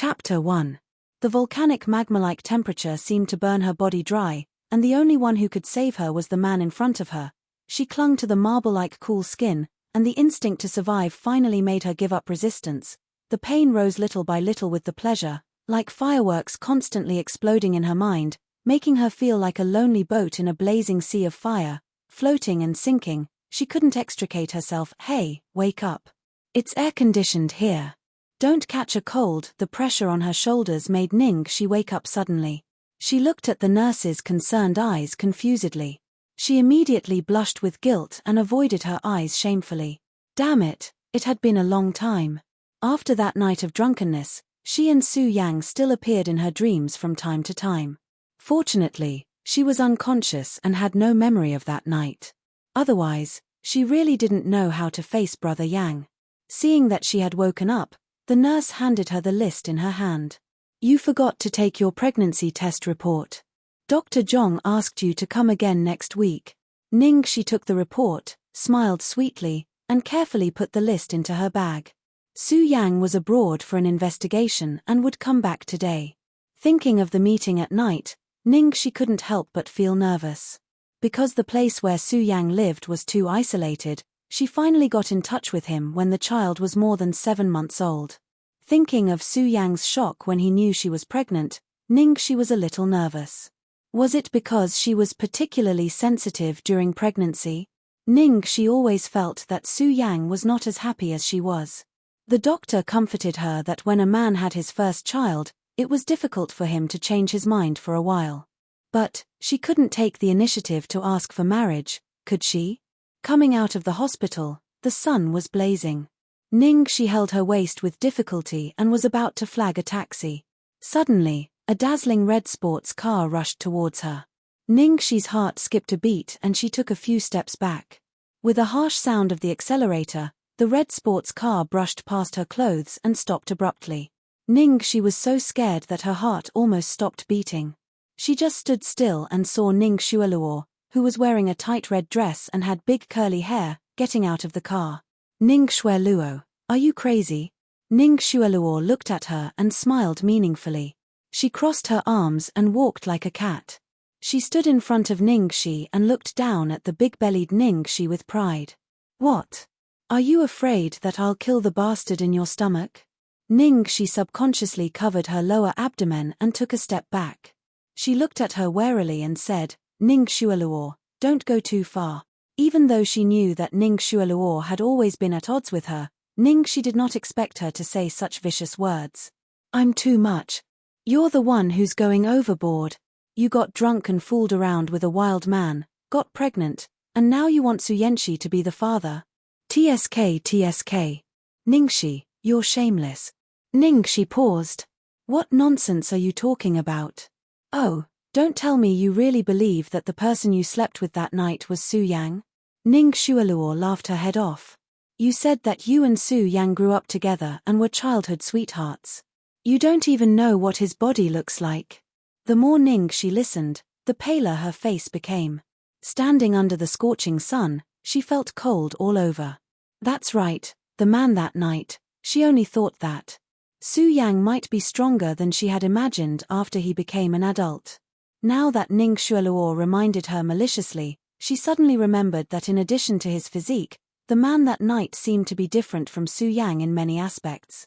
Chapter 1. The volcanic magma-like temperature seemed to burn her body dry, and the only one who could save her was the man in front of her. She clung to the marble-like cool skin, and the instinct to survive finally made her give up resistance. The pain rose little by little with the pleasure, like fireworks constantly exploding in her mind, making her feel like a lonely boat in a blazing sea of fire, floating and sinking. She couldn't extricate herself. "Hey, wake up. It's air-conditioned here. Don't catch a cold." The pressure on her shoulders made Ningxi wake up suddenly. She looked at the nurse's concerned eyes confusedly. She immediately blushed with guilt and avoided her eyes shamefully. Damn it, it had been a long time. After that night of drunkenness, she and Su Yang still appeared in her dreams from time to time. Fortunately, she was unconscious and had no memory of that night. Otherwise, she really didn't know how to face Brother Yang. Seeing that she had woken up, the nurse handed her the list in her hand. "You forgot to take your pregnancy test report. Dr. Zhong asked you to come again next week." Ningxi took the report, smiled sweetly, and carefully put the list into her bag. Su Yang was abroad for an investigation and would come back today. Thinking of the meeting at night, Ningxi couldn't help but feel nervous. Because the place where Su Yang lived was too isolated, she finally got in touch with him when the child was more than 7 months old. Thinking of Su Yang's shock when he knew she was pregnant, Ningxi was a little nervous. Was it because she was particularly sensitive during pregnancy? Ningxi always felt that Su Yang was not as happy as she was. The doctor comforted her that when a man had his first child, it was difficult for him to change his mind for a while. But she couldn't take the initiative to ask for marriage, could she? Coming out of the hospital, the sun was blazing. Ningxi held her waist with difficulty and was about to flag a taxi. Suddenly, a dazzling red sports car rushed towards her. Ningxi's heart skipped a beat and she took a few steps back. With a harsh sound of the accelerator, the red sports car brushed past her clothes and stopped abruptly. Ningxi was so scared that her heart almost stopped beating. She just stood still and saw Ning Xueluo, who was wearing a tight red dress and had big curly hair, getting out of the car. "Ning Xueluo, are you crazy?" Ning Xueluo looked at her and smiled meaningfully. She crossed her arms and walked like a cat. She stood in front of Ningxi and looked down at the big-bellied Ningxi with pride. "What? Are you afraid that I'll kill the bastard in your stomach?" Ningxi subconsciously covered her lower abdomen and took a step back. She looked at her warily and said, "Ning Xueluo, don't go too far." Even though she knew that Ning Xueluo had always been at odds with her, Ningxi did not expect her to say such vicious words. "I'm too much. You're the one who's going overboard. You got drunk and fooled around with a wild man, got pregnant, and now you want Su Yanxi to be the father. TSK. Ningxi, you're shameless." Ningxi paused. "What nonsense are you talking about? Oh, don't tell me you really believe that the person you slept with that night was Su Yang?" Ning Xueluo laughed her head off. "You said that you and Su Yang grew up together and were childhood sweethearts. You don't even know what his body looks like." The more Ningxi listened, the paler her face became. Standing under the scorching sun, she felt cold all over. That's right, the man that night, she only thought that. Su Yang might be stronger than she had imagined after he became an adult. Now that Ning Xueluo reminded her maliciously, she suddenly remembered that in addition to his physique, the man that night seemed to be different from Su Yang in many aspects.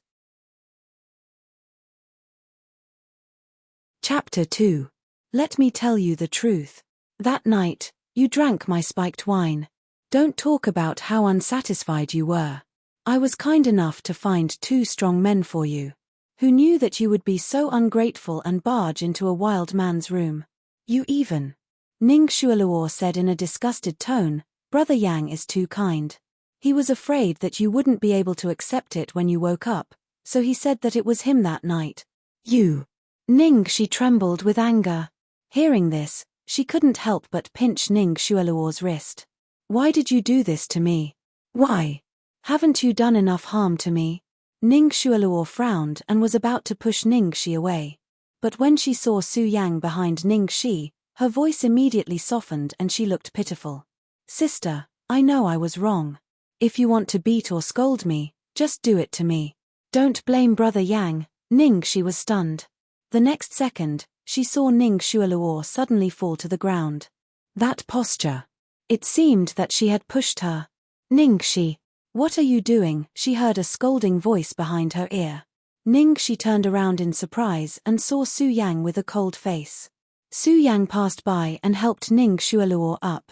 Chapter 2. Let me tell you the truth. That night, you drank my spiked wine. Don't talk about how unsatisfied you were. I was kind enough to find 2 strong men for you. Who knew that you would be so ungrateful and barge into a wild man's room? You even. Ning Xueluo said in a disgusted tone, "Brother Yang is too kind. He was afraid that you wouldn't be able to accept it when you woke up, so he said that it was him that night." "You." Ningxi trembled with anger. Hearing this, she couldn't help but pinch Ning Xueluo's wrist. "Why did you do this to me? Why? Haven't you done enough harm to me?" Ning Xueluo frowned and was about to push Ningxi away. But when she saw Su Yang behind Ningxi, her voice immediately softened and she looked pitiful. "Sister, I know I was wrong. If you want to beat or scold me, just do it to me. Don't blame Brother Yang." Ningxi was stunned. The next second, she saw Ning Xueluo suddenly fall to the ground. That posture. It seemed that she had pushed her. Ningxi, what are you doing? She heard a scolding voice behind her ear. Ningxi turned around in surprise and saw Su Yang with a cold face. Su Yang passed by and helped Ning Xueluo up.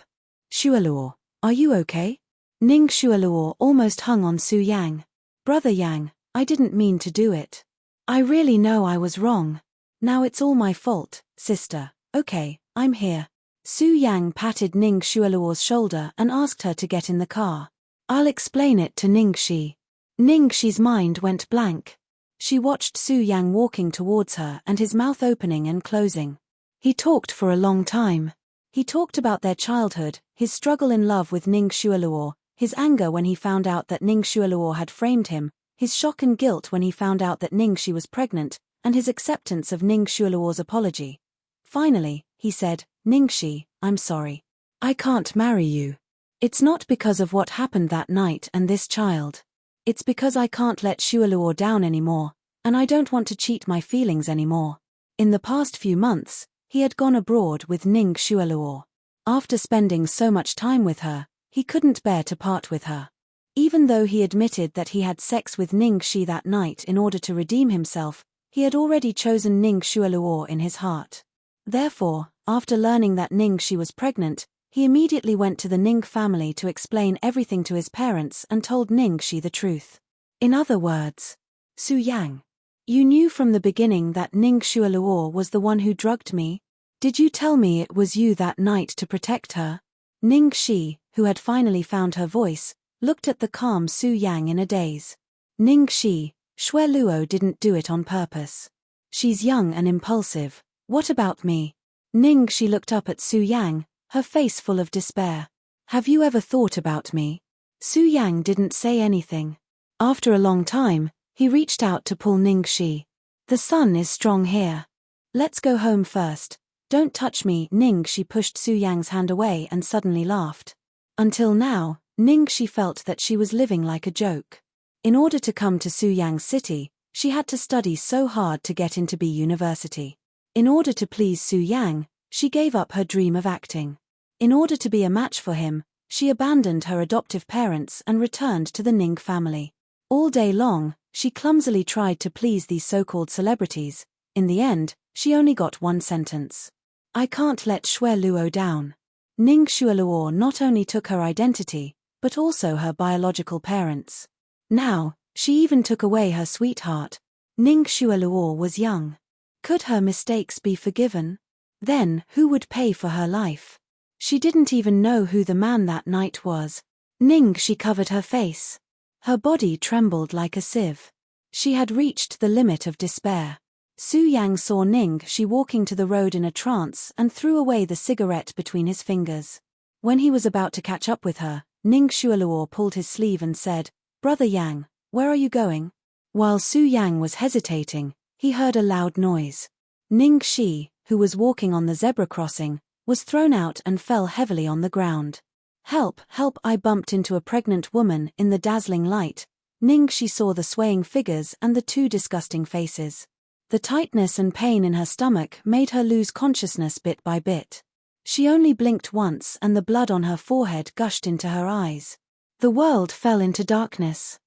Xueluo, are you okay? Ning Xueluo almost hung on Su Yang. Brother Yang, I didn't mean to do it. I really know I was wrong. Now it's all my fault, sister. Okay, I'm here. Su Yang patted Ning Xueluo's shoulder and asked her to get in the car. I'll explain it to Ningxi. Ningxi's mind went blank. She watched Su Yang walking towards her and his mouth opening and closing. He talked for a long time. He talked about their childhood, his struggle in love with Ning Xueluo, his anger when he found out that Ning Xueluo had framed him, his shock and guilt when he found out that Ningxi was pregnant, and his acceptance of Ning Xueluo's apology. Finally, he said, Ningxi, I'm sorry. I can't marry you. It's not because of what happened that night and this child. It's because I can't let Xueluo down anymore, and I don't want to cheat my feelings anymore. In the past few months, he had gone abroad with Ning Xueluo. After spending so much time with her, he couldn't bear to part with her. Even though he admitted that he had sex with Ningxi that night in order to redeem himself, he had already chosen Ning Xueluo in his heart. Therefore, after learning that Ningxi was pregnant, he immediately went to the Ning family to explain everything to his parents and told Ningxi the truth. In other words, Su Yang, you knew from the beginning that Ning Xueluo was the one who drugged me? Did you tell me it was you that night to protect her? Ningxi, who had finally found her voice, looked at the calm Su Yang in a daze. Ningxi, Xueluo didn't do it on purpose. She's young and impulsive. What about me? Ningxi looked up at Su Yang, her face full of despair. Have you ever thought about me? Su Yang didn't say anything. After a long time, he reached out to pull Ningxi. The sun is strong here. Let's go home first. Don't touch me. Ningxi pushed Su Yang's hand away and suddenly laughed. Until now, Ningxi felt that she was living like a joke. In order to come to Su Yang's city, she had to study so hard to get into B University. In order to please Su Yang, she gave up her dream of acting. In order to be a match for him, she abandoned her adoptive parents and returned to the Ning family. All day long, she clumsily tried to please these so-called celebrities. In the end, she only got one sentence. I can't let Xueluo down. Ning Xueluo not only took her identity, but also her biological parents. Now, she even took away her sweetheart. Ning Xueluo was young. Could her mistakes be forgiven? Then, who would pay for her life? She didn't even know who the man that night was. Ningxi covered her face. Her body trembled like a sieve. She had reached the limit of despair. Su Yang saw Ningxi walking to the road in a trance and threw away the cigarette between his fingers. When he was about to catch up with her, Ning Xueluo pulled his sleeve and said, Brother Yang, where are you going? While Su Yang was hesitating, he heard a loud noise. Ningxi, who was walking on the zebra crossing, was thrown out and fell heavily on the ground. Help, help! I bumped into a pregnant woman in the dazzling light. Ningxi saw the swaying figures and the two disgusting faces. The tightness and pain in her stomach made her lose consciousness bit by bit. She only blinked once and the blood on her forehead gushed into her eyes. The world fell into darkness.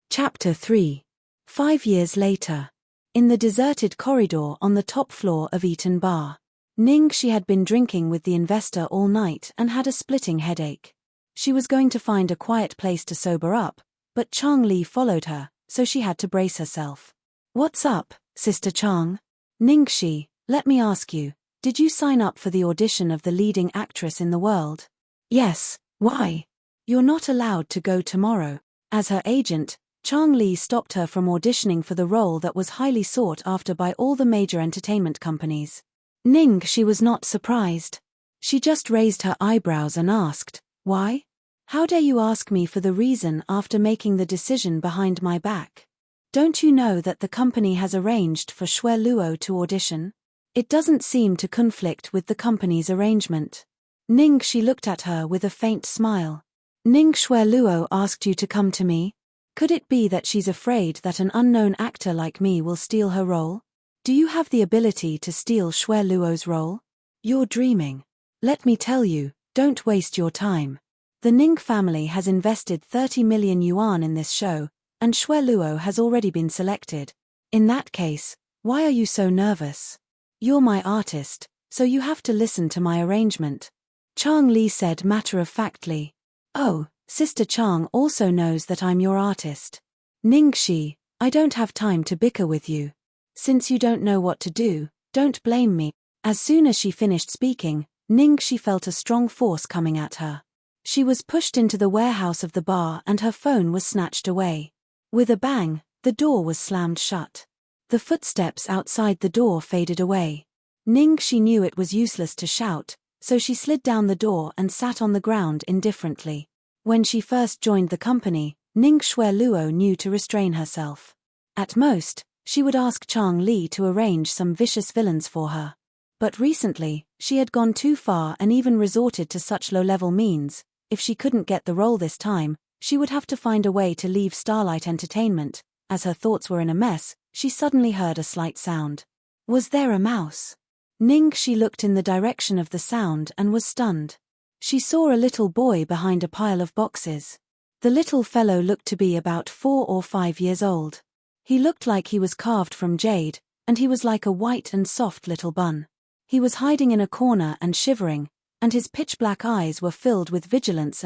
Chapter 3. 5 years later. In the deserted corridor on the top floor of Eaton Bar. Ningxi had been drinking with the investor all night and had a splitting headache. She was going to find a quiet place to sober up, but Chang Li followed her, so she had to brace herself. What's up, Sister Chang? Ningxi, let me ask you, did you sign up for the audition of the leading actress in the world? Yes, why? You're not allowed to go tomorrow. As her agent, Chang Li stopped her from auditioning for the role that was highly sought after by all the major entertainment companies. Ningxi was not surprised. She just raised her eyebrows and asked, why? How dare you ask me for the reason after making the decision behind my back? Don't you know that the company has arranged for Xueluo to audition? It doesn't seem to conflict with the company's arrangement. Ningxi looked at her with a faint smile. Ning Xueluo asked you to come to me? Could it be that she's afraid that an unknown actor like me will steal her role? Do you have the ability to steal Xue Luo's role? You're dreaming. Let me tell you, don't waste your time. The Ning family has invested 30 million yuan in this show, and Xue Luo has already been selected. In that case, why are you so nervous? You're my artist, so you have to listen to my arrangement. Chang Li said matter-of-factly. Oh, Sister Chang also knows that I'm your artist. Ning Shi, I don't have time to bicker with you. Since you don't know what to do, don't blame me. As soon as she finished speaking, Ning Shi felt a strong force coming at her. She was pushed into the warehouse of the bar and her phone was snatched away. With a bang, the door was slammed shut. The footsteps outside the door faded away. Ning Shi knew it was useless to shout, so she slid down the door and sat on the ground indifferently. When she first joined the company, Ning Xue Luo knew to restrain herself. At most, she would ask Chang Li to arrange some vicious villains for her. But recently, she had gone too far and even resorted to such low-level means. If she couldn't get the role this time, she would have to find a way to leave Starlight Entertainment. As her thoughts were in a mess, she suddenly heard a slight sound. Was there a mouse? Ning Shi looked in the direction of the sound and was stunned. She saw a little boy behind a pile of boxes. The little fellow looked to be about 4 or 5 years old. He looked like he was carved from jade, and he was like a white and soft little bun. He was hiding in a corner and shivering, and his pitch-black eyes were filled with vigilance.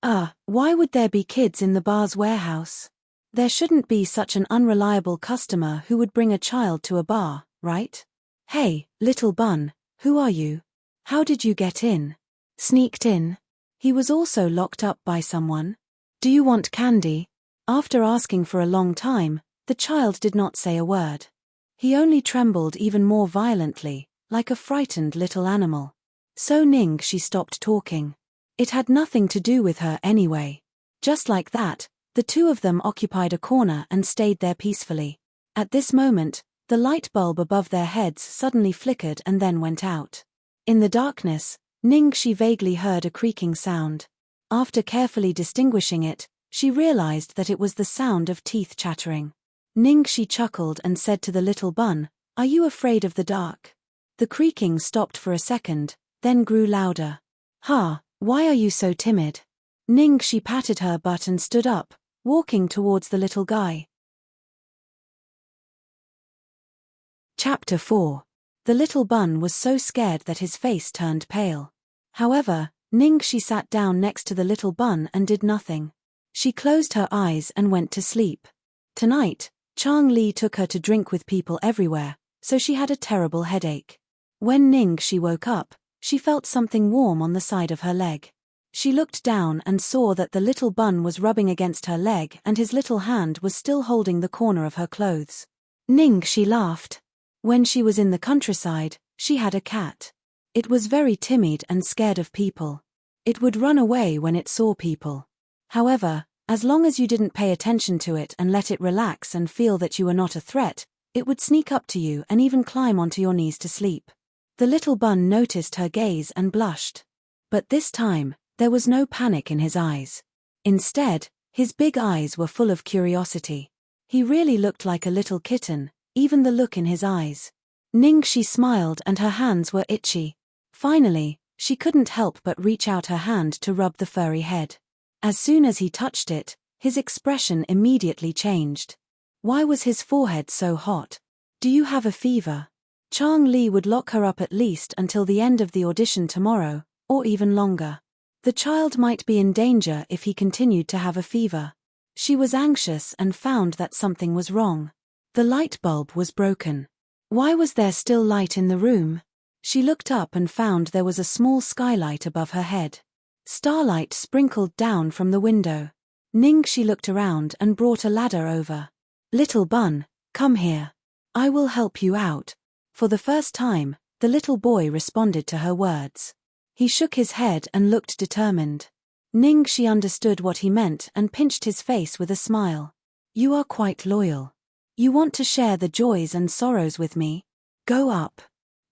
Why would there be kids in the bar's warehouse? There shouldn't be such an unreliable customer who would bring a child to a bar, right? Hey, little bun, who are you? How did you get in? Sneaked in? He was also locked up by someone. Do you want candy? After asking for a long time, the child did not say a word. He only trembled even more violently, like a frightened little animal. So Ning Shi stopped talking. It had nothing to do with her anyway. Just like that, the two of them occupied a corner and stayed there peacefully. At this moment, the light bulb above their heads suddenly flickered and then went out. In the darkness, Ning Shi vaguely heard a creaking sound. After carefully distinguishing it, she realized that it was the sound of teeth chattering. Ning Shi chuckled and said to the little bun, "Are you afraid of the dark?" The creaking stopped for a second, then grew louder. "Ha, why are you so timid?" Ning Shi patted her butt and stood up, walking towards the little guy. Chapter 4. The little bun was so scared that his face turned pale. However, Ning Shi sat down next to the little bun and did nothing. She closed her eyes and went to sleep. Tonight, Chang Li took her to drink with people everywhere, so she had a terrible headache. When Ning Shi woke up, she felt something warm on the side of her leg. She looked down and saw that the little bun was rubbing against her leg and his little hand was still holding the corner of her clothes. Ning Shi laughed. When she was in the countryside, she had a cat. It was very timid and scared of people. It would run away when it saw people. However, as long as you didn't pay attention to it and let it relax and feel that you were not a threat, it would sneak up to you and even climb onto your knees to sleep. The little bun noticed her gaze and blushed. But this time, there was no panic in his eyes. Instead, his big eyes were full of curiosity. He really looked like a little kitten, even the look in his eyes. Ning Shi smiled and her hands were itchy. Finally, she couldn't help but reach out her hand to rub the furry head. As soon as he touched it, his expression immediately changed. Why was his forehead so hot? Do you have a fever? Chang Li would lock her up at least until the end of the audition tomorrow, or even longer. The child might be in danger if he continued to have a fever. She was anxious and found that something was wrong. The light bulb was broken. Why was there still light in the room? She looked up and found there was a small skylight above her head. Starlight sprinkled down from the window. Ning Shi looked around and brought a ladder over. "Little bun, come here. I will help you out." For the first time, the little boy responded to her words. He shook his head and looked determined. Ning Shi understood what he meant and pinched his face with a smile. "You are quite loyal. You want to share the joys and sorrows with me? Go up.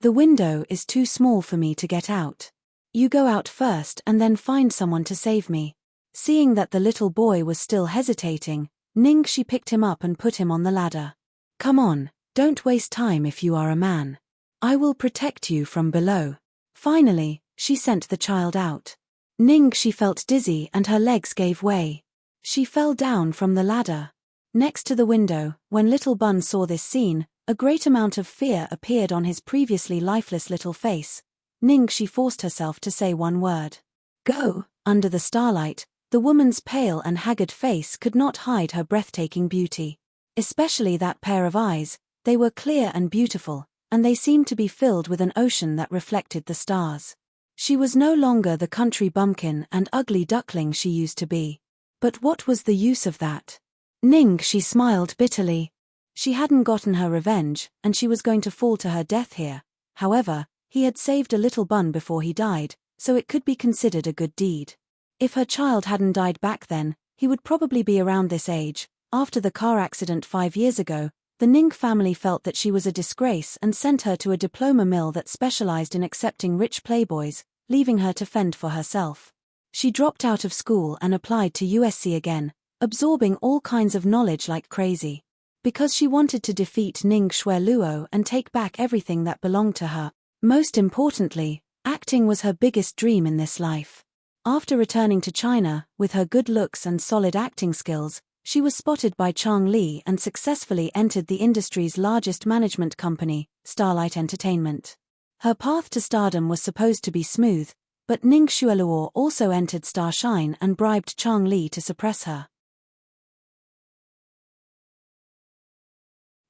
The window is too small for me to get out. You go out first and then find someone to save me." Seeing that the little boy was still hesitating, Ningxi picked him up and put him on the ladder. Come on, don't waste time if you are a man. I will protect you from below. Finally, she sent the child out. Ningxi felt dizzy and her legs gave way. She fell down from the ladder. Next to the window, when little Bun saw this scene, a great amount of fear appeared on his previously lifeless little face. Ningxi forced herself to say one word. Go! Under the starlight, the woman's pale and haggard face could not hide her breathtaking beauty. Especially that pair of eyes, they were clear and beautiful, and they seemed to be filled with an ocean that reflected the stars. She was no longer the country bumpkin and ugly duckling she used to be. But what was the use of that? Ningxi smiled bitterly. She hadn't gotten her revenge, and she was going to fall to her death here. However, he had saved a little Bun before he died, so it could be considered a good deed. If her child hadn't died back then, he would probably be around this age. After the car accident 5 years ago, the Ning family felt that she was a disgrace and sent her to a diploma mill that specialized in accepting rich playboys, leaving her to fend for herself. She dropped out of school and applied to USC again, absorbing all kinds of knowledge like crazy. Because she wanted to defeat Ning Xueluo and take back everything that belonged to her. Most importantly, acting was her biggest dream in this life. After returning to China, with her good looks and solid acting skills, she was spotted by Chang Li and successfully entered the industry's largest management company, Starlight Entertainment. Her path to stardom was supposed to be smooth, but Ning Xueluo also entered Starshine and bribed Chang Li to suppress her.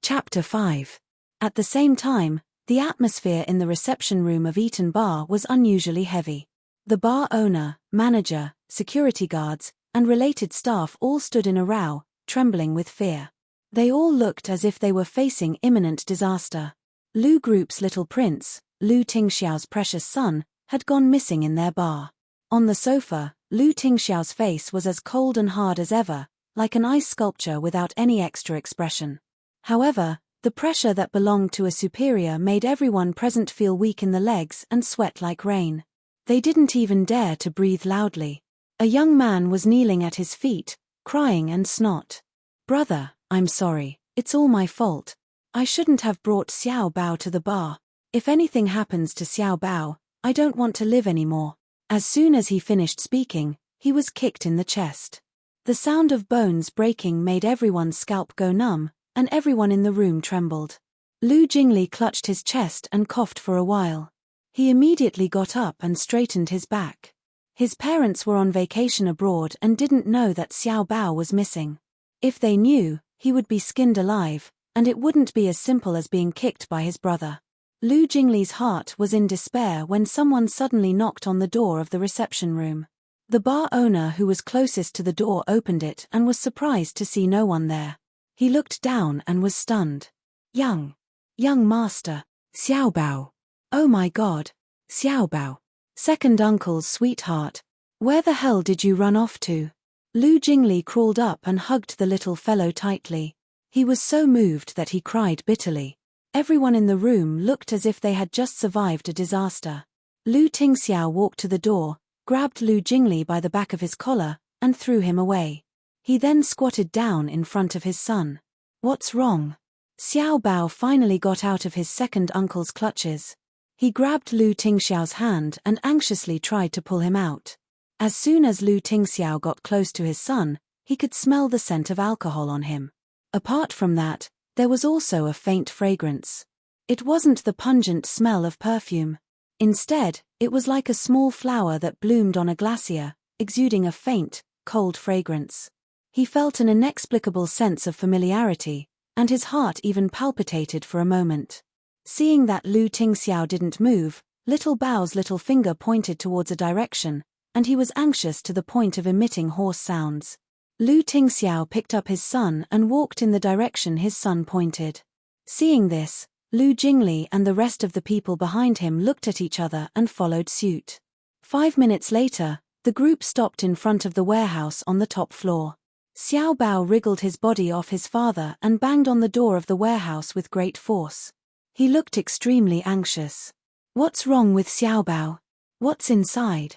Chapter 5. At the same time, the atmosphere in the reception room of Eaton Bar was unusually heavy. The bar owner, manager, security guards, and related staff all stood in a row, trembling with fear. They all looked as if they were facing imminent disaster. Lu Group's little prince, Lu Tingxiao's precious son, had gone missing in their bar. On the sofa, Lu Tingxiao's face was as cold and hard as ever, like an ice sculpture without any extra expression. However, the pressure that belonged to a superior made everyone present feel weak in the legs and sweat like rain. They didn't even dare to breathe loudly. A young man was kneeling at his feet, crying and snot. Brother, I'm sorry, it's all my fault. I shouldn't have brought Xiao Bao to the bar. If anything happens to Xiao Bao, I don't want to live anymore. As soon as he finished speaking, he was kicked in the chest. The sound of bones breaking made everyone's scalp go numb, and everyone in the room trembled. Lu Jingli clutched his chest and coughed for a while. He immediately got up and straightened his back. His parents were on vacation abroad and didn't know that Xiao Bao was missing. If they knew, he would be skinned alive, and it wouldn't be as simple as being kicked by his brother. Lu Jingli's heart was in despair when someone suddenly knocked on the door of the reception room. The bar owner who was closest to the door opened it and was surprised to see no one there. He looked down and was stunned. Young master, Xiao Bao. Oh my God, Xiao Bao. Second uncle's sweetheart. Where the hell did you run off to? Lu Jingli crawled up and hugged the little fellow tightly. He was so moved that he cried bitterly. Everyone in the room looked as if they had just survived a disaster. Lu Tingxiao walked to the door, grabbed Lu Jingli by the back of his collar, and threw him away. He then squatted down in front of his son. What's wrong? Xiao Bao finally got out of his second uncle's clutches. He grabbed Lu Tingxiao's hand and anxiously tried to pull him out. As soon as Lu Tingxiao got close to his son, he could smell the scent of alcohol on him. Apart from that, there was also a faint fragrance. It wasn't the pungent smell of perfume. Instead, it was like a small flower that bloomed on a glacier, exuding a faint, cold fragrance. He felt an inexplicable sense of familiarity, and his heart even palpitated for a moment. Seeing that Lu Tingxiao didn't move, little Bao's little finger pointed towards a direction, and he was anxious to the point of emitting hoarse sounds. Lu Tingxiao picked up his son and walked in the direction his son pointed. Seeing this, Lu Jingli and the rest of the people behind him looked at each other and followed suit. 5 minutes later, the group stopped in front of the warehouse on the top floor. Xiao Bao wriggled his body off his father and banged on the door of the warehouse with great force. He looked extremely anxious. What's wrong with Xiao Bao? What's inside?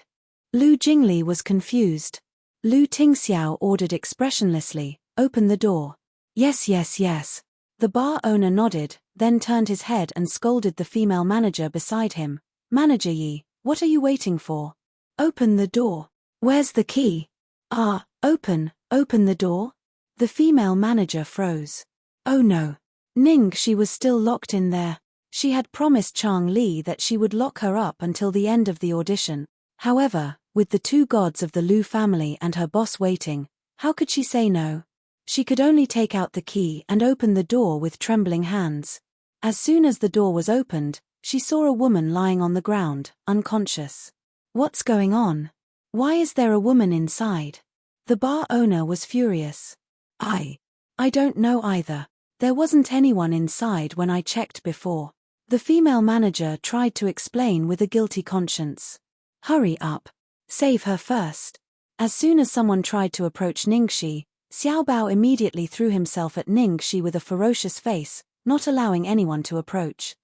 Lu Jingli was confused. Lu Tingxiao ordered expressionlessly, "Open the door." "Yes, yes, yes." The bar owner nodded, then turned his head and scolded the female manager beside him. "Manager Yi, what are you waiting for? Open the door. Where's the key?" Open the door?" The female manager froze. Oh no. She was still locked in there. She had promised Chang Li that she would lock her up until the end of the audition. However, with the two gods of the Lu family and her boss waiting, how could she say no? She could only take out the key and open the door with trembling hands. As soon as the door was opened, she saw a woman lying on the ground, unconscious. What's going on? Why is there a woman inside? The bar owner was furious. I don't know either. There wasn't anyone inside when I checked before. The female manager tried to explain with a guilty conscience. Hurry up. Save her first. As soon as someone tried to approach Ningxi, Xiao Bao immediately threw himself at Ningxi with a ferocious face, not allowing anyone to approach.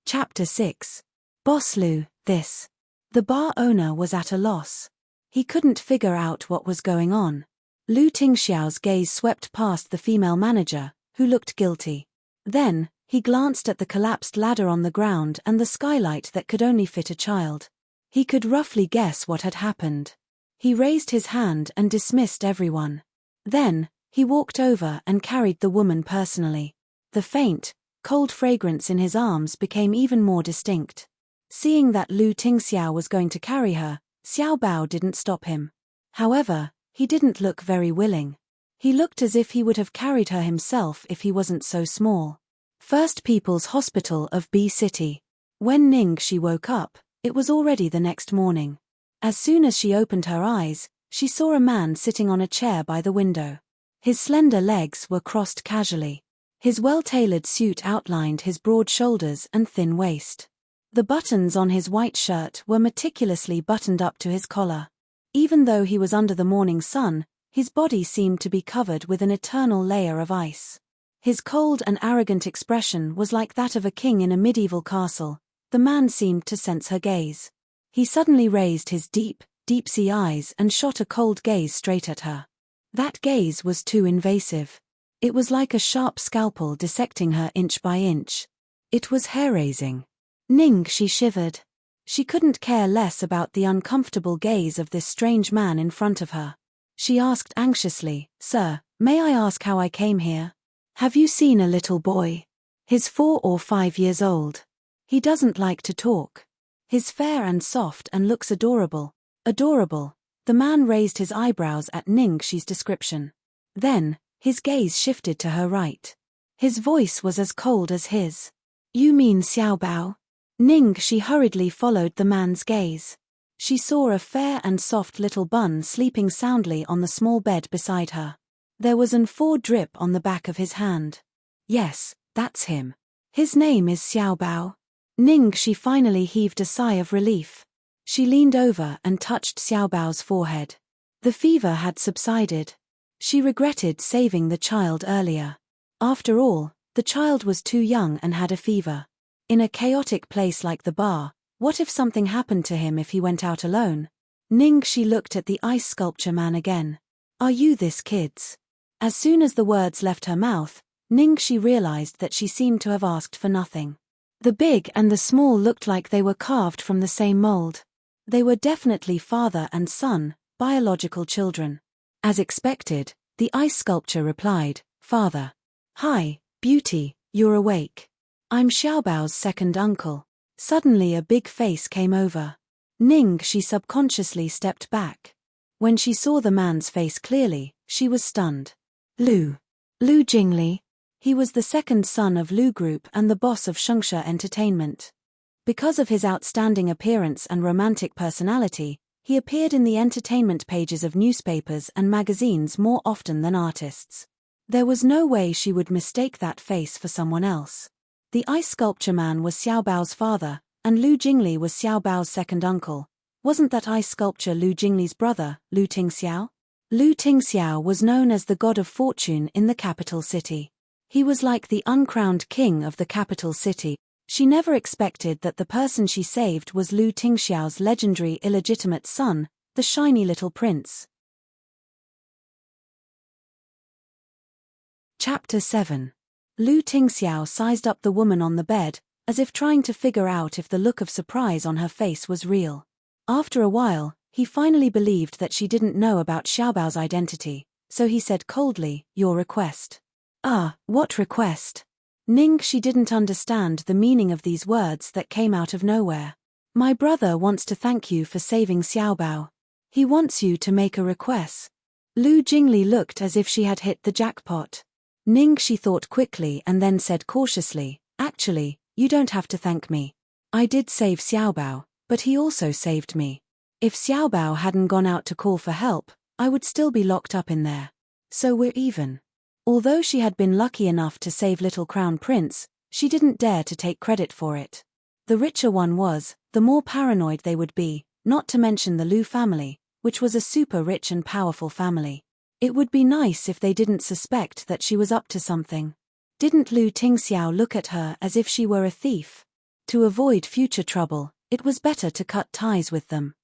Chapter 6. Boss Lu, this. The bar owner was at a loss. He couldn't figure out what was going on. Lu Tingxiao's gaze swept past the female manager, who looked guilty. Then, he glanced at the collapsed ladder on the ground and the skylight that could only fit a child. He could roughly guess what had happened. He raised his hand and dismissed everyone. Then, he walked over and carried the woman personally. The faint, cold fragrance in his arms became even more distinct. Seeing that Lu Tingxiao was going to carry her, Xiao Bao didn't stop him. However, he didn't look very willing. He looked as if he would have carried her himself if he wasn't so small. First People's Hospital of B City. When Ningxi woke up, it was already the next morning. As soon as she opened her eyes, she saw a man sitting on a chair by the window. His slender legs were crossed casually. His well-tailored suit outlined his broad shoulders and thin waist. The buttons on his white shirt were meticulously buttoned up to his collar. Even though he was under the morning sun, his body seemed to be covered with an eternal layer of ice. His cold and arrogant expression was like that of a king in a medieval castle. The man seemed to sense her gaze. He suddenly raised his deep, deep-sea eyes and shot a cold gaze straight at her. That gaze was too invasive. It was like a sharp scalpel dissecting her inch by inch. It was hair-raising. Ningxi shivered. She couldn't care less about the uncomfortable gaze of this strange man in front of her. She asked anxiously, "Sir, may I ask how I came here? Have you seen a little boy? He's 4 or 5 years old. He doesn't like to talk. He's fair and soft and looks adorable." Adorable. The man raised his eyebrows at Ningxi's description. Then, his gaze shifted to her right. His voice was as cold as his. "You mean Xiao Bao?" Ningxi hurriedly followed the man's gaze. She saw a fair and soft little bun sleeping soundly on the small bed beside her. There was an 4 drip on the back of his hand. Yes, that's him. His name is Xiao Bao. Ningxi finally heaved a sigh of relief. She leaned over and touched Xiao Bao's forehead. The fever had subsided. She regretted saving the child earlier. After all, the child was too young and had a fever. In a chaotic place like the bar, what if something happened to him if he went out alone? Ningxi looked at the ice sculpture man again. "Are you this kid's?" As soon as the words left her mouth, Ningxi realized that she seemed to have asked for nothing. The big and the small looked like they were carved from the same mold. They were definitely father and son, biological children. As expected, the ice sculpture replied, "Father. Hi, beauty, you're awake. I'm Xiaobao's second uncle." Suddenly a big face came over. Ningxi subconsciously stepped back. When she saw the man's face clearly, she was stunned. Lu Jingli. He was the second son of Lu Group and the boss of Shengshe Entertainment. Because of his outstanding appearance and romantic personality, he appeared in the entertainment pages of newspapers and magazines more often than artists. There was no way she would mistake that face for someone else. The ice sculpture man was Xiao Bao's father, and Lu Jingli was Xiao Bao's second uncle. Wasn't that ice sculpture Lu Jingli's brother, Lu Tingxiao? Lu Tingxiao was known as the god of fortune in the capital city. He was like the uncrowned king of the capital city. She never expected that the person she saved was Lu Tingxiao's legendary illegitimate son, the shiny little prince. Chapter 7. Lu Tingxiao sized up the woman on the bed, as if trying to figure out if the look of surprise on her face was real. After a while, he finally believed that she didn't know about Xiaobao's identity, so he said coldly, "Your request." "Ah, what request?" She didn't understand the meaning of these words that came out of nowhere. "My brother wants to thank you for saving Xiaobao. He wants you to make a request." Lu Jingli looked as if she had hit the jackpot. She thought quickly and then said cautiously, "Actually, you don't have to thank me. I did save Xiaobao, but he also saved me. If Xiaobao hadn't gone out to call for help, I would still be locked up in there. So we're even." Although she had been lucky enough to save little Crown Prince, she didn't dare to take credit for it. The richer one was, the more paranoid they would be, not to mention the Lu family, which was a super rich and powerful family. It would be nice if they didn't suspect that she was up to something. Didn't Lu Tingxiao look at her as if she were a thief? To avoid future trouble, it was better to cut ties with them.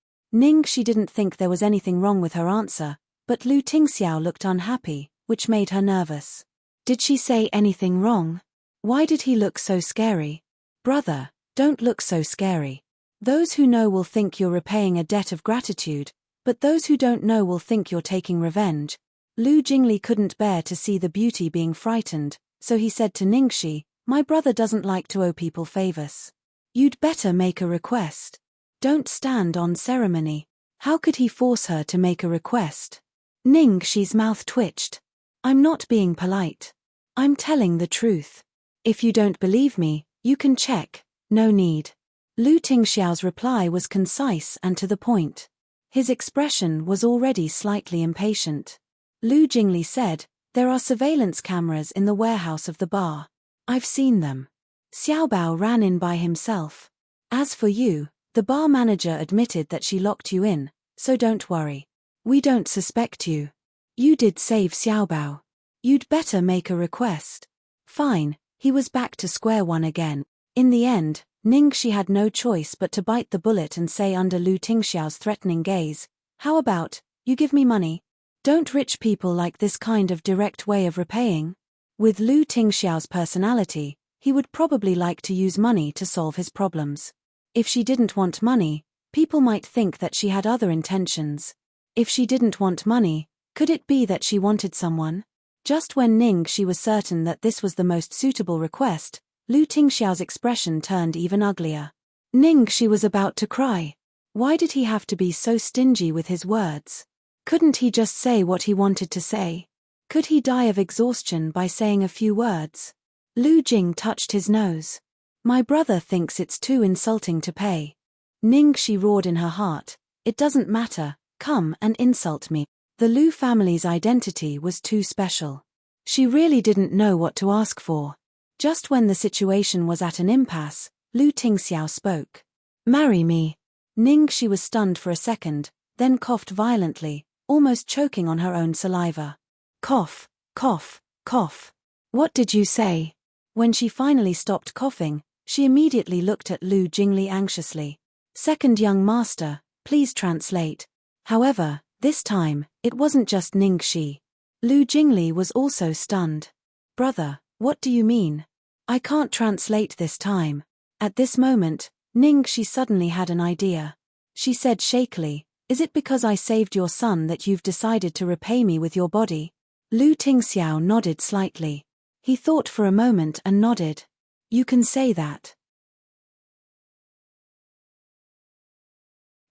She didn't think there was anything wrong with her answer, but Lu Tingxiao looked unhappy, which made her nervous. Did she say anything wrong? Why did he look so scary? "Brother, don't look so scary. Those who know will think you're repaying a debt of gratitude, but those who don't know will think you're taking revenge." Lu Jingli couldn't bear to see the beauty being frightened, so he said to Ningxi, "My brother doesn't like to owe people favors. You'd better make a request. Don't stand on ceremony." How could he force her to make a request? Ningxi's mouth twitched. "I'm not being polite. I'm telling the truth. If you don't believe me, you can check. No need." Lu Tingxiao's reply was concise and to the point. His expression was already slightly impatient. Lu Jingli said, "There are surveillance cameras in the warehouse of the bar. I've seen them. Xiaobao ran in by himself. As for you, the bar manager admitted that she locked you in, so don't worry. We don't suspect you. You did save Xiaobao. You'd better make a request." Fine, he was back to square one again. In the end, Ningxi had no choice but to bite the bullet and say under Lu Tingxiao's threatening gaze, "How about, you give me money? Don't rich people like this kind of direct way of repaying?" With Lu Tingxiao's personality, he would probably like to use money to solve his problems. If she didn't want money, people might think that she had other intentions. If she didn't want money, could it be that she wanted someone? Just when Ningxi was certain that this was the most suitable request, Lu Tingxiao's expression turned even uglier. Ningxi was about to cry. Why did he have to be so stingy with his words? Couldn't he just say what he wanted to say? Could he die of exhaustion by saying a few words? Lu Jing touched his nose. "My brother thinks it's too insulting to pay." Ningxi roared in her heart, "It doesn't matter, come and insult me." The Lu family's identity was too special. She really didn't know what to ask for. Just when the situation was at an impasse, Lu Tingxiao spoke. "Marry me." Ningxi was stunned for a second, then coughed violently, almost choking on her own saliva. Cough, cough, cough. "What did you say?" When she finally stopped coughing, she immediately looked at Lu Jingli anxiously. "Second young master, please translate." However, this time, it wasn't just Ningxi. Lu Jingli was also stunned. "Brother, what do you mean? I can't translate this time." At this moment, Ningxi suddenly had an idea. She said shakily, "Is it because I saved your son that you've decided to repay me with your body?" Lu Tingxiao nodded slightly. He thought for a moment and nodded. "You can say that."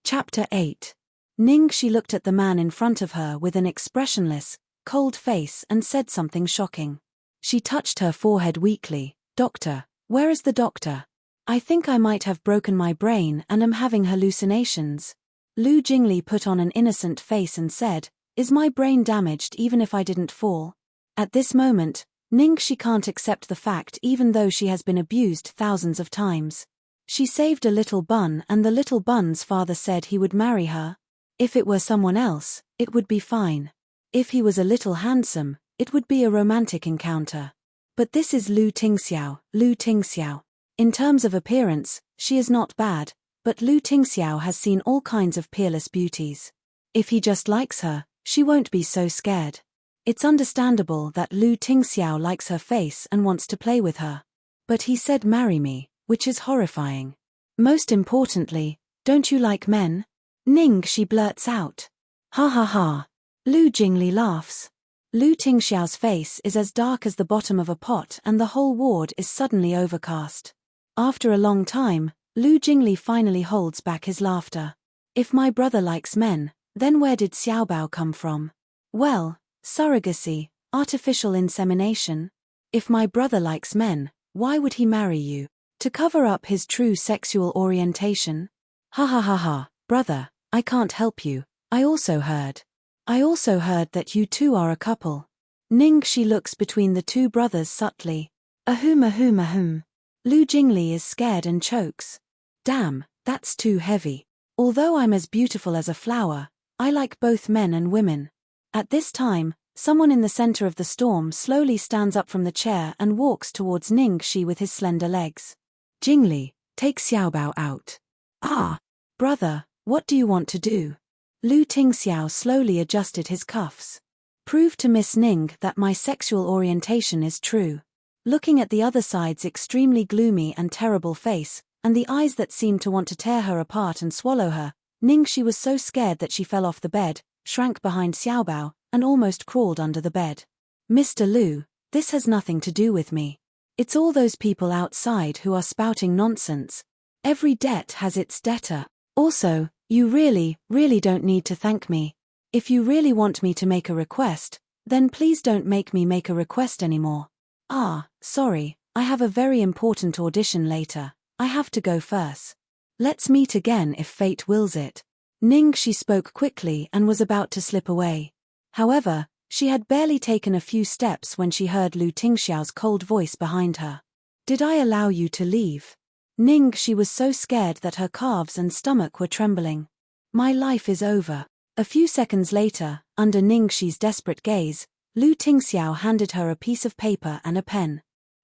Chapter 8. Ningxi looked at the man in front of her with an expressionless, cold face and said something shocking. She touched her forehead weakly. "Doctor, where is the doctor? I think I might have broken my brain and am having hallucinations." Lu Jingli put on an innocent face and said, "Is my brain damaged even if I didn't fall?" At this moment, Ningxi can't accept the fact even though she has been abused thousands of times. She saved a little bun and the little bun's father said he would marry her. If it were someone else, it would be fine. If he was a little handsome, it would be a romantic encounter. But this is Lu Tingxiao, Lu Tingxiao. In terms of appearance, she is not bad, but Lu Tingxiao has seen all kinds of peerless beauties. If he just likes her, she won't be so scared. It's understandable that Lu Tingxiao likes her face and wants to play with her. But he said marry me, which is horrifying. Most importantly, don't you like men? Ning, she blurts out. Ha ha ha. Lu Jingli laughs. Lu Tingxiao's face is as dark as the bottom of a pot and the whole ward is suddenly overcast. After a long time, Lu Jingli finally holds back his laughter. If my brother likes men, then where did Xiaobao come from? Well, surrogacy, artificial insemination. If my brother likes men, why would he marry you? To cover up his true sexual orientation? Ha ha ha ha, brother, I can't help you. I also heard that you two are a couple. Ning, she looks between the two brothers subtly. Ahum ahum ahum. Lu Jingli is scared and chokes. Damn, that's too heavy. Although I'm as beautiful as a flower, I like both men and women. At this time, someone in the center of the storm slowly stands up from the chair and walks towards Ning Shi with his slender legs. Jingli, take Xiaobao out. Ah, brother, what do you want to do? Lu Tingxiao slowly adjusted his cuffs. Prove to Miss Ning that my sexual orientation is true. Looking at the other side's extremely gloomy and terrible face, and the eyes that seemed to want to tear her apart and swallow her, Ning Shi was so scared that she fell off the bed, shrank behind Xiaobao, and almost crawled under the bed. Mr. Lu, this has nothing to do with me. It's all those people outside who are spouting nonsense. Every debt has its debtor. Also, you really don't need to thank me. If you really want me to make a request, then please don't make me make a request anymore. Ah, sorry, I have a very important audition later. I have to go first. Let's meet again if fate wills it. Ning, she spoke quickly and was about to slip away. However, she had barely taken a few steps when she heard Lu Tingxiao's cold voice behind her. Did I allow you to leave? Ning, she was so scared that her calves and stomach were trembling. My life is over. A few seconds later, under Ning Shi's desperate gaze, Lu Tingxiao handed her a piece of paper and a pen.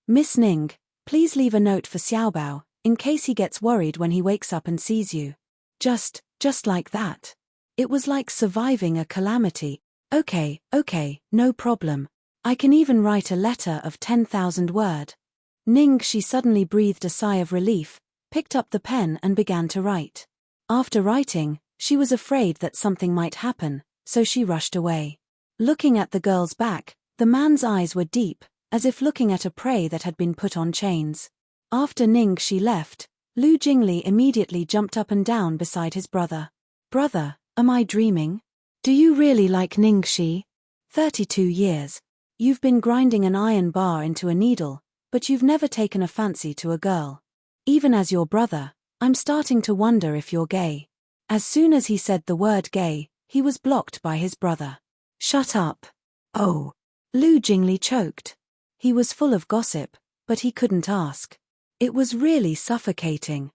Miss Ning, please leave a note for Xiaobao, in case he gets worried when he wakes up and sees you. Just like that. It was like surviving a calamity. Okay, no problem. I can even write a letter of 10,000 words. Ning, she suddenly breathed a sigh of relief, picked up the pen and began to write. After writing, she was afraid that something might happen, so she rushed away. Looking at the girl's back, the man's eyes were deep, as if looking at a prey that had been put on chains. After Ning Shi left, Lu Jingli immediately jumped up and down beside his brother. Brother, am I dreaming? Do you really like Ning Shi? 32 years. You've been grinding an iron bar into a needle, but you've never taken a fancy to a girl. Even as your brother, I'm starting to wonder if you're gay. As soon as he said the word gay, he was blocked by his brother. Shut up. Oh. Lu Jingli choked. He was full of gossip, but he couldn't ask. It was really suffocating.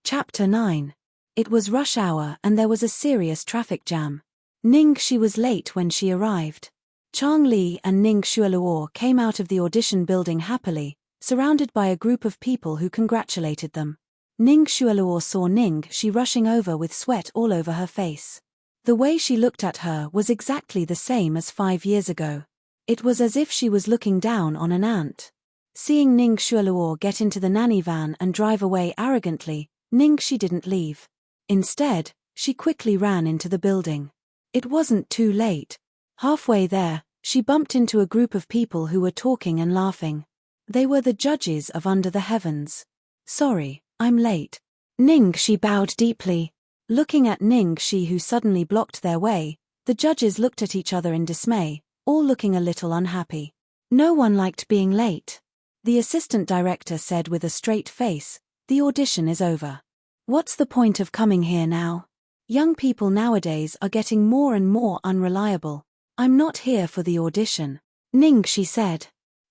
Chapter 9. It was rush hour and there was a serious traffic jam. Ning Shi was late when she arrived. Chang Li and Ning Xueluo came out of the audition building happily, surrounded by a group of people who congratulated them. Ning Xueluo saw Ning Shi rushing over with sweat all over her face. The way she looked at her was exactly the same as 5 years ago. It was as if she was looking down on an ant. Seeing Ning Xueluo get into the nanny van and drive away arrogantly, Ning Shi didn't leave. Instead, she quickly ran into the building. It wasn't too late. Halfway there, she bumped into a group of people who were talking and laughing. They were the judges of Under the Heavens. Sorry, I'm late. Ning Shi bowed deeply. Looking at Ning Shi, who suddenly blocked their way, the judges looked at each other in dismay, all looking a little unhappy. No one liked being late. The assistant director said with a straight face, "The audition is over. What's the point of coming here now? Young people nowadays are getting more and more unreliable. I'm not here for the audition." Ning Shi said.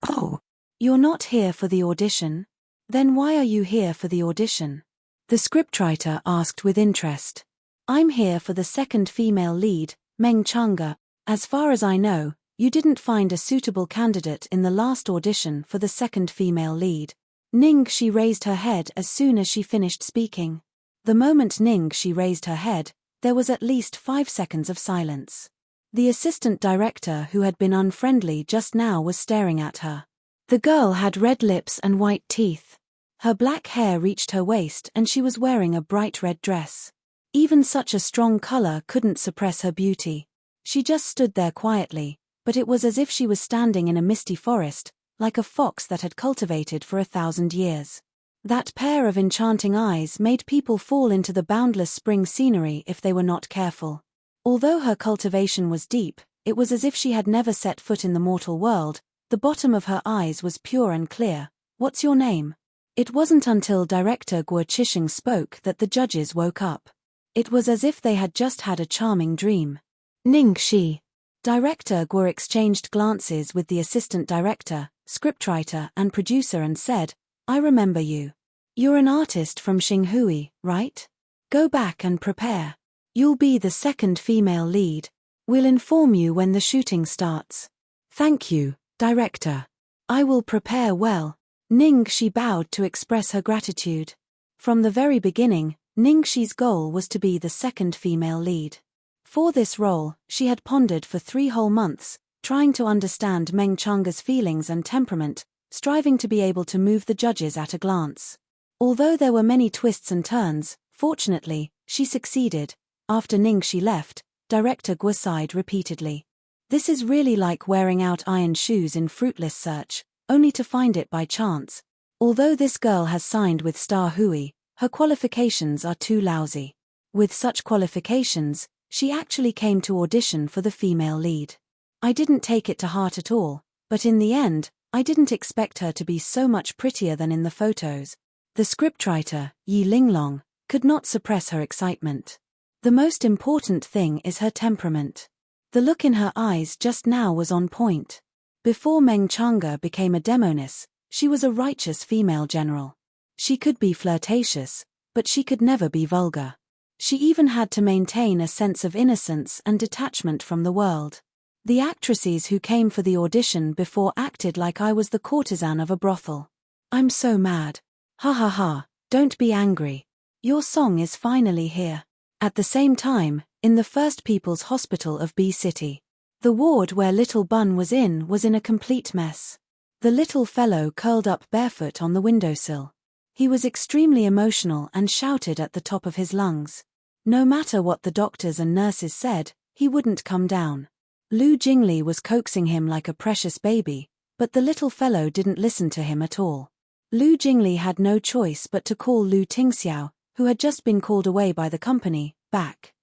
Oh, you're not here for the audition? Then why are you here for the audition? The scriptwriter asked with interest. I'm here for the second female lead, Meng Chang'e. As far as I know, You didn't find a suitable candidate in the last audition for the second female lead. Ningxi raised her head as soon as she finished speaking. The moment Ningxi raised her head, there was at least 5 seconds of silence. The assistant director who had been unfriendly just now was staring at her. The girl had red lips and white teeth. Her black hair reached her waist and she was wearing a bright red dress. Even such a strong color couldn't suppress her beauty. She just stood there quietly, but it was as if she was standing in a misty forest, like a fox that had cultivated for 1,000 years. That pair of enchanting eyes made people fall into the boundless spring scenery if they were not careful. Although her cultivation was deep, it was as if she had never set foot in the mortal world. The bottom of her eyes was pure and clear. "What's your name?" It wasn't until director Guo Chisheng spoke that the judges woke up. It was as if they had just had a charming dream. Ningxi. Director Guo exchanged glances with the assistant director, scriptwriter and producer and said, "I remember you. You're an artist from Xinghui, right? Go back and prepare. You'll be the second female lead. We'll inform you when the shooting starts." "Thank you, director. I will prepare well." Ningxi bowed to express her gratitude. From the very beginning, Ningxi's goal was to be the second female lead. For this role, she had pondered for 3 whole months, trying to understand Meng Changa's feelings and temperament, striving to be able to move the judges at a glance. Although there were many twists and turns, fortunately, she succeeded. After Ningxi left, director Guo sighed repeatedly. This is really like wearing out iron shoes in fruitless search, only to find it by chance. Although this girl has signed with Star Hui, her qualifications are too lousy. With such qualifications, she actually came to audition for the female lead. I didn't take it to heart at all, but in the end, I didn't expect her to be so much prettier than in the photos. The scriptwriter, Yi Linglong, could not suppress her excitement. The most important thing is her temperament. The look in her eyes just now was on point. Before Meng Changa became a demoness, she was a righteous female general. She could be flirtatious, but she could never be vulgar. She even had to maintain a sense of innocence and detachment from the world. The actresses who came for the audition before acted like I was the courtesan of a brothel. "I'm so mad. Ha ha ha, don't be angry. Your song is finally here." At the same time, in the First People's Hospital of B City, the ward where little Bun was in a complete mess. The little fellow curled up barefoot on the windowsill. He was extremely emotional and shouted at the top of his lungs. No matter what the doctors and nurses said, he wouldn't come down. Lu Jingli was coaxing him like a precious baby, but the little fellow didn't listen to him at all. Lu Jingli had no choice but to call Lu Tingxiao, who had just been called away by the company, back.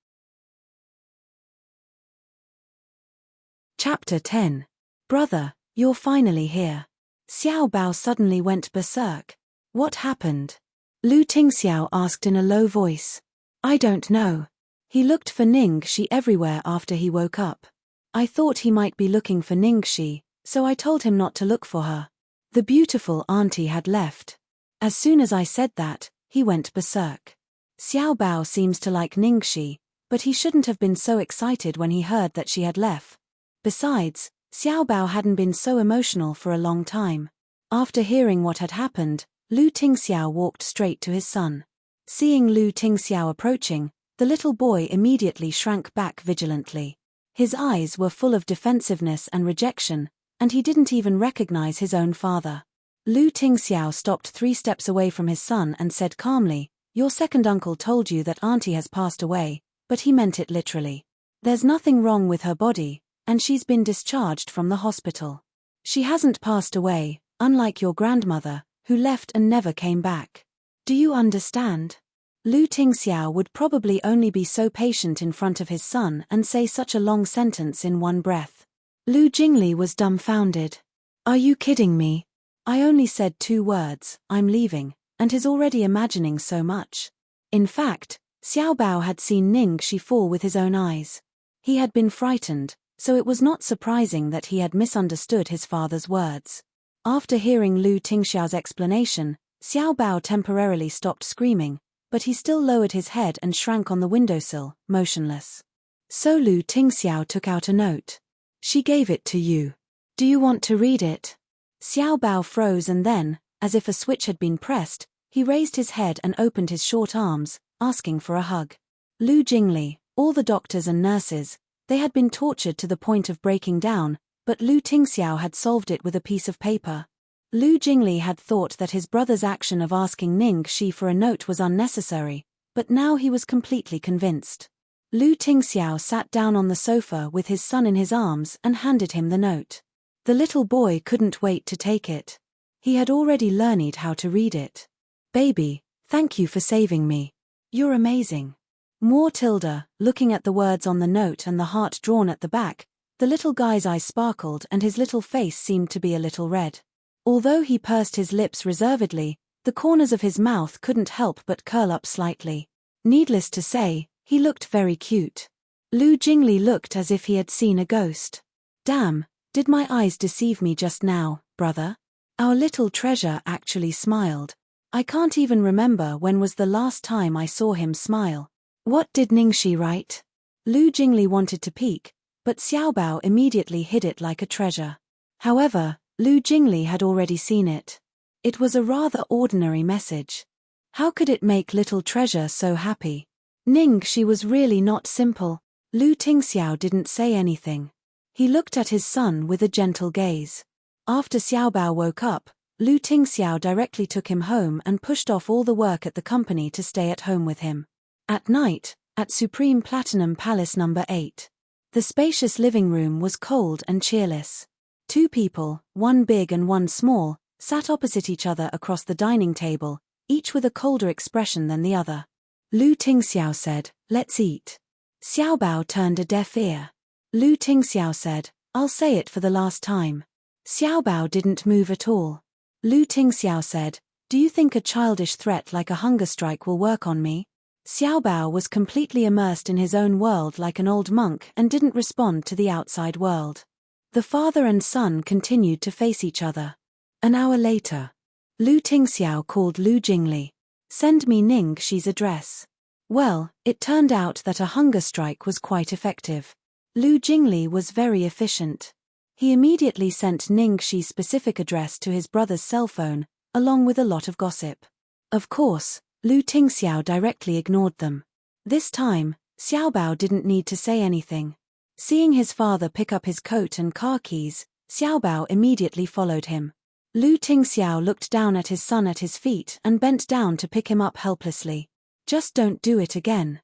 Chapter 10. Brother, you're finally here. Xiao Bao suddenly went berserk. What happened? Lu Tingxiao asked in a low voice. I don't know. He looked for Ningxi everywhere after he woke up. I thought he might be looking for Ningxi, so I told him not to look for her. The beautiful auntie had left. As soon as I said that, he went berserk. Xiao Bao seems to like Ningxi, but he shouldn't have been so excited when he heard that she had left. Besides, Xiao Bao hadn't been so emotional for a long time. After hearing what had happened, Lu Tingxiao walked straight to his son. Seeing Lu Tingxiao approaching, the little boy immediately shrank back vigilantly. His eyes were full of defensiveness and rejection, and he didn't even recognize his own father. Lu Tingxiao stopped 3 steps away from his son and said calmly, Your second uncle told you that auntie has passed away, but he meant it literally. There's nothing wrong with her body, and she's been discharged from the hospital. She hasn't passed away, unlike your grandmother, who left and never came back. Do you understand? Lu Tingxiao would probably only be so patient in front of his son and say such a long sentence in one breath. Lu Jingli was dumbfounded. Are you kidding me? I only said 2 words, I'm leaving, and he's already imagining so much. In fact, Xiao Bao had seen Ningxi fall with his own eyes. He had been frightened, so it was not surprising that he had misunderstood his father's words. After hearing Lu Tingxiao's explanation, Xiao Bao temporarily stopped screaming, but he still lowered his head and shrank on the windowsill, motionless. So Lu Tingxiao took out a note. She gave it to you. Do you want to read it? Xiao Bao froze and then, as if a switch had been pressed, he raised his head and opened his short arms, asking for a hug. Lu Jingli, all the doctors and nurses, they had been tortured to the point of breaking down, but Lu Tingxiao had solved it with a piece of paper. Lu Jingli had thought that his brother's action of asking Ning Shi for a note was unnecessary, but now he was completely convinced. Lu Tingxiao sat down on the sofa with his son in his arms and handed him the note. The little boy couldn't wait to take it. He had already learned how to read it. Baby, thank you for saving me. You're amazing. More Tilda, looking at the words on the note and the heart drawn at the back, the little guy's eyes sparkled and his little face seemed to be a little red. Although he pursed his lips reservedly, the corners of his mouth couldn't help but curl up slightly. Needless to say, he looked very cute. Lu Jingli looked as if he had seen a ghost. Damn, did my eyes deceive me just now, brother? Our little treasure actually smiled. I can't even remember when was the last time I saw him smile. What did Ningxi write? Lu Jingli wanted to peek, but Xiao Bao immediately hid it like a treasure. However, Lu Jingli had already seen it. It was a rather ordinary message. How could it make little treasure so happy? Ningxi was really not simple. Lu Tingxiao didn't say anything. He looked at his son with a gentle gaze. After Xiao Bao woke up, Lu Tingxiao directly took him home and pushed off all the work at the company to stay at home with him. At night, at Supreme Platinum Palace No. 8. The spacious living room was cold and cheerless. Two people, one big and one small, sat opposite each other across the dining table, each with a colder expression than the other. Lu Tingxiao said, "Let's eat." Xiao Bao turned a deaf ear. Lu Tingxiao said, "I'll say it for the last time." Xiao Bao didn't move at all. Lu Tingxiao said, "Do you think a childish threat like a hunger strike will work on me?" Xiao Bao was completely immersed in his own world like an old monk and didn't respond to the outside world. The father and son continued to face each other. An hour later, Lu Tingxiao called Lu Jingli. "Send me Ning Shi's address." Well, it turned out that a hunger strike was quite effective. Lu Jingli was very efficient. He immediately sent Ning Shi's specific address to his brother's cell phone, along with a lot of gossip. Of course, Lu Tingxiao directly ignored them. This time, Xiao Bao didn't need to say anything. Seeing his father pick up his coat and car keys, Xiao Bao immediately followed him. Lu Tingxiao looked down at his son at his feet and bent down to pick him up helplessly. Just don't do it again.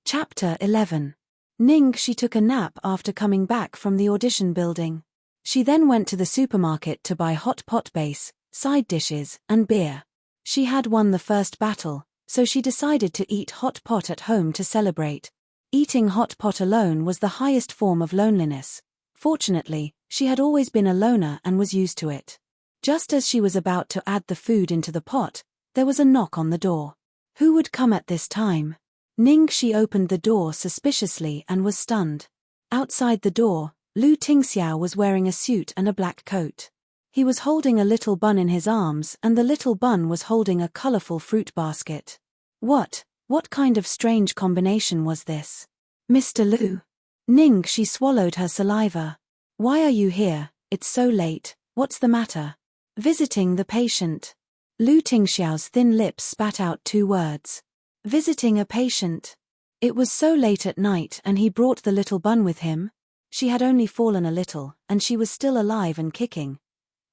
Chapter 11. Ning Shi took a nap after coming back from the audition building. She then went to the supermarket to buy hot pot base, side dishes, and beer. She had won the first battle, so she decided to eat hot pot at home to celebrate. Eating hot pot alone was the highest form of loneliness. Fortunately, she had always been a loner and was used to it. Just as she was about to add the food into the pot, there was a knock on the door. Who would come at this time? Ning Shi opened the door suspiciously and was stunned. Outside the door, Lu Tingxiao was wearing a suit and a black coat. He was holding a little bun in his arms and the little bun was holding a colorful fruit basket. What kind of strange combination was this? Mr. Lu. Ning Shi swallowed her saliva. Why are you here? It's so late, what's the matter? Visiting the patient. Lu Tingxiao's thin lips spat out two words. Visiting a patient. It was so late at night and he brought the little bun with him. She had only fallen a little, and she was still alive and kicking.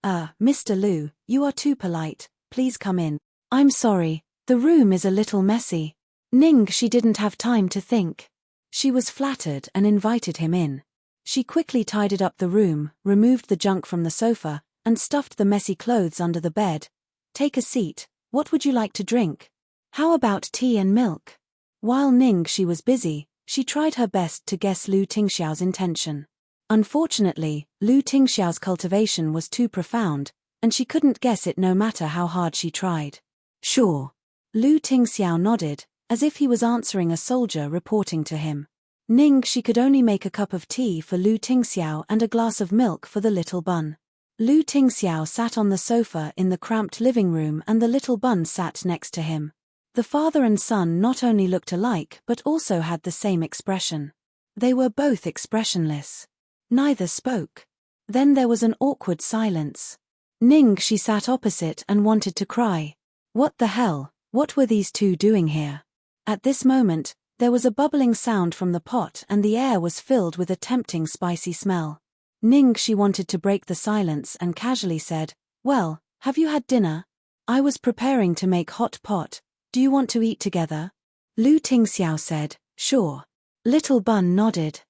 Mr. Lu, you are too polite, please come in. I'm sorry, the room is a little messy. Ning Shi didn't have time to think. She was flattered and invited him in. She quickly tidied up the room, removed the junk from the sofa, and stuffed the messy clothes under the bed. Take a seat, what would you like to drink? How about tea and milk? While Ning Shi was busy, she tried her best to guess Lu Tingxiao's intention. Unfortunately, Lu Tingxiao's cultivation was too profound, and she couldn't guess it no matter how hard she tried. Sure. Lu Tingxiao nodded, as if he was answering a soldier reporting to him. Ning Shi could only make a cup of tea for Lu Tingxiao and a glass of milk for the little bun. Lu Tingxiao sat on the sofa in the cramped living room and the little bun sat next to him. The father and son not only looked alike but also had the same expression. They were both expressionless. Neither spoke. Then there was an awkward silence. She sat opposite and wanted to cry. What the hell, what were these two doing here? At this moment, there was a bubbling sound from the pot and the air was filled with a tempting spicy smell. She wanted to break the silence and casually said, "Well, have you had dinner? I was preparing to make hot pot. Do you want to eat together?" Lu Tingxiao said, "Sure." Little Bun nodded.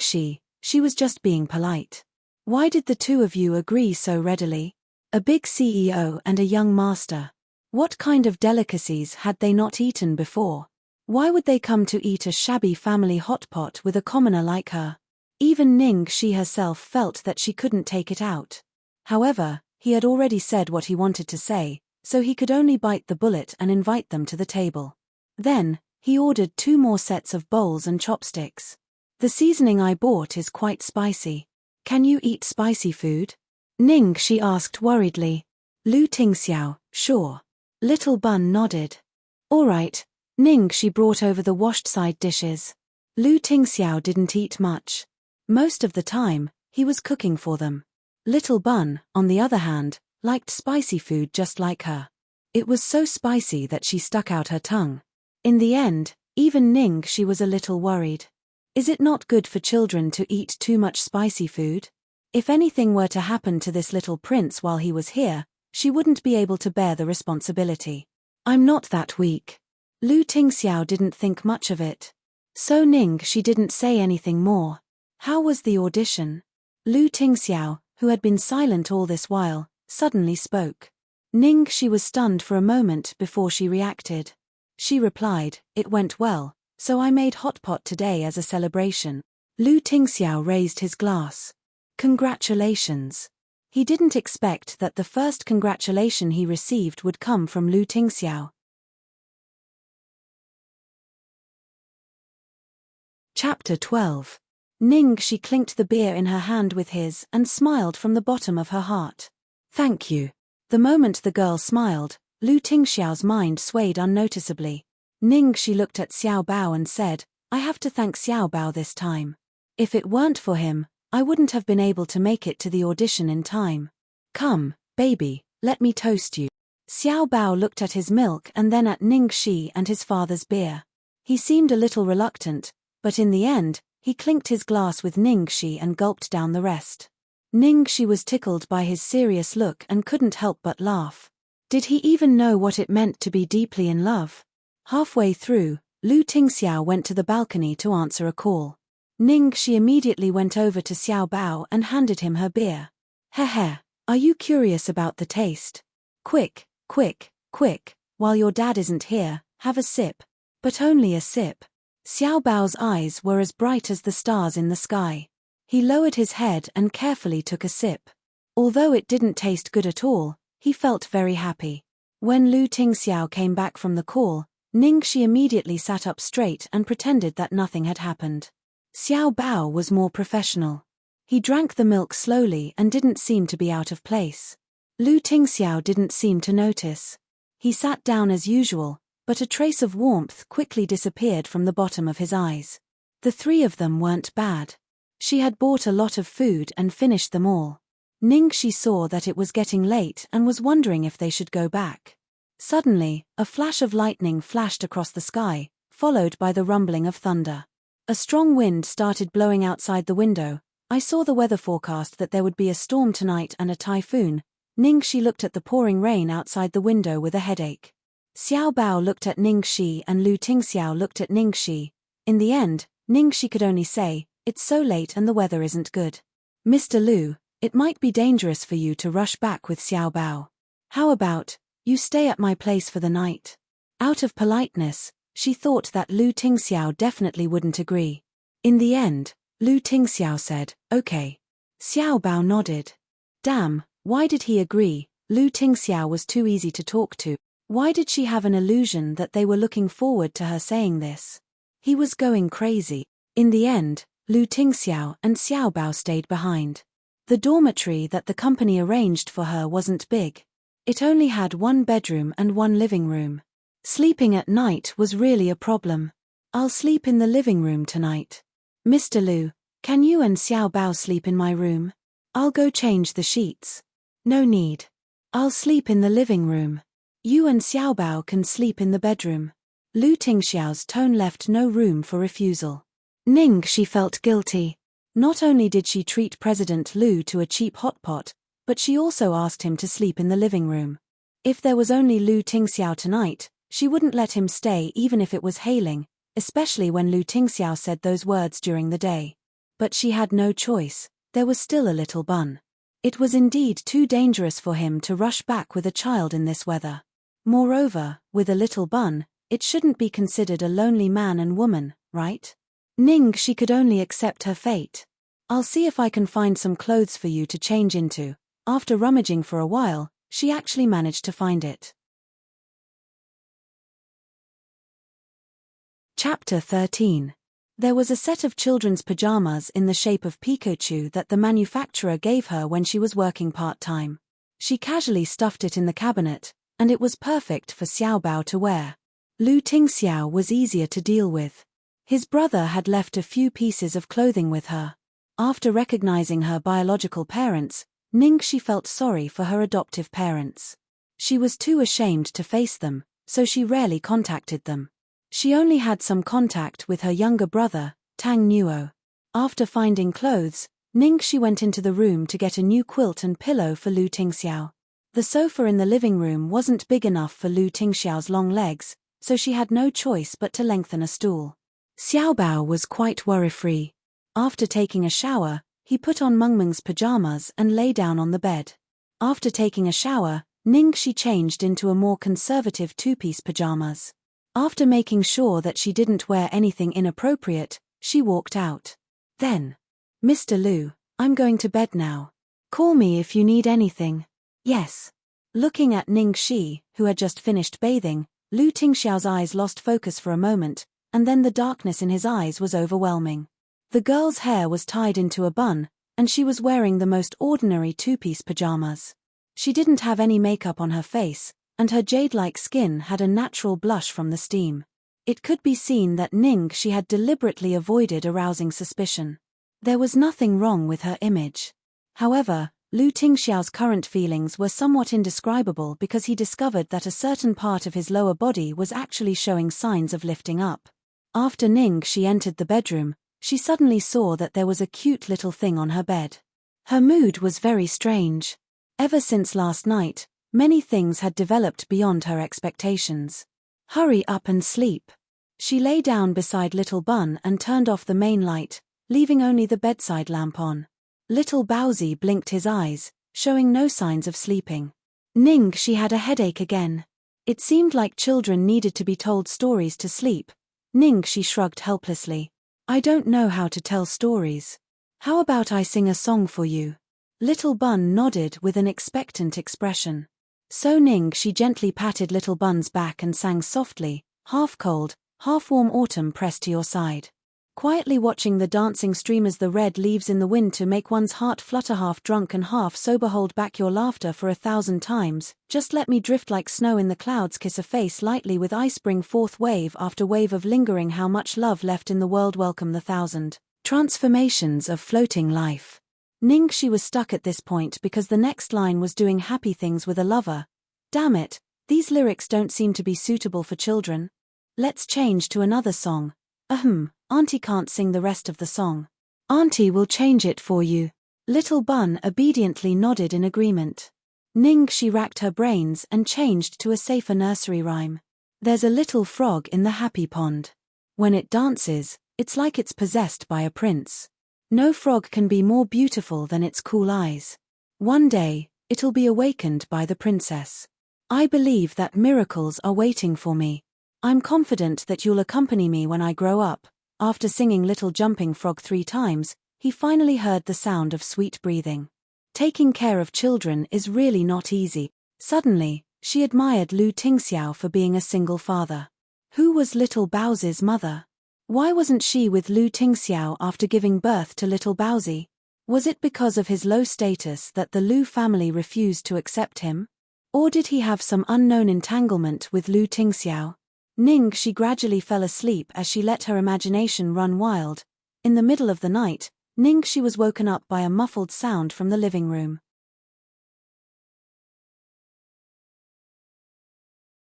She was just being polite. Why did the two of you agree so readily? A big CEO and a young master. What kind of delicacies had they not eaten before? Why would they come to eat a shabby family hot pot with a commoner like her? Even she herself felt that she couldn't take it out. However, he had already said what he wanted to say, so he could only bite the bullet and invite them to the table. Then, he ordered 2 more sets of bowls and chopsticks. "The seasoning I bought is quite spicy. Can you eat spicy food?" She asked worriedly. Lu Tingxiao, "Sure." Little Bun nodded. "All right." She brought over the washed side dishes. Lu Tingxiao didn't eat much. Most of the time, he was cooking for them. Little Bun, on the other hand, liked spicy food just like her. It was so spicy that she stuck out her tongue. In the end, even she was a little worried. Is it not good for children to eat too much spicy food? If anything were to happen to this little prince while he was here, she wouldn't be able to bear the responsibility. "I'm not that weak." Lu Tingxiao didn't think much of it. So she didn't say anything more. How was the audition? Lu Tingxiao, who had been silent all this while, suddenly spoke. She was stunned for a moment before she reacted. She replied, "It went well, so I made hot pot today as a celebration." Lu Tingxiao raised his glass. "Congratulations." He didn't expect that the first congratulation he received would come from Lu Tingxiao. Chapter 12. She clinked the beer in her hand with his and smiled from the bottom of her heart. "Thank you." The moment the girl smiled, Lu Tingxiao's mind swayed unnoticeably. She looked at Xiao Bao and said, "I have to thank Xiao Bao this time. If it weren't for him, I wouldn't have been able to make it to the audition in time. Come, baby, let me toast you." Xiao Bao looked at his milk and then at Shi and his father's beer. He seemed a little reluctant, but in the end, he clinked his glass with Shi and gulped down the rest. Shi was tickled by his serious look and couldn't help but laugh. Did he even know what it meant to be deeply in love? Halfway through, Lu Tingxiao went to the balcony to answer a call. Shi immediately went over to Xiao Bao and handed him her beer. "Heh, are you curious about the taste? Quick, quick, quick, while your dad isn't here, have a sip." But only a sip. Xiao Bao's eyes were as bright as the stars in the sky. He lowered his head and carefully took a sip. Although it didn't taste good at all, he felt very happy. When Lu Tingxiao came back from the call, Shi immediately sat up straight and pretended that nothing had happened. Xiao Bao was more professional. He drank the milk slowly and didn't seem to be out of place. Lu Tingxiao didn't seem to notice. He sat down as usual, but a trace of warmth quickly disappeared from the bottom of his eyes. The 3 of them weren't bad. She had bought a lot of food and finished them all. Shi saw that it was getting late and was wondering if they should go back. Suddenly, a flash of lightning flashed across the sky, followed by the rumbling of thunder. A strong wind started blowing outside the window. I saw the weather forecast that there would be a storm tonight and a typhoon. Shi looked at the pouring rain outside the window with a headache. Xiao Bao looked at Shi and Lu Tingxiao looked at Shi. In the end, Shi could only say, "It's so late and the weather isn't good. Mr. Lu, it might be dangerous for you to rush back with Xiao Bao. How about, you stay at my place for the night?" Out of politeness, she thought that Lu Tingxiao definitely wouldn't agree. In the end, Lu Tingxiao said, "Okay." Xiao Bao nodded. Damn, why did he agree? Lu Tingxiao was too easy to talk to. Why did she have an illusion that they were looking forward to her saying this? He was going crazy. In the end, Lu Tingxiao and Xiao Bao stayed behind. The dormitory that the company arranged for her wasn't big. It only had 1 bedroom and 1 living room. Sleeping at night was really a problem. I'll sleep in the living room tonight. Mr. Lu, can you and Xiao Bao sleep in my room? I'll go change the sheets. No need. I'll sleep in the living room. You and Xiao Bao can sleep in the bedroom. Lu Tingxiao's tone left no room for refusal. She felt guilty. Not only did she treat President Lu to a cheap hot pot, but she also asked him to sleep in the living room. If there was only Lu Tingxiao tonight, she wouldn't let him stay even if it was hailing, especially when Lu Tingxiao said those words during the day. But she had no choice, there was still a little bun. It was indeed too dangerous for him to rush back with a child in this weather. Moreover, with a little bun, it shouldn't be considered a lonely man and woman, right? She could only accept her fate. I'll see if I can find some clothes for you to change into. After rummaging for a while, she actually managed to find it. Chapter 13. There was a set of children's pajamas in the shape of Pikachu that the manufacturer gave her when she was working part-time. She casually stuffed it in the cabinet, and it was perfect for Xiao Bao to wear. Lu Tingxiao was easier to deal with. His brother had left a few pieces of clothing with her. After recognizing her biological parents, she felt sorry for her adoptive parents. She was too ashamed to face them, so she rarely contacted them. She only had some contact with her younger brother, Tang Nuo. After finding clothes, she went into the room to get a new quilt and pillow for Lu Tingxiao. The sofa in the living room wasn't big enough for Lu Tingxiao's long legs, so she had no choice but to lengthen a stool. Xiao Bao was quite worry-free. After taking a shower, he put on Mengmeng's pajamas and lay down on the bed. After taking a shower, she changed into a more conservative two-piece pajamas. After making sure that she didn't wear anything inappropriate, she walked out. Then, Mr. Lu, I'm going to bed now. Call me if you need anything. Yes. Looking at Shi, who had just finished bathing, Lu Tingxiao's eyes lost focus for a moment, and then the darkness in his eyes was overwhelming. The girl's hair was tied into a bun, and she was wearing the most ordinary two-piece pajamas. She didn't have any makeup on her face, and her jade-like skin had a natural blush from the steam. It could be seen that she had deliberately avoided arousing suspicion. There was nothing wrong with her image. However, Lu Tingxiao's current feelings were somewhat indescribable because he discovered that a certain part of his lower body was actually showing signs of lifting up. After she entered the bedroom, she suddenly saw that there was a cute little thing on her bed. Her mood was very strange. Ever since last night, many things had developed beyond her expectations. Hurry up and sleep. She lay down beside Little Bun and turned off the main light, leaving only the bedside lamp on. Little Baozi blinked his eyes, showing no signs of sleeping. She had a headache again. It seemed like children needed to be told stories to sleep. She shrugged helplessly. I don't know how to tell stories. How about I sing a song for you? Little Bun nodded with an expectant expression. So she gently patted Little Bun's back and sang softly, half cold, half warm autumn pressed to your side. Quietly watching the dancing stream as the red leaves in the wind to make one's heart flutter, half drunk and half sober, hold back your laughter for 1,000 times, just let me drift like snow in the clouds, kiss a face lightly with ice, bring forth wave after wave of lingering, how much love left in the world, welcome the 1,000 transformations of floating life. She was stuck at this point because the next line was doing happy things with a lover. Damn it, these lyrics don't seem to be suitable for children. Let's change to another song. Auntie can't sing the rest of the song. Auntie will change it for you. Little Bun obediently nodded in agreement. She racked her brains and changed to a safer nursery rhyme. There's a little frog in the happy pond. When it dances, it's like it's possessed by a prince. No frog can be more beautiful than its cool eyes. One day, it'll be awakened by the princess. I believe that miracles are waiting for me. I'm confident that you'll accompany me when I grow up. After singing Little Jumping Frog 3 times, he finally heard the sound of sweet breathing. Taking care of children is really not easy. Suddenly, she admired Lu Tingxiao for being a single father. Who was Little Baozi's mother? Why wasn't she with Lu Tingxiao after giving birth to Little Baozi? Was it because of his low status that the Lu family refused to accept him? Or did he have some unknown entanglement with Lu Tingxiao? She gradually fell asleep as she let her imagination run wild. In the middle of the night, she was woken up by a muffled sound from the living room.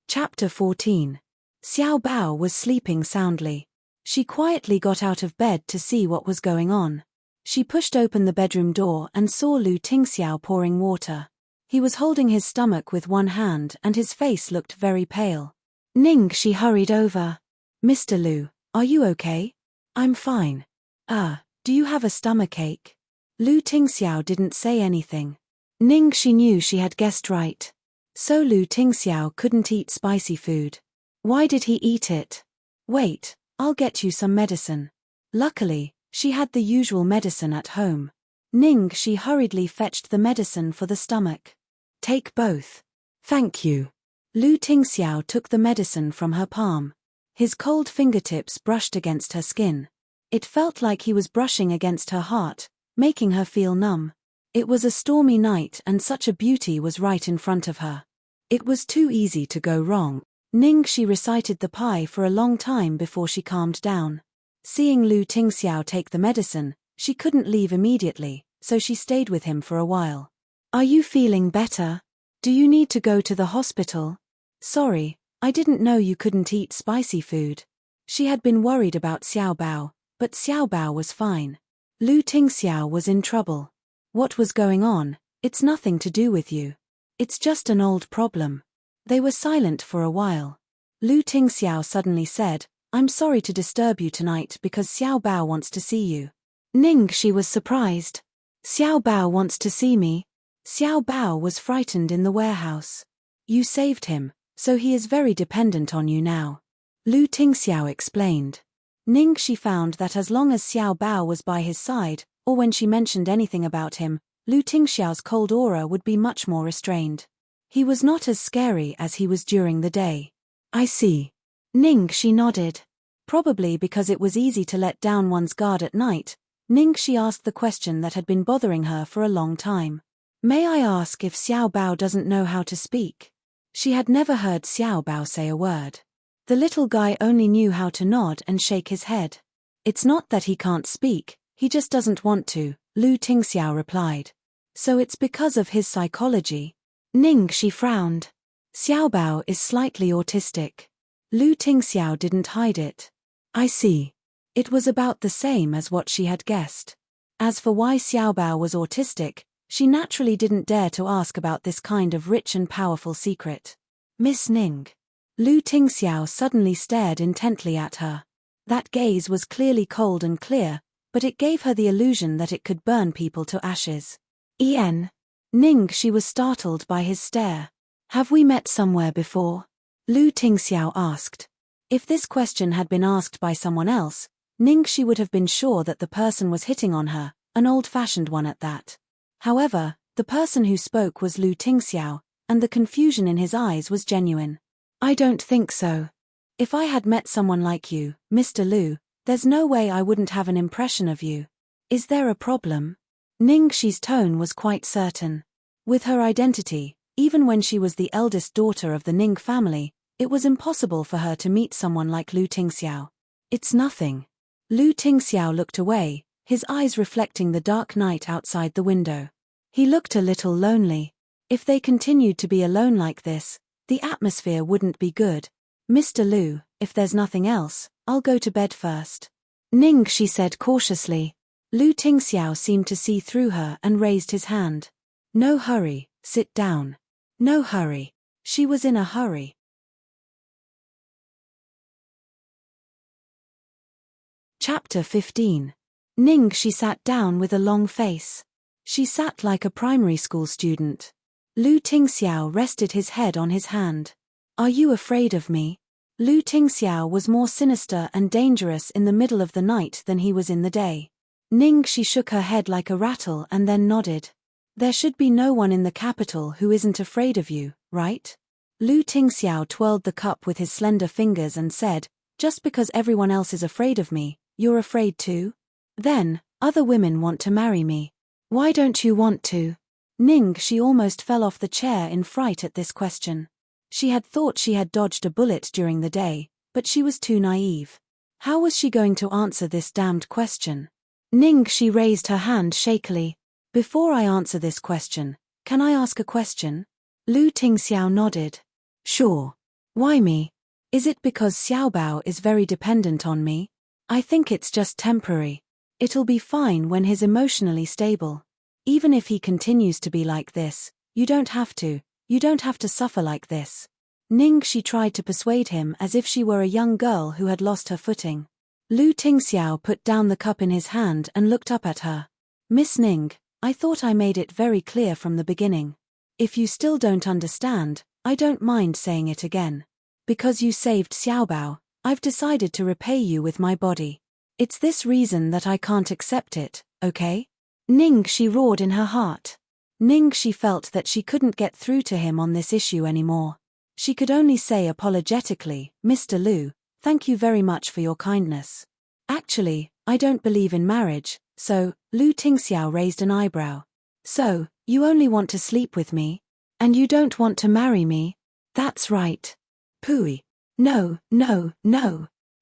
Chapter 14. Xiao Bao was sleeping soundly. She quietly got out of bed to see what was going on. She pushed open the bedroom door and saw Lu Tingxiao pouring water. He was holding his stomach with one hand and his face looked very pale. She hurried over. "Mr. Lu, are you okay?" "I'm fine." Do you have a stomachache?" Lu Tingxiao didn't say anything. She knew she had guessed right. So Lu Tingxiao couldn't eat spicy food. Why did he eat it? "Wait, I'll get you some medicine." Luckily, she had the usual medicine at home. She hurriedly fetched the medicine for the stomach. "Take both." "Thank you." Lu Tingxiao took the medicine from her palm. His cold fingertips brushed against her skin. It felt like he was brushing against her heart, making her feel numb. It was a stormy night and such a beauty was right in front of her. It was too easy to go wrong. She recited the pie for a long time before she calmed down. Seeing Lu Tingxiao take the medicine, she couldn't leave immediately, so she stayed with him for a while. "Are you feeling better? Do you need to go to the hospital?" "Sorry, I didn't know you couldn't eat spicy food." She had been worried about Xiao Bao, but Xiao Bao was fine. Lu Tingxiao was in trouble. "What was going on? It's nothing to do with you. It's just an old problem." They were silent for a while. Lu Tingxiao suddenly said, "I'm sorry to disturb you tonight because Xiao Bao wants to see you." She was surprised. "Xiao Bao wants to see me?" Xiao Bao was frightened in the warehouse. "You saved him, so he is very dependent on you now." Lu Tingxiao explained. She found that as long as Xiao Bao was by his side, or when she mentioned anything about him, Lu Tingxiao's cold aura would be much more restrained. He was not as scary as he was during the day. "I see." She nodded. Probably because it was easy to let down one's guard at night, she asked the question that had been bothering her for a long time. "May I ask if Xiao Bao doesn't know how to speak?" She had never heard Xiao Bao say a word. The little guy only knew how to nod and shake his head. "It's not that he can't speak, he just doesn't want to," Lu Tingxiao replied. "So it's because of his psychology?" She frowned. "Xiao Bao is slightly autistic." Lu Tingxiao didn't hide it. "I see." It was about the same as what she had guessed. As for why Xiao Bao was autistic, she naturally didn't dare to ask about this kind of rich and powerful secret. "Miss Ning." Lu Tingxiao suddenly stared intently at her. That gaze was clearly cold and clear, but it gave her the illusion that it could burn people to ashes. She was startled by his stare. "Have we met somewhere before?" Lu Tingxiao asked. If this question had been asked by someone else, she would have been sure that the person was hitting on her, an old-fashioned one at that. However, the person who spoke was Lu Tingxiao, and the confusion in his eyes was genuine. "I don't think so. If I had met someone like you, Mr. Lu, there's no way I wouldn't have an impression of you. Is there a problem?" Ningxi's tone was quite certain. With her identity, even when she was the eldest daughter of the Ning family, it was impossible for her to meet someone like Lu Tingxiao. "It's nothing." Lu Tingxiao looked away, his eyes reflecting the dark night outside the window. He looked a little lonely. If they continued to be alone like this, the atmosphere wouldn't be good. "Mr. Lu, if there's nothing else, I'll go to bed first." She said cautiously. Lu Tingxiao seemed to see through her and raised his hand. "No hurry, sit down." "No hurry." She was in a hurry. Chapter 15. She sat down with a long face. She sat like a primary school student. Lu Tingxiao rested his head on his hand. "Are you afraid of me?" Lu Tingxiao was more sinister and dangerous in the middle of the night than he was in the day. She shook her head like a rattle and then nodded. "There should be no one in the capital who isn't afraid of you, right?" Lu Tingxiao twirled the cup with his slender fingers and said, "Just because everyone else is afraid of me, you're afraid too? Then, other women want to marry me. Why don't you want to?" Ning Shi almost fell off the chair in fright at this question. She had thought she had dodged a bullet during the day, but she was too naive. How was she going to answer this damned question? Ning Shi raised her hand shakily. Before I answer this question, can I ask a question? Lu Tingxiao nodded. Sure. Why me? Is it because Xiaobao is very dependent on me? I think it's just temporary. It'll be fine when he's emotionally stable. Even if he continues to be like this, you don't have to suffer like this. Ning Shi tried to persuade him as if she were a young girl who had lost her footing. Lu Tingxiao put down the cup in his hand and looked up at her. Miss Ning, I thought I made it very clear from the beginning. If you still don't understand, I don't mind saying it again. Because you saved Xiaobao, I've decided to repay you with my body. It's this reason that I can't accept it, okay? Ning Shi roared in her heart. Ning Shi felt that she couldn't get through to him on this issue anymore. She could only say apologetically, Mr. Lu, thank you very much for your kindness. Actually, I don't believe in marriage, so, Lu Tingxiao raised an eyebrow. So, you only want to sleep with me? And you don't want to marry me? That's right. Pooey. No.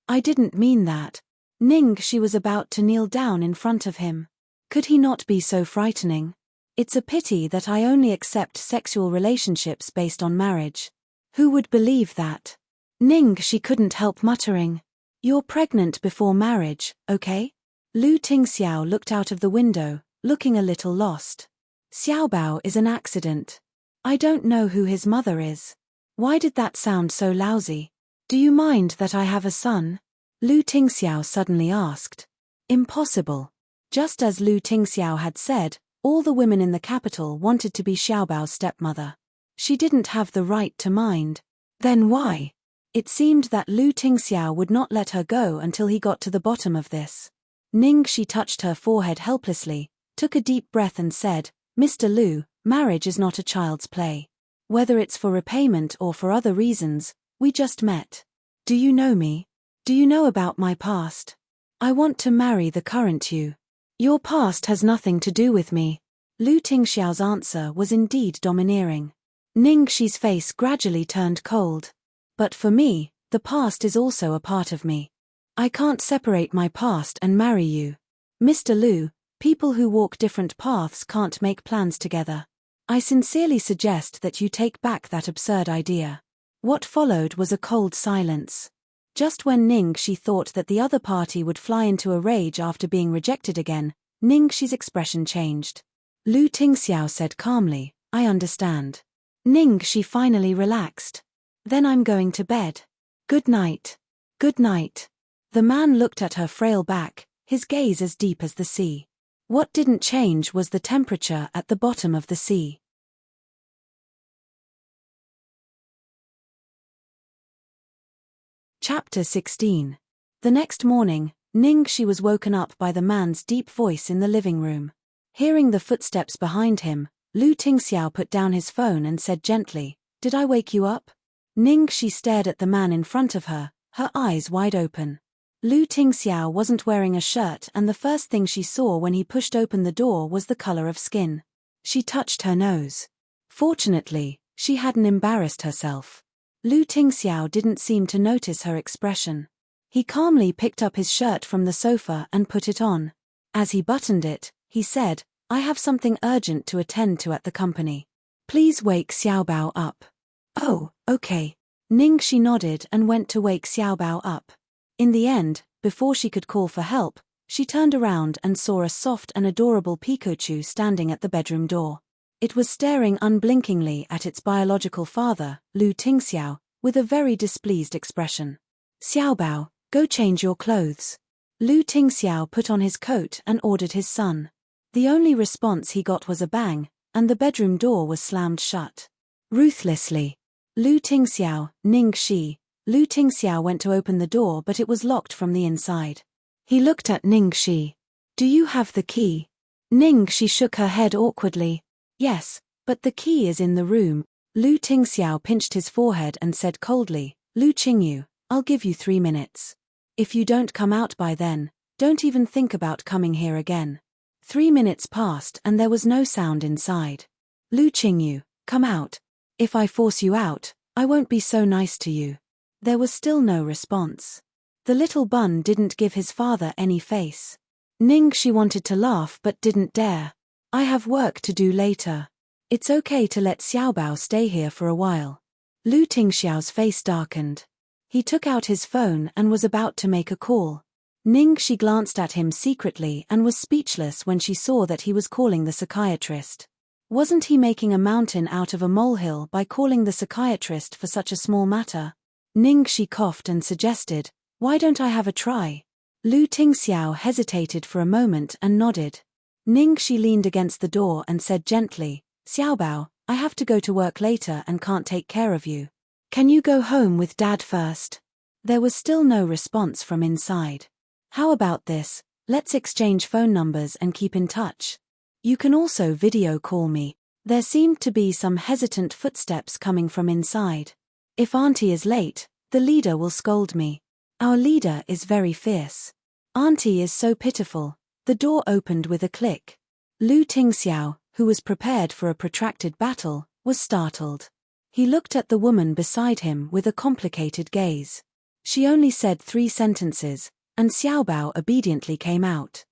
I didn't mean that. Ning Shi was about to kneel down in front of him. Could he not be so frightening? It's a pity that I only accept sexual relationships based on marriage. Who would believe that? Ning Shi couldn't help muttering. You're pregnant before marriage, okay? Lu Tingxiao looked out of the window, looking a little lost. Xiaobao is an accident. I don't know who his mother is. Why did that sound so lousy? Do you mind that I have a son? Lu Tingxiao suddenly asked. Impossible. Just as Lu Tingxiao had said, all the women in the capital wanted to be Xiaobao's stepmother. She didn't have the right to mind. Then why? It seemed that Lu Tingxiao would not let her go until he got to the bottom of this. Ning Shi touched her forehead helplessly, took a deep breath and said, Mr. Lu, marriage is not a child's play. Whether it's for repayment or for other reasons, we just met. Do you know me? Do you know about my past? I want to marry the current you. Your past has nothing to do with me. Lu Tingxiao's answer was indeed domineering. Ning Shi's face gradually turned cold. But for me, the past is also a part of me. I can't separate my past and marry you. Mr. Lu, people who walk different paths can't make plans together. I sincerely suggest that you take back that absurd idea. What followed was a cold silence. Just when Ning Shi thought that the other party would fly into a rage after being rejected again, Ning Shi's expression changed. Lu Tingxiao said calmly, I understand. Ning Shi finally relaxed. Then I'm going to bed. Good night. Good night. The man looked at her frail back, his gaze as deep as the sea. What didn't change was the temperature at the bottom of the sea. Chapter 16. The next morning, Ning Shi was woken up by the man's deep voice in the living room. Hearing the footsteps behind him, Lu Tingxiao put down his phone and said gently, Did I wake you up? Ning Shi stared at the man in front of her, her eyes wide open. Lu Tingxiao wasn't wearing a shirt and the first thing she saw when he pushed open the door was the color of skin. She touched her nose. Fortunately, she hadn't embarrassed herself. Lu Tingxiao didn't seem to notice her expression. He calmly picked up his shirt from the sofa and put it on. As he buttoned it, he said, I have something urgent to attend to at the company. Please wake Xiaobao up. Oh, okay. Ning Shi nodded and went to wake Xiaobao up. In the end, before she could call for help, she turned around and saw a soft and adorable Pikachu standing at the bedroom door. It was staring unblinkingly at its biological father, Lu Tingxiao, with a very displeased expression. Xiaobao, go change your clothes. Lu Tingxiao put on his coat and ordered his son. The only response he got was a bang, and the bedroom door was slammed shut. Ruthlessly. Lu Tingxiao, Ning Shi. Lu Tingxiao went to open the door but it was locked from the inside. He looked at Ning Shi. Do you have the key? Ning Shi shook her head awkwardly. Yes, but the key is in the room. Lu Tingxiao pinched his forehead and said coldly, Lu Qingyu, I'll give you 3 minutes. If you don't come out by then, don't even think about coming here again. 3 minutes passed and there was no sound inside. Lu Qingyu, come out. If I force you out, I won't be so nice to you. There was still no response. The little bun didn't give his father any face. Ningxi wanted to laugh but didn't dare. I have work to do later. It's okay to let Xiaobao stay here for a while. Lu Tingxiao's face darkened. He took out his phone and was about to make a call. Ningxi glanced at him secretly and was speechless when she saw that he was calling the psychiatrist. Wasn't he making a mountain out of a molehill by calling the psychiatrist for such a small matter? Ningxi coughed and suggested, "Why don't I have a try?" Lu Tingxiao hesitated for a moment and nodded. Ningxi leaned against the door and said gently, "Xiaobao, I have to go to work later and can't take care of you. Can you go home with Dad first?" There was still no response from inside. "How about this? Let's exchange phone numbers and keep in touch. You can also video call me." There seemed to be some hesitant footsteps coming from inside. "If Auntie is late, the leader will scold me. Our leader is very fierce. Auntie is so pitiful." The door opened with a click. Lu Tingxiao, who was prepared for a protracted battle, was startled. He looked at the woman beside him with a complicated gaze. She only said 3 sentences, and Xiaobao obediently came out.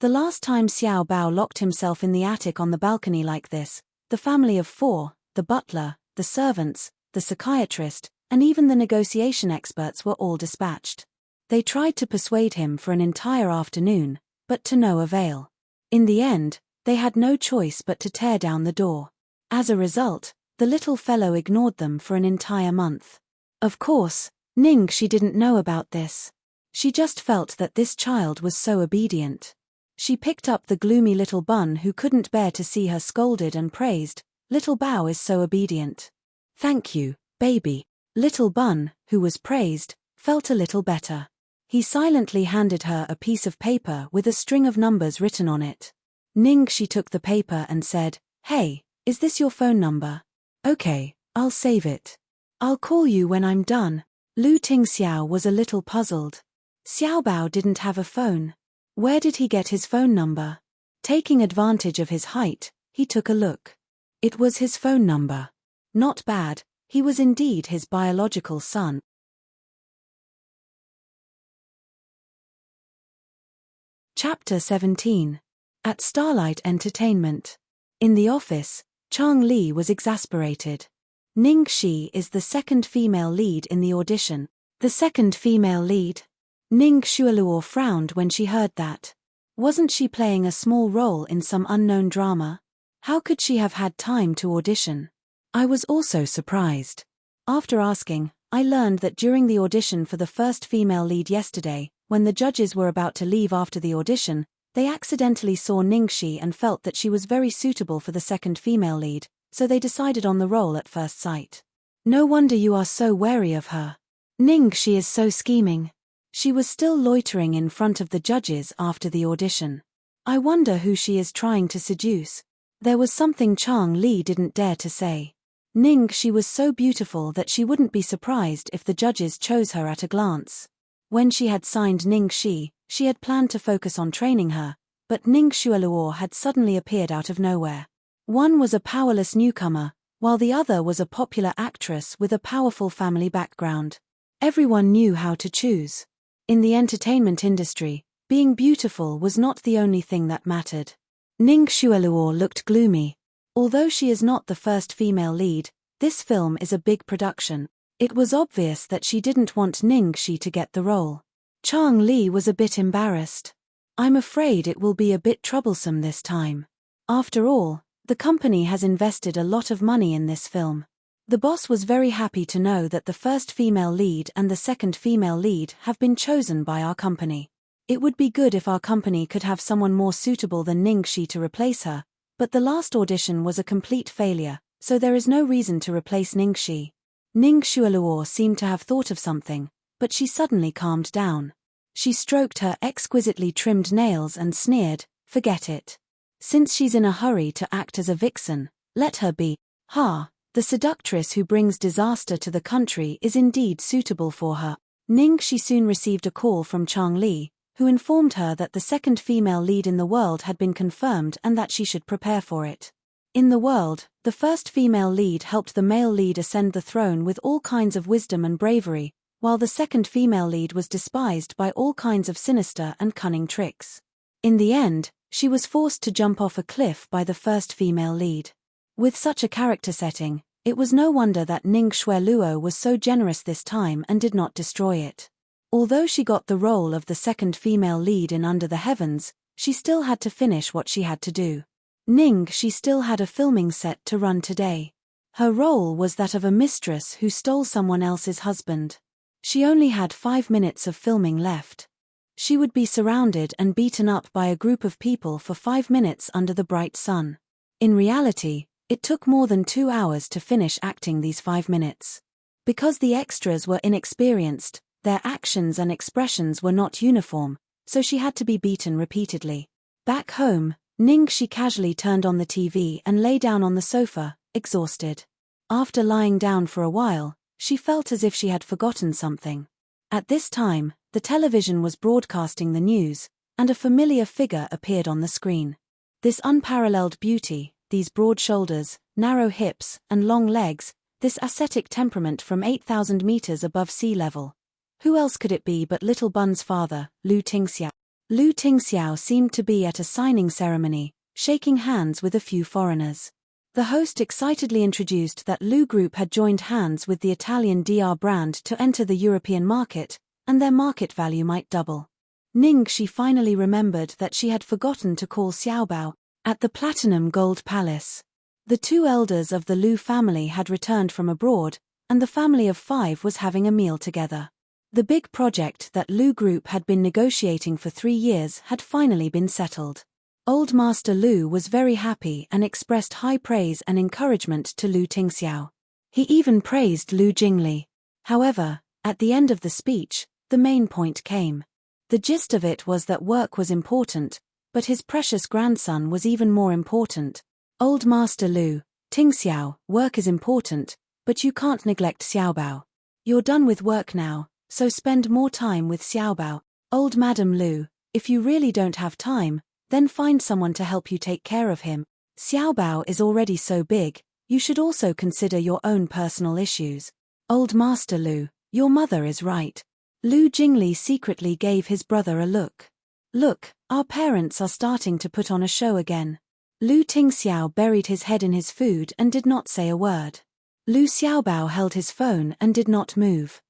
The last time Xiaobao locked himself in the attic on the balcony like this, the family of 4, the butler, the servants, the psychiatrist, and even the negotiation experts were all dispatched. They tried to persuade him for an entire afternoon, but to no avail. In the end, they had no choice but to tear down the door. As a result, the little fellow ignored them for an entire month. Of course, Ningxi didn't know about this. She just felt that this child was so obedient. She picked up the gloomy little bun who couldn't bear to see her scolded and praised. "Little Bao is so obedient." "Thank you, baby." Little Bun, who was praised, felt a little better. He silently handed her a piece of paper with a string of numbers written on it. Ningxi took the paper and said, "Hey, is this your phone number? Okay, I'll save it. I'll call you when I'm done." Lu Tingxiao was a little puzzled. Xiaobao didn't have a phone. Where did he get his phone number? Taking advantage of his height, he took a look. It was his phone number. Not bad, he was indeed his biological son. Chapter 17. At Starlight Entertainment. In the office, Chang Li was exasperated. Ningxi is the second female lead in the audition. The second female lead? Ning Xueluo frowned when she heard that. Wasn't she playing a small role in some unknown drama? How could she have had time to audition? I was also surprised. After asking, I learned that during the audition for the first female lead yesterday, when the judges were about to leave after the audition, they accidentally saw Ningxi and felt that she was very suitable for the second female lead, so they decided on the role at first sight. No wonder you are so wary of her. Ningxi is so scheming. She was still loitering in front of the judges after the audition. I wonder who she is trying to seduce. There was something Chang Li didn't dare to say. Ningxi was so beautiful that she wouldn't be surprised if the judges chose her at a glance. When she had signed Ningxi, she had planned to focus on training her, but Ning Xueluo had suddenly appeared out of nowhere. One was a powerless newcomer, while the other was a popular actress with a powerful family background. Everyone knew how to choose. In the entertainment industry, being beautiful was not the only thing that mattered. Ning Xueluo looked gloomy. Although she is not the first female lead, this film is a big production. It was obvious that she didn't want Ningxi to get the role. Chang Li was a bit embarrassed. I'm afraid it will be a bit troublesome this time. After all, the company has invested a lot of money in this film. The boss was very happy to know that the first female lead and the second female lead have been chosen by our company. It would be good if our company could have someone more suitable than Ningxi to replace her, but the last audition was a complete failure, so there is no reason to replace Ningxi. Ning Xueluo seemed to have thought of something, but she suddenly calmed down. She stroked her exquisitely trimmed nails and sneered, "Forget it. Since she's in a hurry to act as a vixen, let her be. Ha! The seductress who brings disaster to the country is indeed suitable for her." Ningxi soon received a call from Chang Li, who informed her that the second female lead in the world had been confirmed and that she should prepare for it. In the world, the first female lead helped the male lead ascend the throne with all kinds of wisdom and bravery, while the second female lead was despised by all kinds of sinister and cunning tricks. In the end, she was forced to jump off a cliff by the first female lead. With such a character setting, it was no wonder that Ning Xueluo was so generous this time and did not destroy it. Although she got the role of the second female lead in Under the Heavens, she still had to finish what she had to do. She still had a filming set to run today. Her role was that of a mistress who stole someone else's husband. She only had 5 minutes of filming left. She would be surrounded and beaten up by a group of people for 5 minutes under the bright sun. In reality, it took more than 2 hours to finish acting these 5 minutes. Because the extras were inexperienced, their actions and expressions were not uniform, so she had to be beaten repeatedly. Back home, she casually turned on the TV and lay down on the sofa, exhausted. After lying down for a while, she felt as if she had forgotten something. At this time, the television was broadcasting the news, and a familiar figure appeared on the screen. This unparalleled beauty, these broad shoulders, narrow hips, and long legs, this ascetic temperament from 8,000 meters above sea level. Who else could it be but Little Bun's father, Lu Tingxiao? Lu Tingxiao seemed to be at a signing ceremony, shaking hands with a few foreigners. The host excitedly introduced that Lu Group had joined hands with the Italian DR brand to enter the European market, and their market value might double. She finally remembered that she had forgotten to call Xiaobao at the Platinum Gold Palace. The 2 elders of the Lu family had returned from abroad, and the family of 5 was having a meal together. The big project that Lu Group had been negotiating for 3 years had finally been settled. Old Master Lu was very happy and expressed high praise and encouragement to Lu Tingxiao. He even praised Lu Jingli. However, at the end of the speech, the main point came. The gist of it was that work was important, but his precious grandson was even more important. Old Master Lu, Tingxiao, work is important, but you can't neglect Xiaobao. You're done with work now, so spend more time with Xiaobao. Old Madam Lu, if you really don't have time, then find someone to help you take care of him. Xiaobao is already so big, you should also consider your own personal issues. Old Master Lu, your mother is right. Lu Jingli secretly gave his brother a look. Look, our parents are starting to put on a show again. Lu Tingxiao buried his head in his food and did not say a word. Lu Xiaobao held his phone and did not move.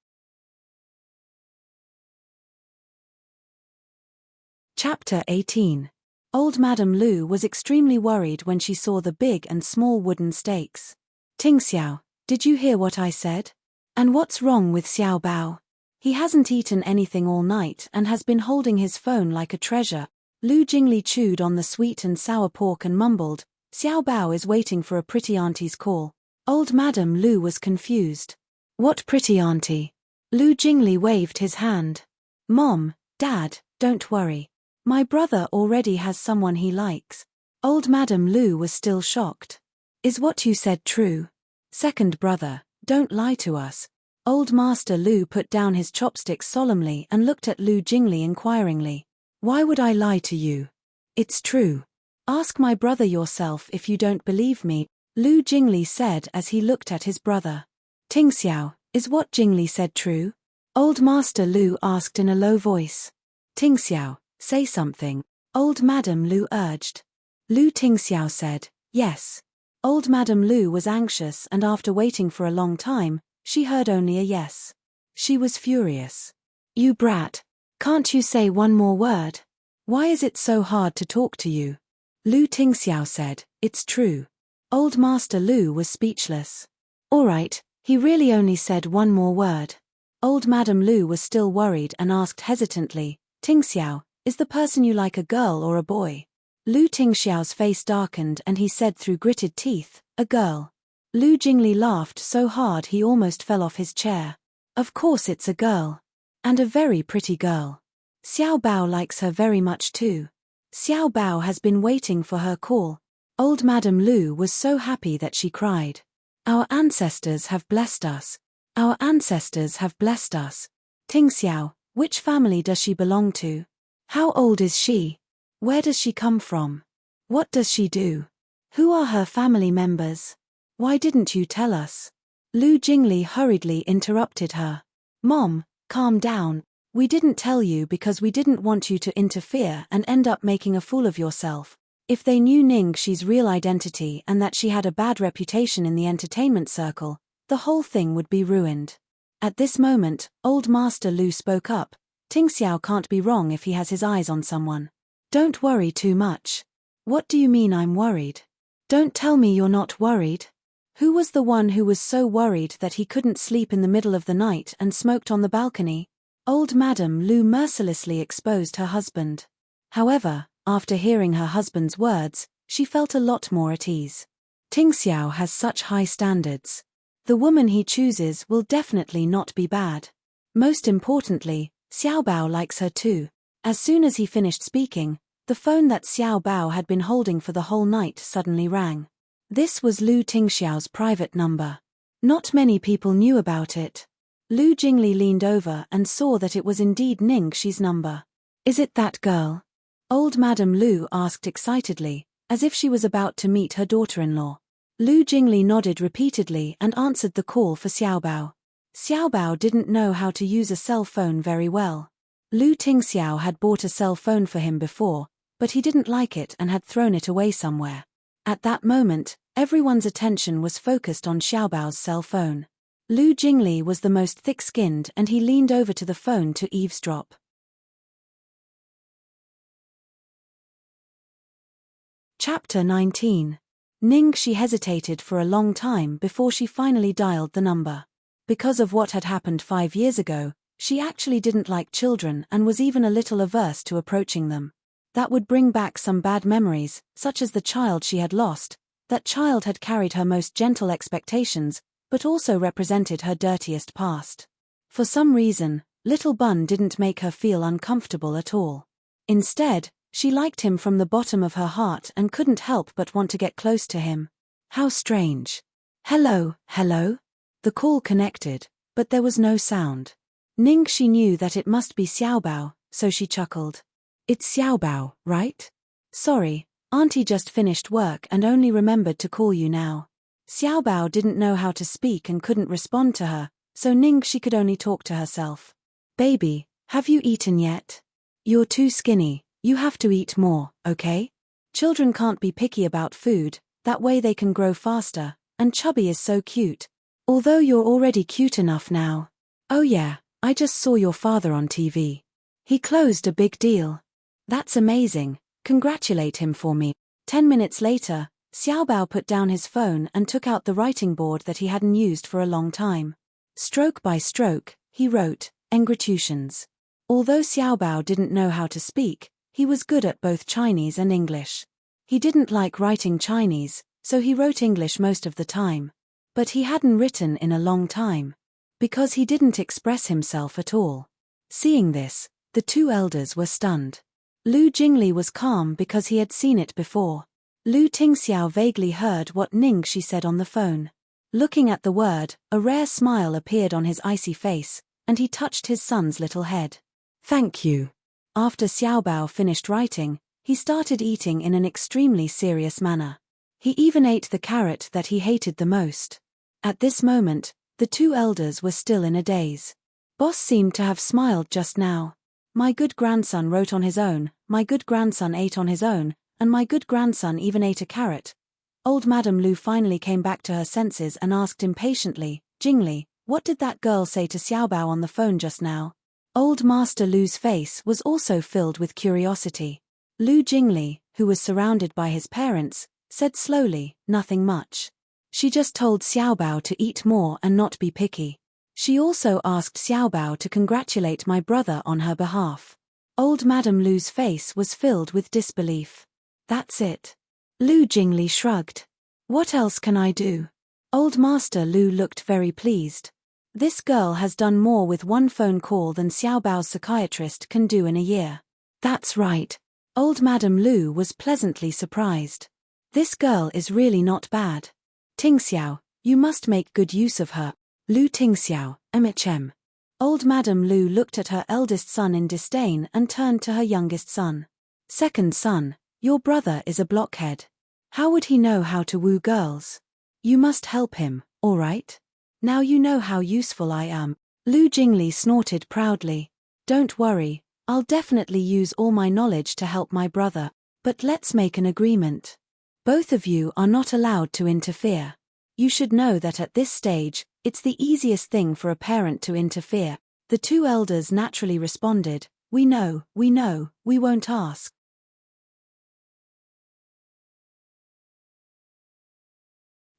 Chapter 18. Old Madam Lu was extremely worried when she saw the big and small wooden stakes. Tingxiao, did you hear what I said? And what's wrong with Xiaobao? He hasn't eaten anything all night and has been holding his phone like a treasure. Lu Jingli chewed on the sweet and sour pork and mumbled, Xiaobao is waiting for a pretty auntie's call. Old Madam Lu was confused. What pretty auntie? Lu Jingli waved his hand. Mom, Dad, don't worry. My brother already has someone he likes. Old Madam Lu was still shocked. Is what you said true? Second brother, don't lie to us. Old Master Lu put down his chopsticks solemnly and looked at Lu Jingli inquiringly. Why would I lie to you? It's true. Ask my brother yourself if you don't believe me, Lu Jingli said as he looked at his brother. Tingxiao, is what Jingli said true? Old Master Lu asked in a low voice. Tingxiao, say something, Old Madam Lu urged. Lu Tingxiao said, yes. Old Madam Lu was anxious and after waiting for a long time, she heard only a yes. She was furious. You brat. Can't you say one more word? Why is it so hard to talk to you? Lu Tingxiao said, it's true. Old Master Lu was speechless. All right, he really only said one more word. Old Madam Lu was still worried and asked hesitantly, Tingxiao, is the person you like a girl or a boy? Lu Tingxiao's face darkened and he said through gritted teeth, a girl. Lu Jingli laughed so hard he almost fell off his chair. Of course it's a girl. And a very pretty girl. Xiaobao likes her very much too. Xiaobao has been waiting for her call. Old Madam Lu was so happy that she cried. Our ancestors have blessed us. Our ancestors have blessed us. Tingxiao, which family does she belong to? How old is she? Where does she come from? What does she do? Who are her family members? Why didn't you tell us? Lu Jingli hurriedly interrupted her. Mom, calm down. We didn't tell you because we didn't want you to interfere and end up making a fool of yourself. If they knew Ningxi's real identity and that she had a bad reputation in the entertainment circle, the whole thing would be ruined. At this moment, Old Master Lu spoke up. Tingxiao can't be wrong if he has his eyes on someone. Don't worry too much. What do you mean I'm worried? Don't tell me you're not worried. Who was the one who was so worried that he couldn't sleep in the middle of the night and smoked on the balcony? Old Madame Lu mercilessly exposed her husband. However, after hearing her husband's words, she felt a lot more at ease. Tingxiao has such high standards. The woman he chooses will definitely not be bad. Most importantly, Xiaobao likes her too. As soon as he finished speaking, the phone that Xiaobao had been holding for the whole night suddenly rang. This was Lu Tingxiao's private number. Not many people knew about it. Lu Jingli leaned over and saw that it was indeed Ningxi's number. Is it that girl? Old Madame Lu asked excitedly, as if she was about to meet her daughter-in-law. Lu Jingli nodded repeatedly and answered the call for Xiaobao. Xiaobao didn't know how to use a cell phone very well. Lu Tingxiao had bought a cell phone for him before, but he didn't like it and had thrown it away somewhere. At that moment, everyone's attention was focused on Xiaobao's cell phone. Lu Jingli was the most thick-skinned and he leaned over to the phone to eavesdrop. Chapter 19. Ningxi hesitated for a long time before she finally dialed the number. Because of what had happened 5 years ago, she actually didn't like children and was even a little averse to approaching them. That would bring back some bad memories, such as the child she had lost. That child had carried her most gentle expectations, but also represented her dirtiest past. For some reason, Little Bun didn't make her feel uncomfortable at all. Instead, she liked him from the bottom of her heart and couldn't help but want to get close to him. How strange. Hello, hello? The call connected, but there was no sound. Ningxi knew that it must be Xiaobao, so she chuckled. It's Xiaobao, right? Sorry, Auntie just finished work and only remembered to call you now. Xiaobao didn't know how to speak and couldn't respond to her, so Ningxi could only talk to herself. Baby, have you eaten yet? You're too skinny. You have to eat more, okay? Children can't be picky about food, that way they can grow faster, and Chubby is so cute. Although you're already cute enough now. Oh yeah, I just saw your father on TV. He closed a big deal. That's amazing, congratulate him for me. 10 minutes later, Xiaobao put down his phone and took out the writing board that he hadn't used for a long time. Stroke by stroke, he wrote, "Congratulations." Although Xiaobao didn't know how to speak, he was good at both Chinese and English. He didn't like writing Chinese, so he wrote English most of the time. But he hadn't written in a long time. Because he didn't express himself at all. Seeing this, the two elders were stunned. Lu Jingli was calm because he had seen it before. Lu Tingxiao vaguely heard what Ningxi said on the phone. Looking at the word, a rare smile appeared on his icy face, and he touched his son's little head. Thank you. After Xiaobao finished writing, he started eating in an extremely serious manner. He even ate the carrot that he hated the most. At this moment, the two elders were still in a daze. Boss seemed to have smiled just now. My good grandson wrote on his own, my good grandson ate on his own, and my good grandson even ate a carrot. Old Madame Lu finally came back to her senses and asked impatiently, Jingli, what did that girl say to Xiaobao on the phone just now? Old Master Lu's face was also filled with curiosity. Lu Jingli, who was surrounded by his parents, said slowly, nothing much. She just told Xiaobao to eat more and not be picky. She also asked Xiaobao to congratulate my brother on her behalf. Old Madame Lu's face was filled with disbelief. That's it. Lu Jingli shrugged. What else can I do? Old Master Lu looked very pleased. This girl has done more with one phone call than Xiaobao's psychiatrist can do in a year. That's right. Old Madame Lu was pleasantly surprised. This girl is really not bad. Tingxiao, you must make good use of her. Lu Tingxiao, MHM. Old Madame Lu looked at her eldest son in disdain and turned to her youngest son. Second son, your brother is a blockhead. How would he know how to woo girls? You must help him, all right? Now you know how useful I am. Lu Jingli snorted proudly. Don't worry, I'll definitely use all my knowledge to help my brother, but let's make an agreement. Both of you are not allowed to interfere. You should know that at this stage, it's the easiest thing for a parent to interfere. The two elders naturally responded, we know, we won't ask.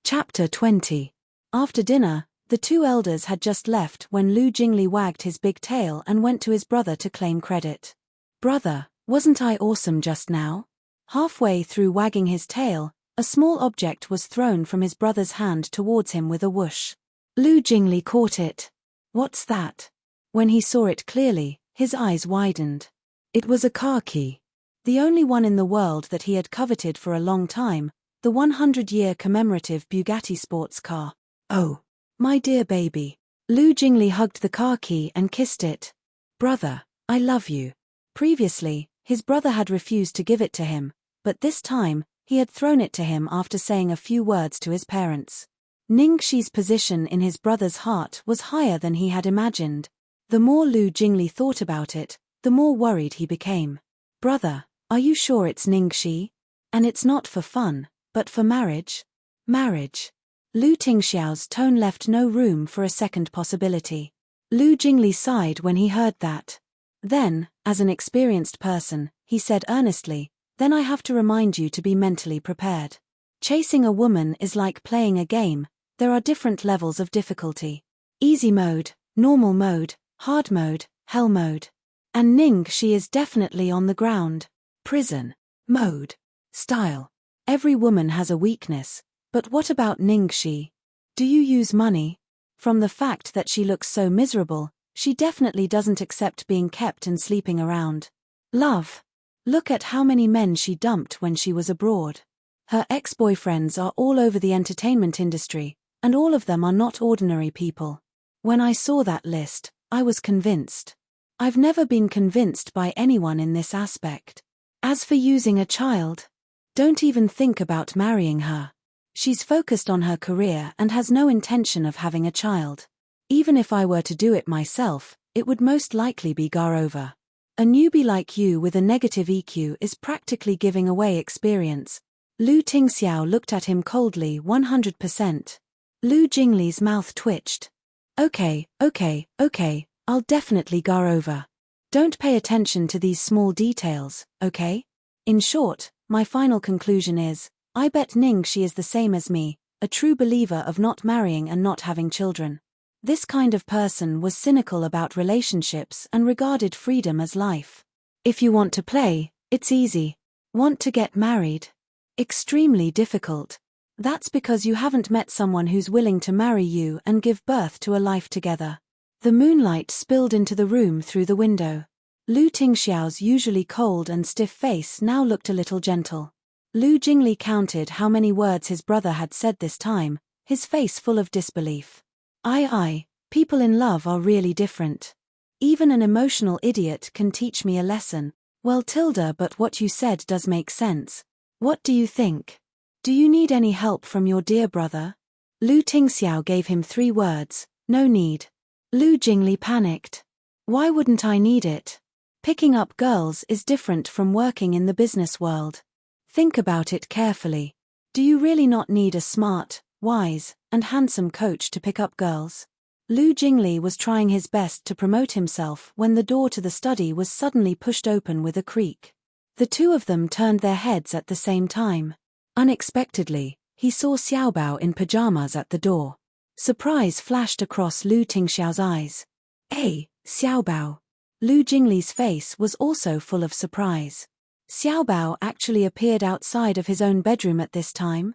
Chapter 20. After dinner, the two elders had just left when Lu Jingli wagged his big tail and went to his brother to claim credit. Brother, wasn't I awesome just now? Halfway through wagging his tail, a small object was thrown from his brother's hand towards him with a whoosh. Lu Jingli caught it. What's that? When he saw it clearly, his eyes widened. It was a car key. The only one in the world that he had coveted for a long time, the 100-year commemorative Bugatti sports car. Oh, my dear baby. Lu Jingli hugged the car key and kissed it. Brother, I love you. Previously, his brother had refused to give it to him, but this time, he had thrown it to him after saying a few words to his parents. Ningxi's position in his brother's heart was higher than he had imagined. The more Lu Jingli thought about it, the more worried he became. Brother, are you sure it's Ningxi? And it's not for fun, but for marriage? Marriage. Lu Tingxiao's tone left no room for a second possibility. Lu Jingli sighed when he heard that. Then, as an experienced person, he said earnestly, then I have to remind you to be mentally prepared. Chasing a woman is like playing a game, there are different levels of difficulty. Easy mode, normal mode, hard mode, hell mode. And Ningxi is definitely on the ground. Prison. Mode. Style. Every woman has a weakness. But what about Ningxi? Do you use money? From the fact that she looks so miserable, she definitely doesn't accept being kept and sleeping around. Love. Look at how many men she dumped when she was abroad. Her ex-boyfriends are all over the entertainment industry, and all of them are not ordinary people. When I saw that list, I was convinced. I've never been convinced by anyone in this aspect. As for using a child, don't even think about marrying her. She's focused on her career and has no intention of having a child. Even if I were to do it myself, it would most likely be Garova. A newbie like you with a negative EQ is practically giving away experience. Lu Tingxiao looked at him coldly 100%. Lu Jingli's mouth twitched. Okay, I'll definitely Garova. Don't pay attention to these small details, okay? In short, my final conclusion is, I bet Ningxi is the same as me, a true believer of not marrying and not having children. This kind of person was cynical about relationships and regarded freedom as life. If you want to play, it's easy. Want to get married? Extremely difficult. That's because you haven't met someone who's willing to marry you and give birth to a life together. The moonlight spilled into the room through the window. Lu Tingxiao's usually cold and stiff face now looked a little gentle. Lu Jingli counted how many words his brother had said this time, his face full of disbelief. People in love are really different. Even an emotional idiot can teach me a lesson. Well, Tilda, but what you said does make sense. What do you think? Do you need any help from your dear brother? Lu Tingxiao gave him 3 words, no need. Lu Jingli panicked. Why wouldn't I need it? Picking up girls is different from working in the business world. Think about it carefully. Do you really not need a smart, wise, and handsome coach to pick up girls? Lu Jingli was trying his best to promote himself when the door to the study was suddenly pushed open with a creak. The two of them turned their heads at the same time. Unexpectedly, he saw Xiaobao in pajamas at the door. Surprise flashed across Lu Tingxiao's eyes. Hey, Xiaobao. Lu Jingli's face was also full of surprise. Xiaobao actually appeared outside of his own bedroom at this time.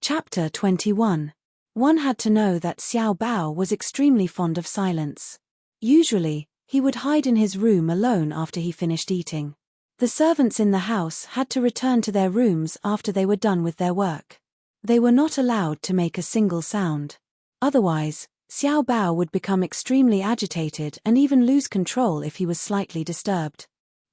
Chapter 21. One had to know that Xiaobao was extremely fond of silence. Usually, he would hide in his room alone after he finished eating. The servants in the house had to return to their rooms after they were done with their work. They were not allowed to make a single sound. Otherwise, Xiaobao would become extremely agitated and even lose control if he was slightly disturbed.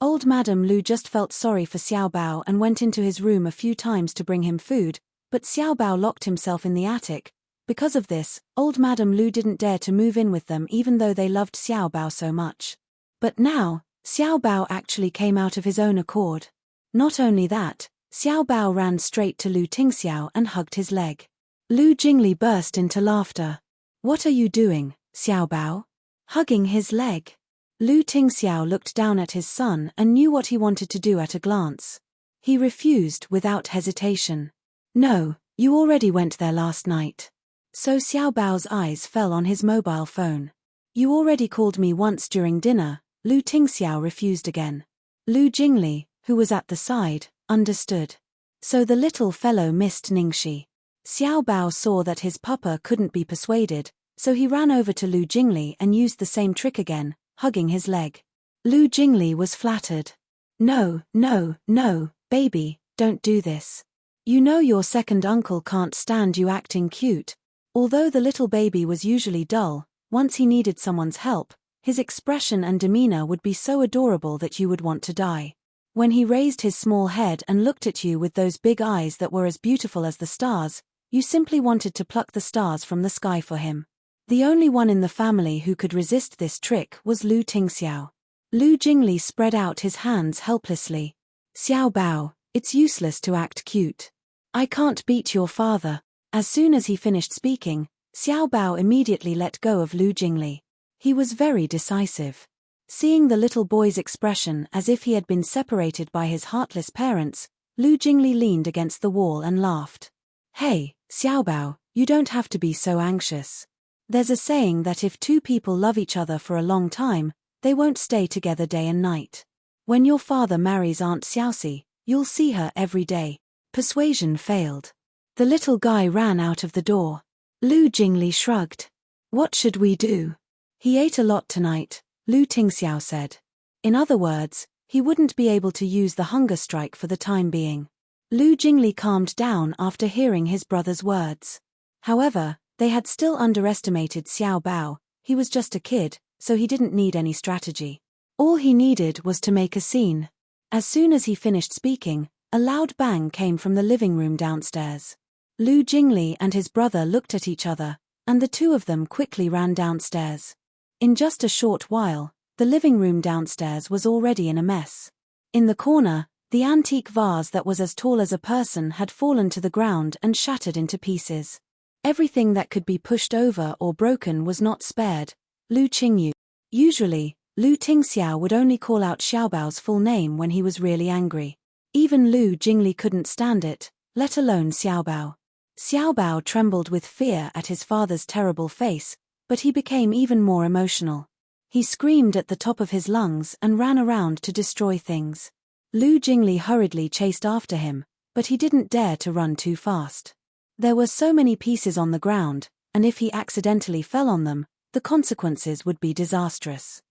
Old Madame Lu just felt sorry for Xiao Bao and went into his room a few times to bring him food, but Xiao Bao locked himself in the attic. Because of this, Old Madame Lu didn't dare to move in with them even though they loved Xiao Bao so much. But now, Xiao Bao actually came out of his own accord. Not only that, Xiao Bao ran straight to Lu Tingxiao and hugged his leg. Lu Jingli burst into laughter. "What are you doing, Xiao Bao?" "Hugging his leg." Lu Tingxiao looked down at his son and knew what he wanted to do at a glance. He refused without hesitation. "No, you already went there last night." So Xiao Bao's eyes fell on his mobile phone. "You already called me once during dinner." Lu Tingxiao refused again. Lu Jingli, who was at the side, understood. So the little fellow missed Ningxi. Xiao Bao saw that his papa couldn't be persuaded, so he ran over to Lu Jingli and used the same trick again, hugging his leg. Lu Jingli was flattered. "No, no, no, baby, don't do this. You know your second uncle can't stand you acting cute." Although the little baby was usually dull, once he needed someone's help, his expression and demeanor would be so adorable that you would want to die. When he raised his small head and looked at you with those big eyes that were as beautiful as the stars, you simply wanted to pluck the stars from the sky for him. The only one in the family who could resist this trick was Lu Tingxiao. Lu Jingli spread out his hands helplessly. "Xiao Bao, it's useless to act cute. I can't beat your father." As soon as he finished speaking, Xiao Bao immediately let go of Lu Jingli. He was very decisive. Seeing the little boy's expression as if he had been separated by his heartless parents, Lu Jingli leaned against the wall and laughed. "Hey, Xiao Bao, you don't have to be so anxious. There's a saying that if two people love each other for a long time, they won't stay together day and night. When your father marries Aunt Xiaoxi, you'll see her every day." Persuasion failed. The little guy ran out of the door. Lu Jingli shrugged. "What should we do?" "He ate a lot tonight," Lu Tingxiao said. In other words, he wouldn't be able to use the hunger strike for the time being. Lu Jingli calmed down after hearing his brother's words. However, they had still underestimated Xiao Bao. He was just a kid, so he didn't need any strategy. All he needed was to make a scene. As soon as he finished speaking, a loud bang came from the living room downstairs. Lu Jingli and his brother looked at each other, and the two of them quickly ran downstairs. In just a short while, the living room downstairs was already in a mess. In the corner, the antique vase that was as tall as a person had fallen to the ground and shattered into pieces. Everything that could be pushed over or broken was not spared. Lu Qingyu. Usually, Lu Tingxiao would only call out Xiaobao's full name when he was really angry. Even Lu Jingli couldn't stand it, let alone Xiaobao. Xiaobao trembled with fear at his father's terrible face, but he became even more emotional. He screamed at the top of his lungs and ran around to destroy things. Lu Jingli hurriedly chased after him, but he didn't dare to run too fast. There were so many pieces on the ground, and if he accidentally fell on them, the consequences would be disastrous.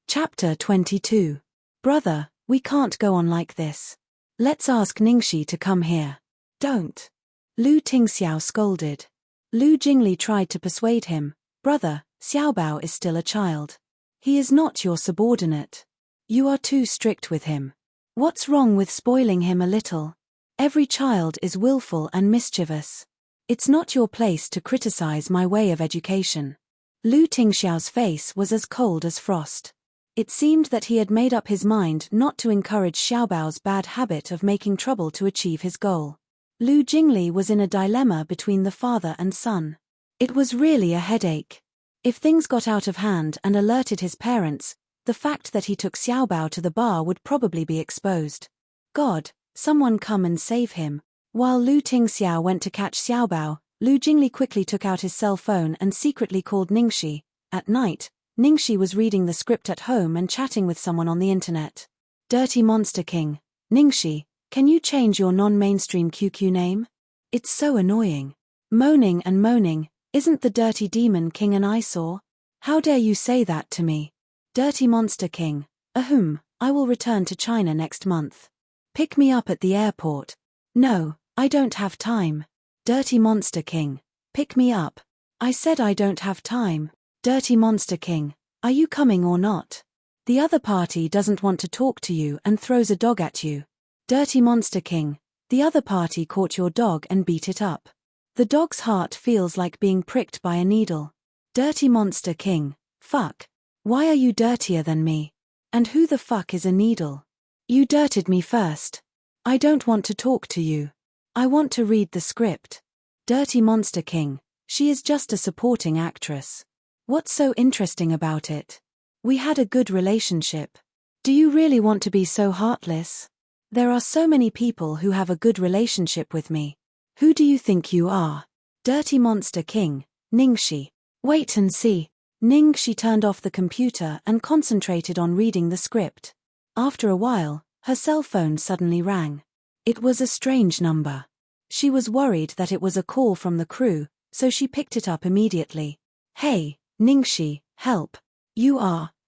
Chapter 22. "Brother, we can't go on like this. Let's ask Ningxi to come here." "Don't." Lu Tingxiao scolded. Lu Jingli tried to persuade him. "Brother, Xiaobao is still a child. He is not your subordinate. You are too strict with him. What's wrong with spoiling him a little? Every child is willful and mischievous. It's not your place to criticize my way of education." Lu Tingxiao's face was as cold as frost. It seemed that he had made up his mind not to encourage Xiaobao's bad habit of making trouble to achieve his goal. Lu Jingli was in a dilemma between the father and son. It was really a headache. If things got out of hand and alerted his parents, the fact that he took Xiaobao to the bar would probably be exposed. God, someone come and save him. While Lu Tingxiao went to catch Xiaobao, Lu Jingli quickly took out his cell phone and secretly called Ningxi. At night, Ningxi was reading the script at home and chatting with someone on the internet. "Dirty Monster King. Ningxi, can you change your non-mainstream QQ name? It's so annoying. Moaning and moaning, isn't the Dirty Demon King an eyesore? How dare you say that to me? Dirty Monster King. I will return to China next month. Pick me up at the airport." "No, I don't have time." "Dirty Monster King. Pick me up. I said I don't have time." Dirty Monster King, are you coming or not? The other party doesn't want to talk to you and throws a dog at you. Dirty Monster King, the other party caught your dog and beat it up. The dog's heart feels like being pricked by a needle. Dirty Monster King, fuck. Why are you dirtier than me? And who the fuck is a needle? You dirted me first. I don't want to talk to you. I want to read the script. Dirty Monster King, she is just a supporting actress. What's so interesting about it? We had a good relationship. Do you really want to be so heartless? There are so many people who have a good relationship with me. Who do you think you are? Dirty Monster King, Ningxi. Wait and see. Ningxi turned off the computer and concentrated on reading the script. After a while, her cell phone suddenly rang. It was a strange number. She was worried that it was a call from the crew, so she picked it up immediately. Hey, Ningxi, help.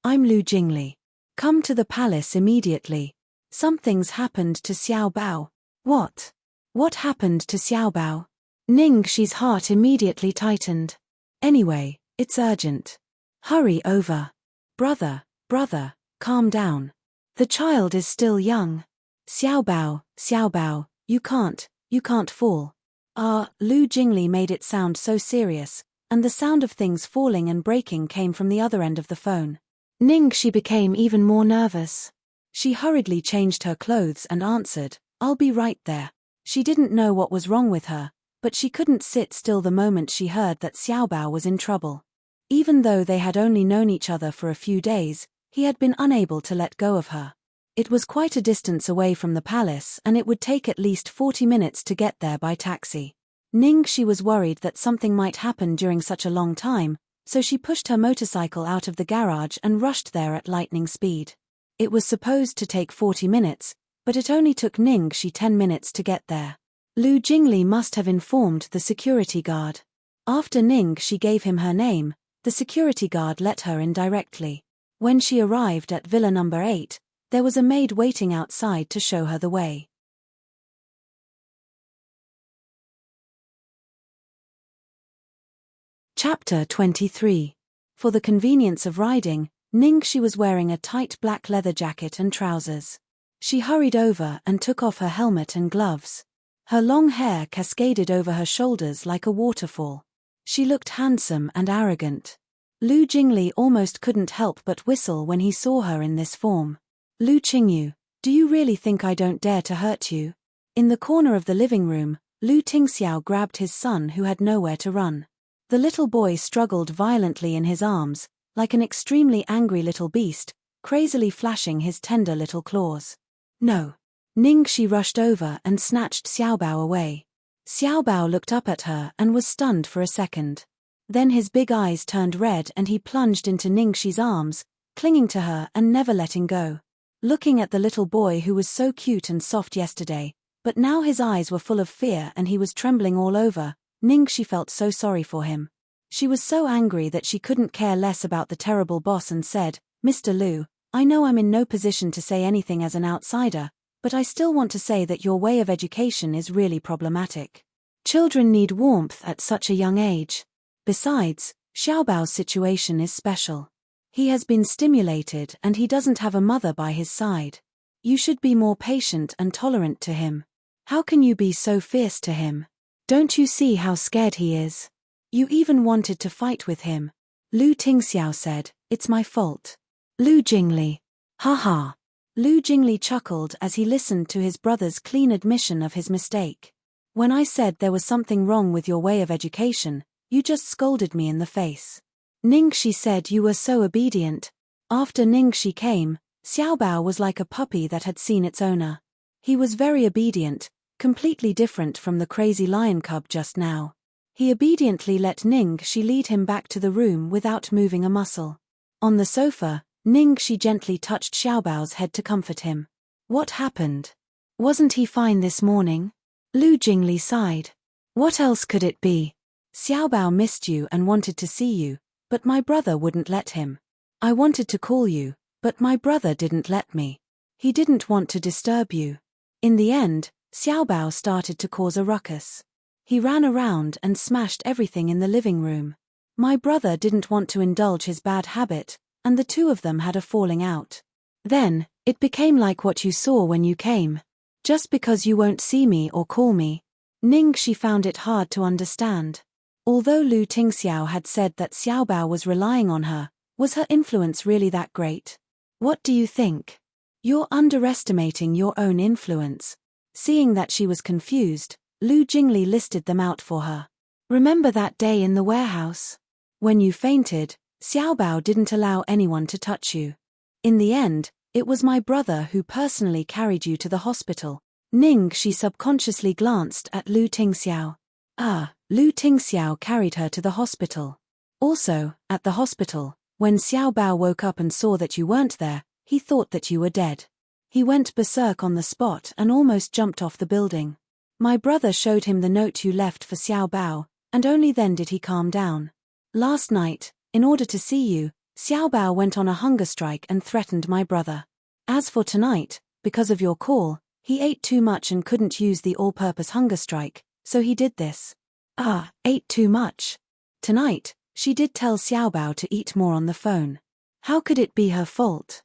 I'm Lu Jingli. Come to the palace immediately. Something's happened to Xiao Bao. What? What happened to Xiao Bao? Ningxi's heart immediately tightened. Anyway, it's urgent. Hurry over. Brother, calm down. The child is still young. Xiao Bao, you can't fall. Lu Jingli made it sound so serious, and the sound of things falling and breaking came from the other end of the phone. Ningxi became even more nervous. She hurriedly changed her clothes and answered, I'll be right there. She didn't know what was wrong with her, but she couldn't sit still the moment she heard that Xiao Bao was in trouble. Even though they had only known each other for a few days, he had been unable to let go of her. It was quite a distance away from the palace and it would take at least 40 minutes to get there by taxi. Ningxi was worried that something might happen during such a long time, so she pushed her motorcycle out of the garage and rushed there at lightning speed. It was supposed to take 40 minutes, but it only took Ningxi 10 minutes to get there. Lu Jingli must have informed the security guard. After Ningxi gave him her name, the security guard let her in directly. When she arrived at Villa number 8, there was a maid waiting outside to show her the way. Chapter 23. For the convenience of riding, Ningxi was wearing a tight black leather jacket and trousers. She hurried over and took off her helmet and gloves. Her long hair cascaded over her shoulders like a waterfall. She looked handsome and arrogant. Lu Jingli almost couldn't help but whistle when he saw her in this form. Lu Qingyu, do you really think I don't dare to hurt you? In the corner of the living room, Lu Tingxiao grabbed his son who had nowhere to run. The little boy struggled violently in his arms, like an extremely angry little beast, crazily flashing his tender little claws. No. Ningxi rushed over and snatched Xiao Bao away. Xiao Bao looked up at her and was stunned for a second. Then his big eyes turned red and he plunged into Ningxi's arms, clinging to her and never letting go. Looking at the little boy who was so cute and soft yesterday, but now his eyes were full of fear and he was trembling all over, Ningxi felt so sorry for him. She was so angry that she couldn't care less about the terrible boss and said, Mr. Lu, I know I'm in no position to say anything as an outsider, but I still want to say that your way of education is really problematic. Children need warmth at such a young age. Besides, Xiao Bao's situation is special. He has been stimulated and he doesn't have a mother by his side. You should be more patient and tolerant to him. How can you be so fierce to him? Don't you see how scared he is? You even wanted to fight with him. Lu Tingxiao said, it's my fault. Lu Jingli. Haha. Lu Jingli chuckled as he listened to his brother's clean admission of his mistake. When I said there was something wrong with your way of education, you just scolded me in the face. Ningxi said you were so obedient. After Ningxi came, Xiao Bao was like a puppy that had seen its owner. He was very obedient, completely different from the crazy lion cub just now. He obediently let Ningxi lead him back to the room without moving a muscle. On the sofa, Ningxi gently touched Xiao Bao's head to comfort him. What happened? Wasn't he fine this morning? Lu Jingli sighed. What else could it be? Xiao Bao missed you and wanted to see you, but my brother wouldn't let him. I wanted to call you, but my brother didn't let me. He didn't want to disturb you. In the end, Xiao Bao started to cause a ruckus. He ran around and smashed everything in the living room. My brother didn't want to indulge his bad habit, and the two of them had a falling out. Then, it became like what you saw when you came. Just because you won't see me or call me. Ningxi found it hard to understand. Although Lu Tingxiao had said that Xiaobao was relying on her, was her influence really that great? What do you think? You're underestimating your own influence. Seeing that she was confused, Lu Jingli listed them out for her. Remember that day in the warehouse? When you fainted, Xiaobao didn't allow anyone to touch you. In the end, it was my brother who personally carried you to the hospital. Ningxi subconsciously glanced at Lu Tingxiao. Lu Tingxiao carried her to the hospital. Also, at the hospital, when Xiaobao woke up and saw that you weren't there, he thought that you were dead. He went berserk on the spot and almost jumped off the building. My brother showed him the note you left for Xiaobao, and only then did he calm down. Last night, in order to see you, Xiaobao went on a hunger strike and threatened my brother. As for tonight, because of your call, he ate too much and couldn't use the all-purpose hunger strike, so he did this. Ate too much. Tonight, she did tell Xiaobao to eat more on the phone. How could it be her fault?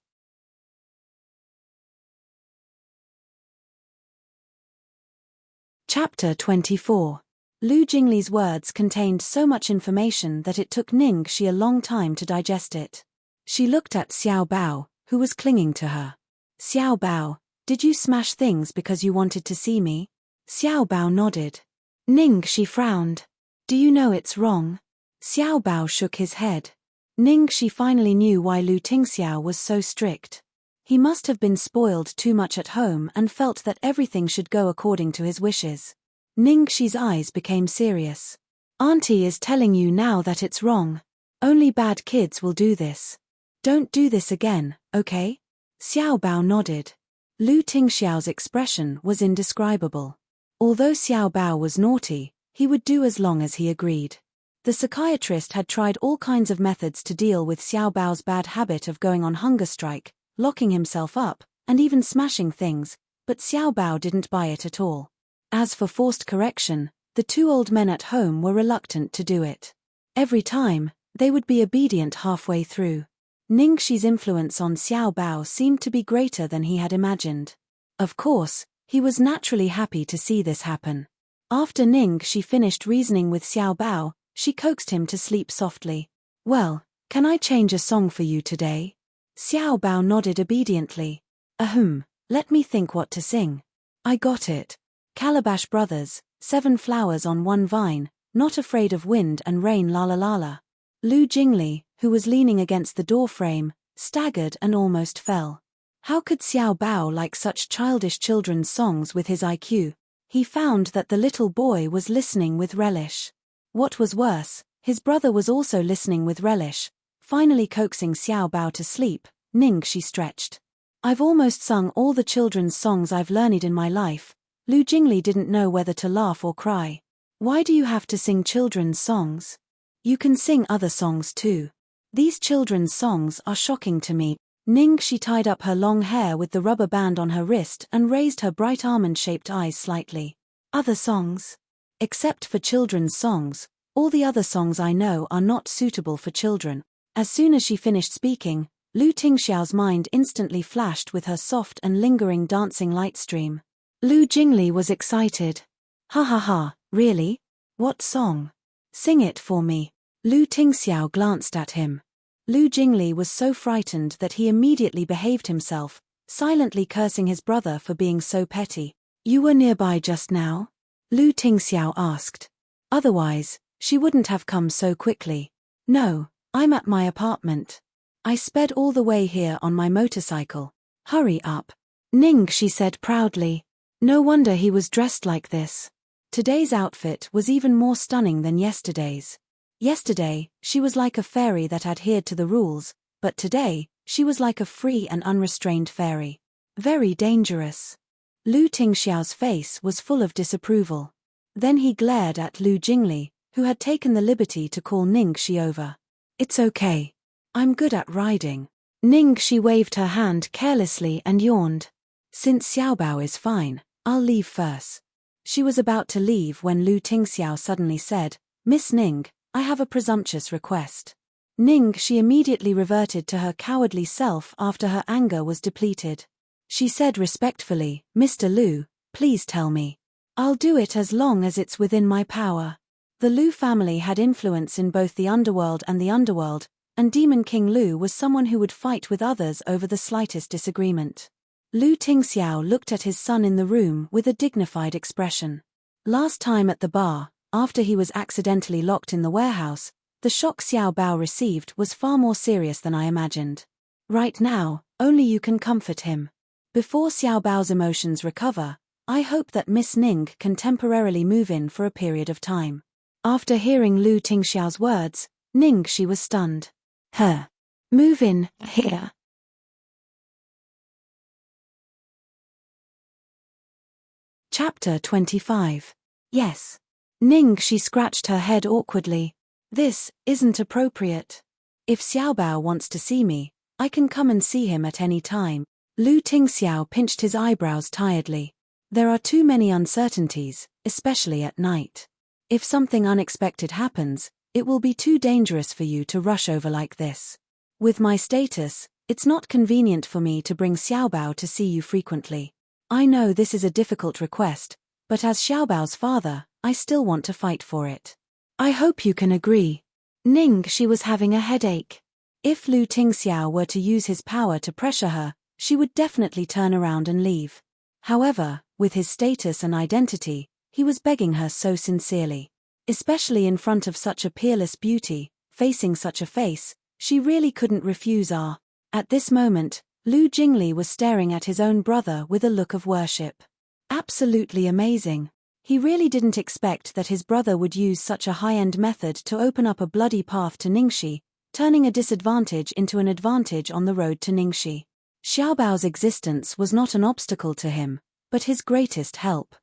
Chapter 24. Lu Jingli's words contained so much information that it took Ningxi a long time to digest it. She looked at Xiaobao, who was clinging to her. Xiaobao, did you smash things because you wanted to see me? Xiaobao nodded. Ningxi frowned. Do you know it's wrong? Xiaobao shook his head. Ningxi finally knew why Lu Tingxiao was so strict. He must have been spoiled too much at home and felt that everything should go according to his wishes. Ningxi's eyes became serious. Auntie is telling you now that it's wrong. Only bad kids will do this. Don't do this again, okay? Xiaobao nodded. Lu Tingxiao's expression was indescribable. Although Xiaobao was naughty, he would do as long as he agreed. The psychiatrist had tried all kinds of methods to deal with Xiaobao's bad habit of going on hunger strike, locking himself up, and even smashing things, but Xiaobao didn't buy it at all. As for forced correction, the two old men at home were reluctant to do it. Every time, they would be obedient halfway through. Ningxi's influence on Xiaobao seemed to be greater than he had imagined. Of course, he was naturally happy to see this happen. After Ningxi finished reasoning with Xiaobao, she coaxed him to sleep softly. Well, can I change a song for you today? Xiaobao nodded obediently. Let me think what to sing. I got it. Calabash Brothers, 7 flowers on one vine, not afraid of wind and rain la la la la. Lu Jingli, who was leaning against the door frame, staggered and almost fell. How could Xiaobao like such childish children's songs with his IQ? He found that the little boy was listening with relish. What was worse, his brother was also listening with relish. Finally coaxing Xiaobao to sleep, Ningxi stretched. I've almost sung all the children's songs I've learned in my life. Lu Jingli didn't know whether to laugh or cry. Why do you have to sing children's songs? You can sing other songs too. These children's songs are shocking to me. Ningxi tied up her long hair with the rubber band on her wrist and raised her bright almond-shaped eyes slightly. Other songs? Except for children's songs, all the other songs I know are not suitable for children. As soon as she finished speaking, Lu Tingxiao's mind instantly flashed with her soft and lingering dancing light stream. Lu Jingli was excited. Ha ha ha, really? What song? Sing it for me. Lu Tingxiao glanced at him. Lu Jingli was so frightened that he immediately behaved himself, silently cursing his brother for being so petty. You were nearby just now? Lu Tingxiao asked. Otherwise, she wouldn't have come so quickly. No, I'm at my apartment. I sped all the way here on my motorcycle. Hurry up. Ningxi said proudly. No wonder he was dressed like this. Today's outfit was even more stunning than yesterday's. Yesterday, she was like a fairy that adhered to the rules, but today, she was like a free and unrestrained fairy. Very dangerous. Lu Tingxiao's face was full of disapproval. Then he glared at Lu Jingli, who had taken the liberty to call Ningxi over. It's okay. I'm good at riding. Ningxi waved her hand carelessly and yawned. Since Xiaobao is fine, I'll leave first. She was about to leave when Lu Tingxiao suddenly said, Miss Ning, I have a presumptuous request. Ningxi immediately reverted to her cowardly self after her anger was depleted. She said respectfully, Mr. Lu, please tell me. I'll do it as long as it's within my power. The Lu family had influence in both the underworld, and Demon King Lu was someone who would fight with others over the slightest disagreement. Lu Tingxiao looked at his son in the room with a dignified expression. Last time at the bar, after he was accidentally locked in the warehouse, the shock Xiao Bao received was far more serious than I imagined. Right now, only you can comfort him. Before Xiao Bao's emotions recover, I hope that Miss Ning can temporarily move in for a period of time. After hearing Lu Tingxiao's words, Ningxi was stunned. Move in, here. Chapter 25. Yes. Ningxi scratched her head awkwardly. This isn't appropriate. If Xiao Bao wants to see me, I can come and see him at any time. Lu Tingxiao pinched his eyebrows tiredly. There are too many uncertainties, especially at night. If something unexpected happens, it will be too dangerous for you to rush over like this. With my status, it's not convenient for me to bring Xiao Bao to see you frequently. I know this is a difficult request, but as Xiao Bao's father, I still want to fight for it. I hope you can agree. Ningxi was having a headache. If Lu Tingxiao were to use his power to pressure her, she would definitely turn around and leave. However, with his status and identity, he was begging her so sincerely. Especially in front of such a peerless beauty, facing such a face, she really couldn't refuse. At this moment, Lu Jingli was staring at his own brother with a look of worship. Absolutely amazing. He really didn't expect that his brother would use such a high-end method to open up a bloody path to Ningxi, turning a disadvantage into an advantage on the road to Ningxi. Xiao Bao's existence was not an obstacle to him, but his greatest help.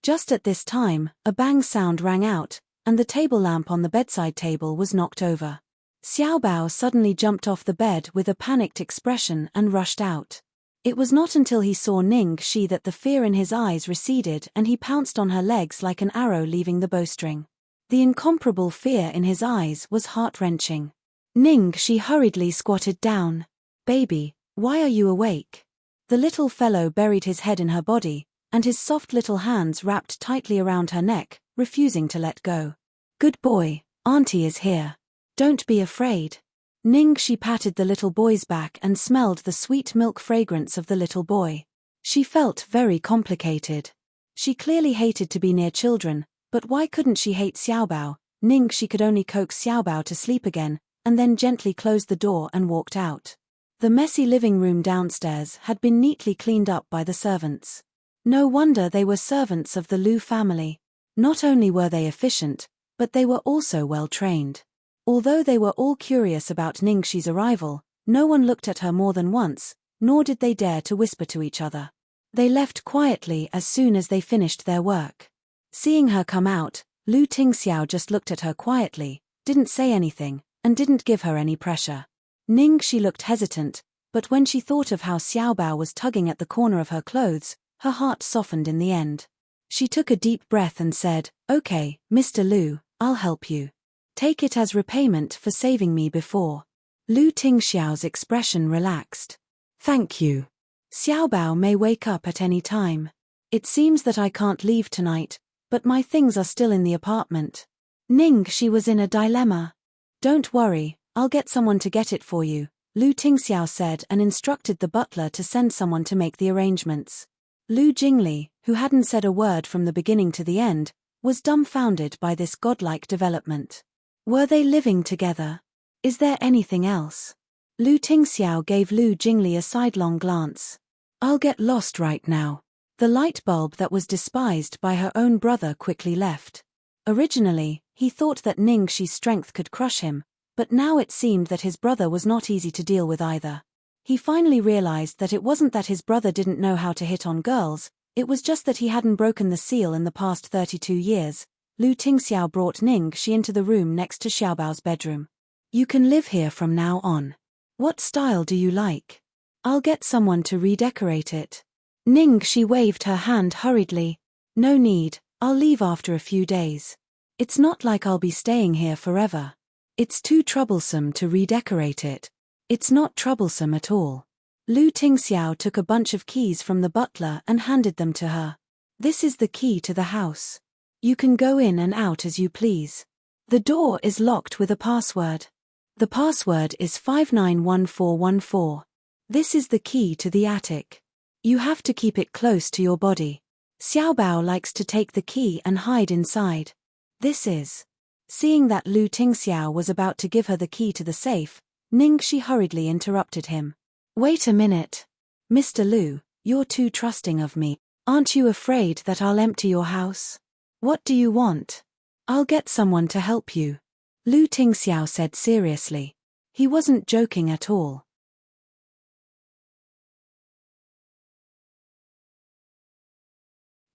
Just at this time, a bang sound rang out, and the table lamp on the bedside table was knocked over. Xiao Bao suddenly jumped off the bed with a panicked expression and rushed out. It was not until he saw Ningxi that the fear in his eyes receded and he pounced on her legs like an arrow leaving the bowstring. The incomparable fear in his eyes was heart-wrenching. Ningxi hurriedly squatted down. Baby, why are you awake? The little fellow buried his head in her body, and his soft little hands wrapped tightly around her neck, refusing to let go. Good boy, Auntie is here. Don't be afraid. Ningxi patted the little boy's back and smelled the sweet milk fragrance of the little boy. She felt very complicated. She clearly hated to be near children, but why couldn't she hate Xiao Bao? Ningxi could only coax Xiao Bao to sleep again, and then gently closed the door and walked out. The messy living room downstairs had been neatly cleaned up by the servants. No wonder they were servants of the Lu family. Not only were they efficient, but they were also well trained. Although they were all curious about Ningxi's arrival, no one looked at her more than once, nor did they dare to whisper to each other. They left quietly as soon as they finished their work. Seeing her come out, Lu Tingxiao just looked at her quietly, didn't say anything, and didn't give her any pressure. Ningxi looked hesitant, but when she thought of how Xiao Bao was tugging at the corner of her clothes, her heart softened in the end. She took a deep breath and said, Okay, Mr. Lu, I'll help you. Take it as repayment for saving me before. Lu Tingxiao's expression relaxed. Thank you. Xiao Bao may wake up at any time. It seems that I can't leave tonight, but my things are still in the apartment. Ningxi was in a dilemma. Don't worry, I'll get someone to get it for you, Lu Tingxiao said and instructed the butler to send someone to make the arrangements. Lu Jingli, who hadn't said a word from the beginning to the end, was dumbfounded by this godlike development. Were they living together? Is there anything else? Lu Tingxiao gave Lu Jingli a sidelong glance. I'll get lost right now. The light bulb that was despised by her own brother quickly left. Originally, he thought that Ningxi's strength could crush him, but now it seemed that his brother was not easy to deal with either. He finally realized that it wasn't that his brother didn't know how to hit on girls, it was just that he hadn't broken the seal in the past 32 years. Lu Tingxiao brought Ningxi into the room next to Xiao Bao's bedroom. You can live here from now on. What style do you like? I'll get someone to redecorate it. Ningxi waved her hand hurriedly. No need, I'll leave after a few days. It's not like I'll be staying here forever. It's too troublesome to redecorate it. It's not troublesome at all. Lu Tingxiao took a bunch of keys from the butler and handed them to her. This is the key to the house. You can go in and out as you please. The door is locked with a password. The password is 591414. This is the key to the attic. You have to keep it close to your body. Xiaobao likes to take the key and hide inside. This is. Seeing that Lu Tingxiao was about to give her the key to the safe, Ningxi hurriedly interrupted him. Wait a minute. Mr. Lu, you're too trusting of me. Aren't you afraid that I'll empty your house? What do you want? I'll get someone to help you. Lu Tingxiao said seriously. He wasn't joking at all.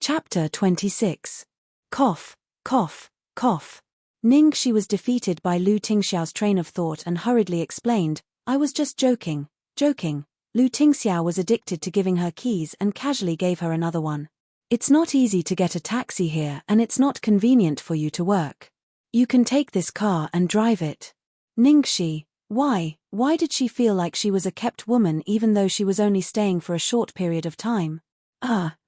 Chapter 26. Cough, cough, cough. Ningxi was defeated by Lu Tingxiao's train of thought and hurriedly explained, I was just joking. Joking. Lu Tingxiao was addicted to giving her keys and casually gave her another one. It's not easy to get a taxi here and it's not convenient for you to work. You can take this car and drive it. Ningxi, why did she feel like she was a kept woman even though she was only staying for a short period of time?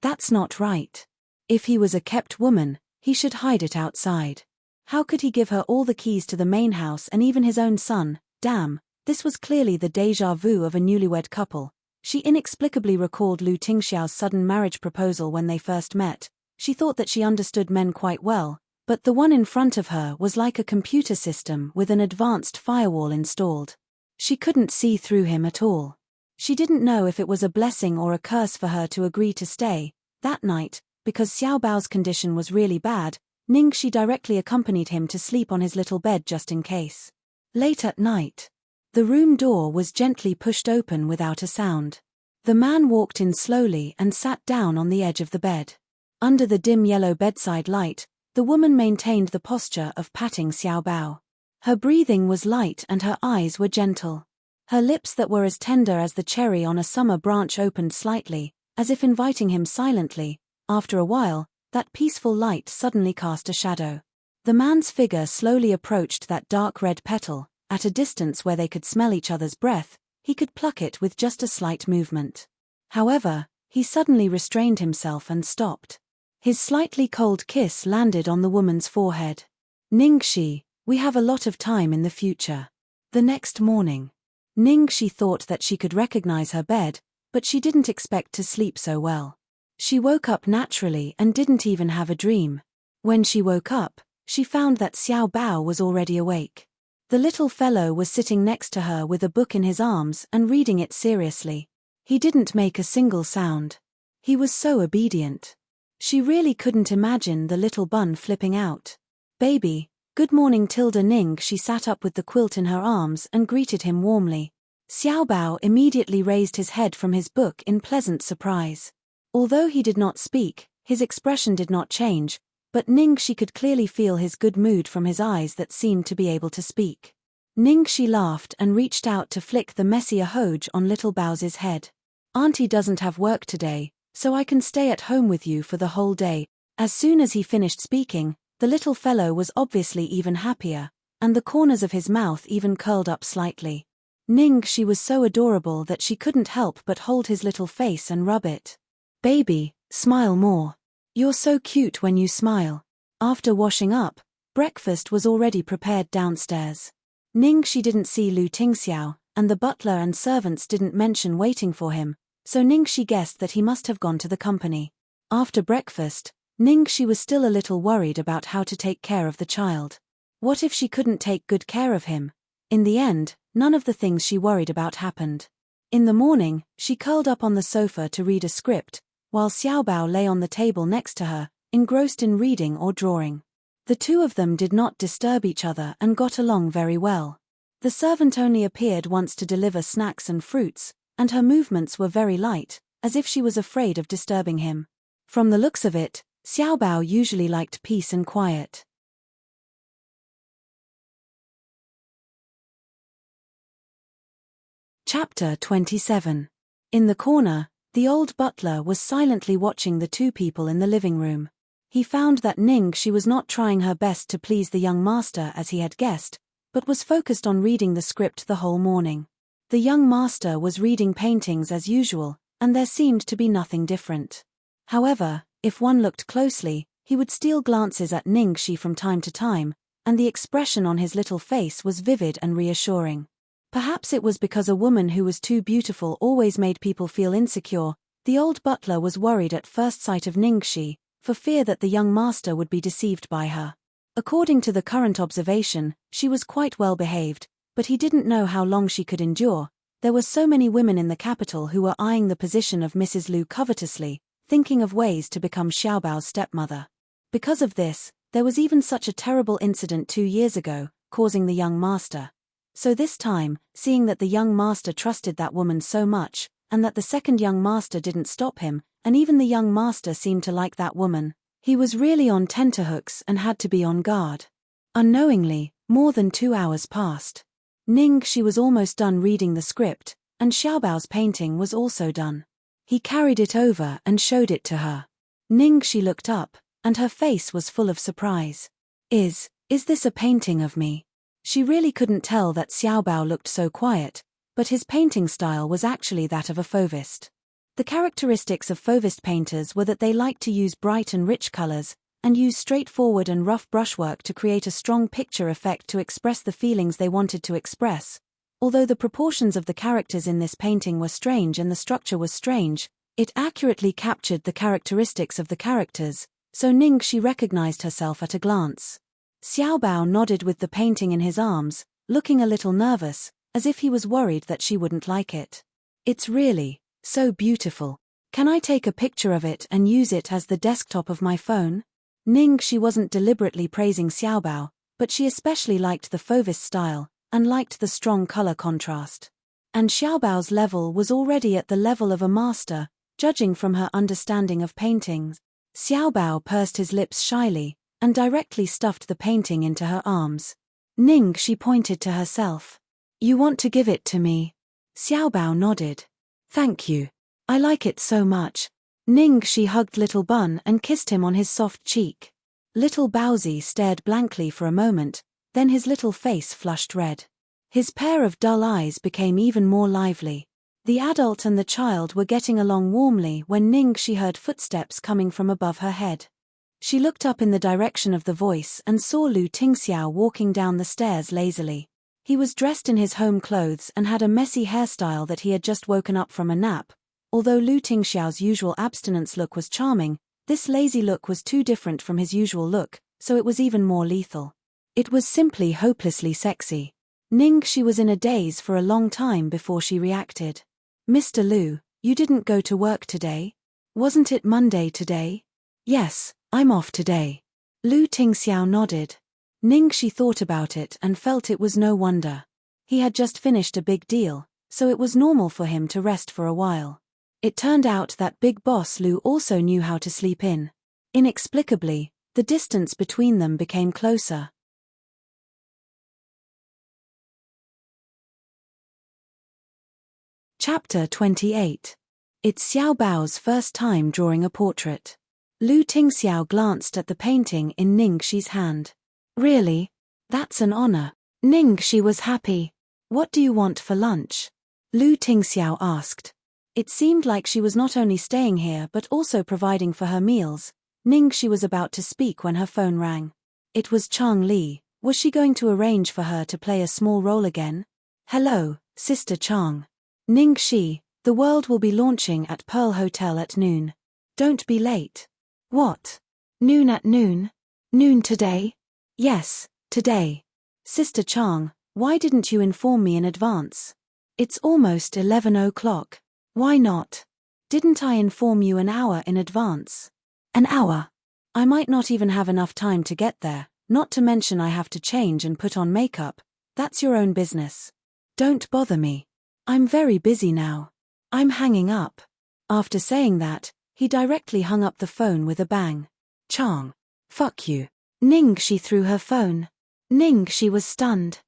That's not right. If he was a kept woman, he should hide it outside. How could he give her all the keys to the main house and even his own son? Damn. This was clearly the déjà vu of a newlywed couple. She inexplicably recalled Lu Tingxiao's sudden marriage proposal when they first met. She thought that she understood men quite well, but the one in front of her was like a computer system with an advanced firewall installed. She couldn't see through him at all. She didn't know if it was a blessing or a curse for her to agree to stay. That night, because Xiaobao's condition was really bad, Ningxi directly accompanied him to sleep on his little bed just in case. Late at night, the room door was gently pushed open without a sound. The man walked in slowly and sat down on the edge of the bed. Under the dim yellow bedside light, the woman maintained the posture of patting Xiaobao. Her breathing was light and her eyes were gentle. Her lips that were as tender as the cherry on a summer branch opened slightly, as if inviting him silently. After a while, that peaceful light suddenly cast a shadow. The man's figure slowly approached that dark red petal. At a distance where they could smell each other's breath, he could pluck it with just a slight movement. However, he suddenly restrained himself and stopped. His slightly cold kiss landed on the woman's forehead. Ningxi, we have a lot of time in the future. The next morning, Ningxi thought that she could recognize her bed, but she didn't expect to sleep so well. She woke up naturally and didn't even have a dream. When she woke up, she found that Xiaobao was already awake. The little fellow was sitting next to her with a book in his arms and reading it seriously. He didn't make a single sound. He was so obedient. She really couldn't imagine the little bun flipping out. Baby, good morning Tilda Ning. She sat up with the quilt in her arms and greeted him warmly. Xiaobao immediately raised his head from his book in pleasant surprise. Although he did not speak, his expression did not change, but Ningxi could clearly feel his good mood from his eyes that seemed to be able to speak. Ningxi laughed and reached out to flick the messier hoj on little Bao's head. Auntie doesn't have work today, so I can stay at home with you for the whole day. As soon as he finished speaking, the little fellow was obviously even happier, and the corners of his mouth even curled up slightly. Ningxi was so adorable that she couldn't help but hold his little face and rub it. Baby, smile more. You're so cute when you smile. After washing up, breakfast was already prepared downstairs. Ningxi didn't see Lu Tingxiao, and the butler and servants didn't mention waiting for him, so Ningxi guessed that he must have gone to the company. After breakfast, Ningxi was still a little worried about how to take care of the child. What if she couldn't take good care of him? In the end, none of the things she worried about happened. In the morning, she curled up on the sofa to read a script, while Xiaobao lay on the table next to her, engrossed in reading or drawing. The two of them did not disturb each other and got along very well. The servant only appeared once to deliver snacks and fruits, and her movements were very light, as if she was afraid of disturbing him. From the looks of it, Xiaobao usually liked peace and quiet. Chapter 27. In the corner, the old butler was silently watching the two people in the living room. He found that Ningxi was not trying her best to please the young master as he had guessed, but was focused on reading the script the whole morning. The young master was reading paintings as usual, and there seemed to be nothing different. However, if one looked closely, he would steal glances at Ningxi from time to time, and the expression on his little face was vivid and reassuring. Perhaps it was because a woman who was too beautiful always made people feel insecure. The old butler was worried at first sight of Ningxi, for fear that the young master would be deceived by her. According to the current observation, she was quite well behaved, but he didn't know how long she could endure. There were so many women in the capital who were eyeing the position of Mrs. Lu covetously, thinking of ways to become Xiaobao's stepmother. Because of this, there was even such a terrible incident 2 years ago, causing the young master. So this time, seeing that the young master trusted that woman so much, and that the second young master didn't stop him, and even the young master seemed to like that woman, he was really on tenterhooks and had to be on guard. Unknowingly, more than 2 hours passed. Ningxi was almost done reading the script, and Xiaobao's painting was also done. He carried it over and showed it to her. Ningxi looked up, and her face was full of surprise. Is this a painting of me? She really couldn't tell that Xiaobao looked so quiet, but his painting style was actually that of a fauvist. The characteristics of fauvist painters were that they liked to use bright and rich colors, and use straightforward and rough brushwork to create a strong picture effect to express the feelings they wanted to express. Although the proportions of the characters in this painting were strange and the structure was strange, it accurately captured the characteristics of the characters, so Ningxi recognized herself at a glance. Xiaobao nodded with the painting in his arms, looking a little nervous, as if he was worried that she wouldn't like it. It's really so beautiful. Can I take a picture of it and use it as the desktop of my phone? Ningxi wasn't deliberately praising Xiaobao, but she especially liked the fauvist style, and liked the strong color contrast. And Xiaobao's level was already at the level of a master, judging from her understanding of paintings. Xiaobao pursed his lips shyly, and directly stuffed the painting into her arms. Ningxi pointed to herself. You want to give it to me? Xiaobao nodded. Thank you. I like it so much. Ningxi hugged Little Bun and kissed him on his soft cheek. Little Baozi stared blankly for a moment, then his little face flushed red. His pair of dull eyes became even more lively. The adult and the child were getting along warmly when Ningxi heard footsteps coming from above her head. She looked up in the direction of the voice and saw Lu Tingxiao walking down the stairs lazily. He was dressed in his home clothes and had a messy hairstyle that he had just woken up from a nap. Although Lu Tingxiao's usual abstinence look was charming, this lazy look was too different from his usual look, so it was even more lethal. It was simply hopelessly sexy. Ningxi was in a daze for a long time before she reacted. Mr. Lu, you didn't go to work today? Wasn't it Monday today? Yes, I'm off today. Lu Tingxiao nodded. Ningxi thought about it and felt it was no wonder. He had just finished a big deal, so it was normal for him to rest for a while. It turned out that Big Boss Lu also knew how to sleep in. Inexplicably, the distance between them became closer. Chapter 28. It's Xiaobao's first time drawing a portrait. Lu Tingxiao glanced at the painting in Ningxi's hand. Really? That's an honor. Ningxi was happy. What do you want for lunch? Lu Tingxiao asked. It seemed like she was not only staying here but also providing for her meals. Ningxi was about to speak when her phone rang. It was Chang Li. Was she going to arrange for her to play a small role again? Hello, Sister Chang. Ningxi, the world will be launching at Pearl Hotel at noon. Don't be late. What? Noon at noon? Noon today? Yes, today. Sister Chang, why didn't you inform me in advance? It's almost 11 o'clock. Why not? Didn't I inform you an hour in advance? An hour? I might not even have enough time to get there, not to mention I have to change and put on makeup. That's your own business. Don't bother me. I'm very busy now. I'm hanging up. After saying that, he directly hung up the phone with a bang. Chang. Fuck you. Ningxi threw her phone. Ningxi was stunned.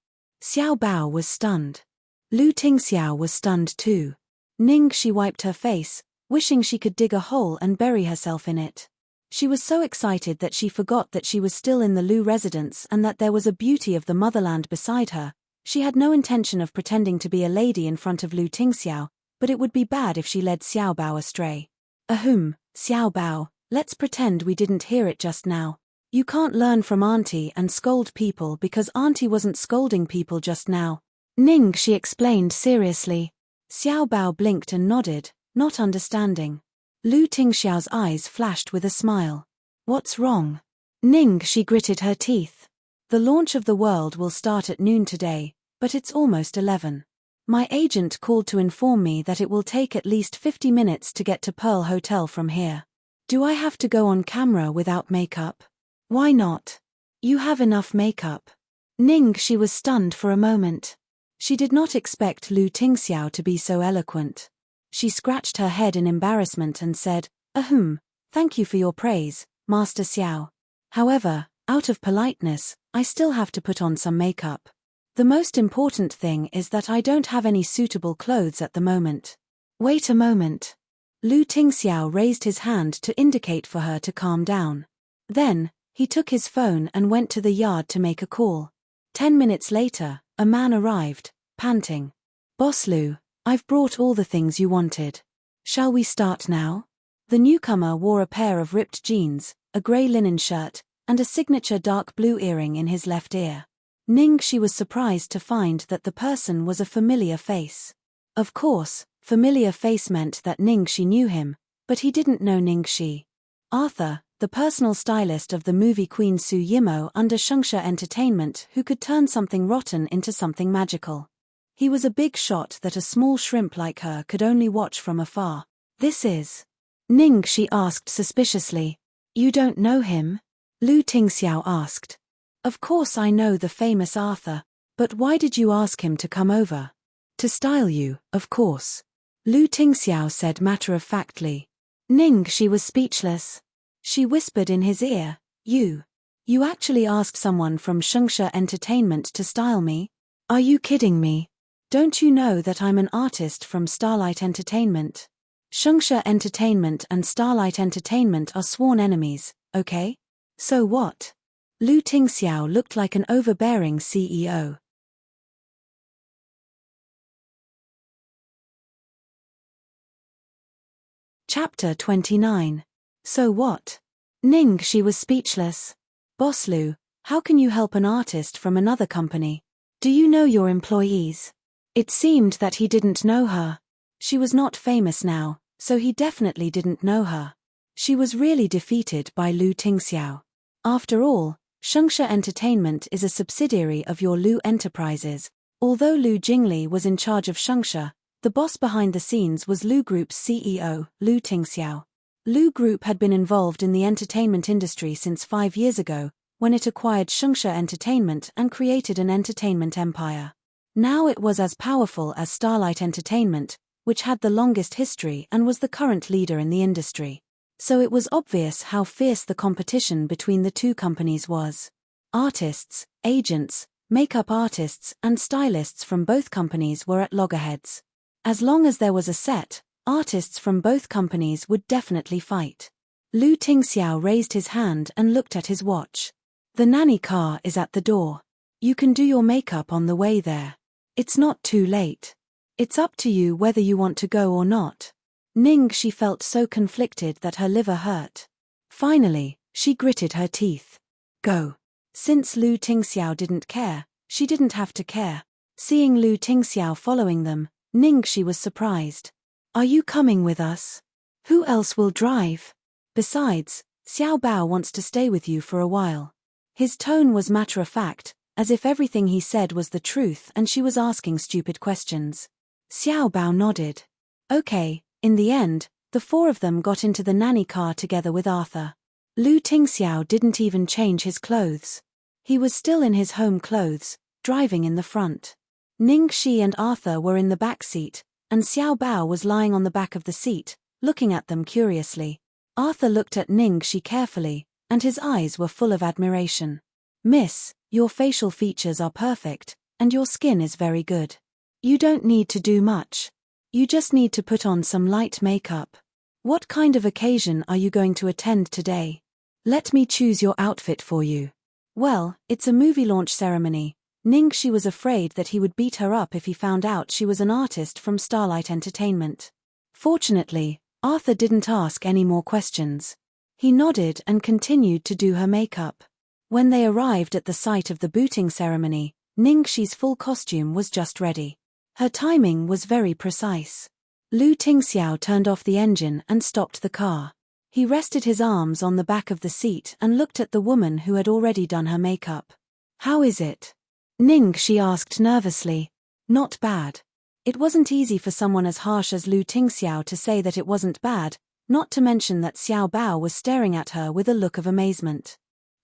Xiaobao was stunned. Lu Tingxiao was stunned too. Ningxi wiped her face, wishing she could dig a hole and bury herself in it. She was so excited that she forgot that she was still in the Lu residence and that there was a beauty of the motherland beside her. She had no intention of pretending to be a lady in front of Lu Tingxiao, but it would be bad if she led Xiao Bao astray. Xiao Bao, let's pretend we didn't hear it just now. You can't learn from Auntie and scold people because Auntie wasn't scolding people just now. Ning, she explained seriously. Xiao Bao blinked and nodded, not understanding. Lu Tingxiao's eyes flashed with a smile. What's wrong? Ning, she gritted her teeth. The launch of the world will start at noon today, but it's almost 11. My agent called to inform me that it will take at least 50 minutes to get to Pearl Hotel from here. Do I have to go on camera without makeup? Why not? You have enough makeup. Ning, she was stunned for a moment. She did not expect Lu Tingxiao to be so eloquent. She scratched her head in embarrassment and said, Thank you for your praise, Master Xiao. However, out of politeness, I still have to put on some makeup. The most important thing is that I don't have any suitable clothes at the moment. Wait a moment. Lu Tingxiao raised his hand to indicate for her to calm down. Then, he took his phone and went to the yard to make a call. 10 minutes later, a man arrived, panting. Boss Lu, I've brought all the things you wanted. Shall we start now? The newcomer wore a pair of ripped jeans, a grey linen shirt, and a signature dark blue earring in his left ear. Ning, she was surprised to find that the person was a familiar face. Of course, familiar face meant that Ning Shi knew him, but he didn't know Ning Shi. Arthur, the personal stylist of the movie queen Su Yimou under Shengshe Entertainment, who could turn something rotten into something magical. He was a big shot that a small shrimp like her could only watch from afar. This is Ning, she asked suspiciously. You don't know him? Lu Tingxiao asked. Of course I know the famous Arthur, but why did you ask him to come over? To style you, of course. Lu Tingxiao said matter-of-factly. Ning, she was speechless. She whispered in his ear, You actually asked someone from Shengshe Entertainment to style me? Are you kidding me? Don't you know that I'm an artist from Starlight Entertainment? Shengshe Entertainment and Starlight Entertainment are sworn enemies, okay? So what? Lu Tingxiao looked like an overbearing CEO. Chapter 29. So what? Ning, she was speechless. Boss Lu, how can you help an artist from another company? Do you know your employees? It seemed that he didn't know her. She was not famous now, so he definitely didn't know her. She was really defeated by Lu Tingxiao. After all, Shengshe Entertainment is a subsidiary of your Lu Enterprises. Although Lu Jingli was in charge of Shengshe, the boss behind the scenes was Lu Group's CEO, Lu Tingxiao. Lu Group had been involved in the entertainment industry since 5 years ago, when it acquired Shengshe Entertainment and created an entertainment empire. Now it was as powerful as Starlight Entertainment, which had the longest history and was the current leader in the industry. So it was obvious how fierce the competition between the two companies was. Artists, agents, makeup artists and stylists from both companies were at loggerheads. As long as there was a set, artists from both companies would definitely fight. Lu Tingxiao raised his hand and looked at his watch. The nanny car is at the door. You can do your makeup on the way there. It's not too late. It's up to you whether you want to go or not. Ning, she felt so conflicted that her liver hurt. Finally, she gritted her teeth. Go. Since Lu Tingxiao didn't care, she didn't have to care. Seeing Lu Tingxiao following them, Ning, she was surprised. Are you coming with us? Who else will drive? Besides, Xiao Bao wants to stay with you for a while. His tone was matter-of-fact, as if everything he said was the truth and she was asking stupid questions. Xiao Bao nodded. Okay. In the end, the four of them got into the nanny car together with Arthur. Lu Tingxiao didn't even change his clothes. He was still in his home clothes, driving in the front. Ning Shi and Arthur were in the back seat, and Xiao Bao was lying on the back of the seat, looking at them curiously. Arthur looked at Ning Shi carefully, and his eyes were full of admiration. Miss, your facial features are perfect, and your skin is very good. You don't need to do much. You just need to put on some light makeup. What kind of occasion are you going to attend today? Let me choose your outfit for you. Well, it's a movie launch ceremony. Ningxi was afraid that he would beat her up if he found out she was an artist from Starlight Entertainment. Fortunately, Arthur didn't ask any more questions. He nodded and continued to do her makeup. When they arrived at the site of the booting ceremony, Ningxi's full costume was just ready. Her timing was very precise. Lu Tingxiao turned off the engine and stopped the car. He rested his arms on the back of the seat and looked at the woman who had already done her makeup. How is it? Ningxi asked nervously. Not bad. It wasn't easy for someone as harsh as Lu Tingxiao to say that it wasn't bad, not to mention that Xiao Bao was staring at her with a look of amazement.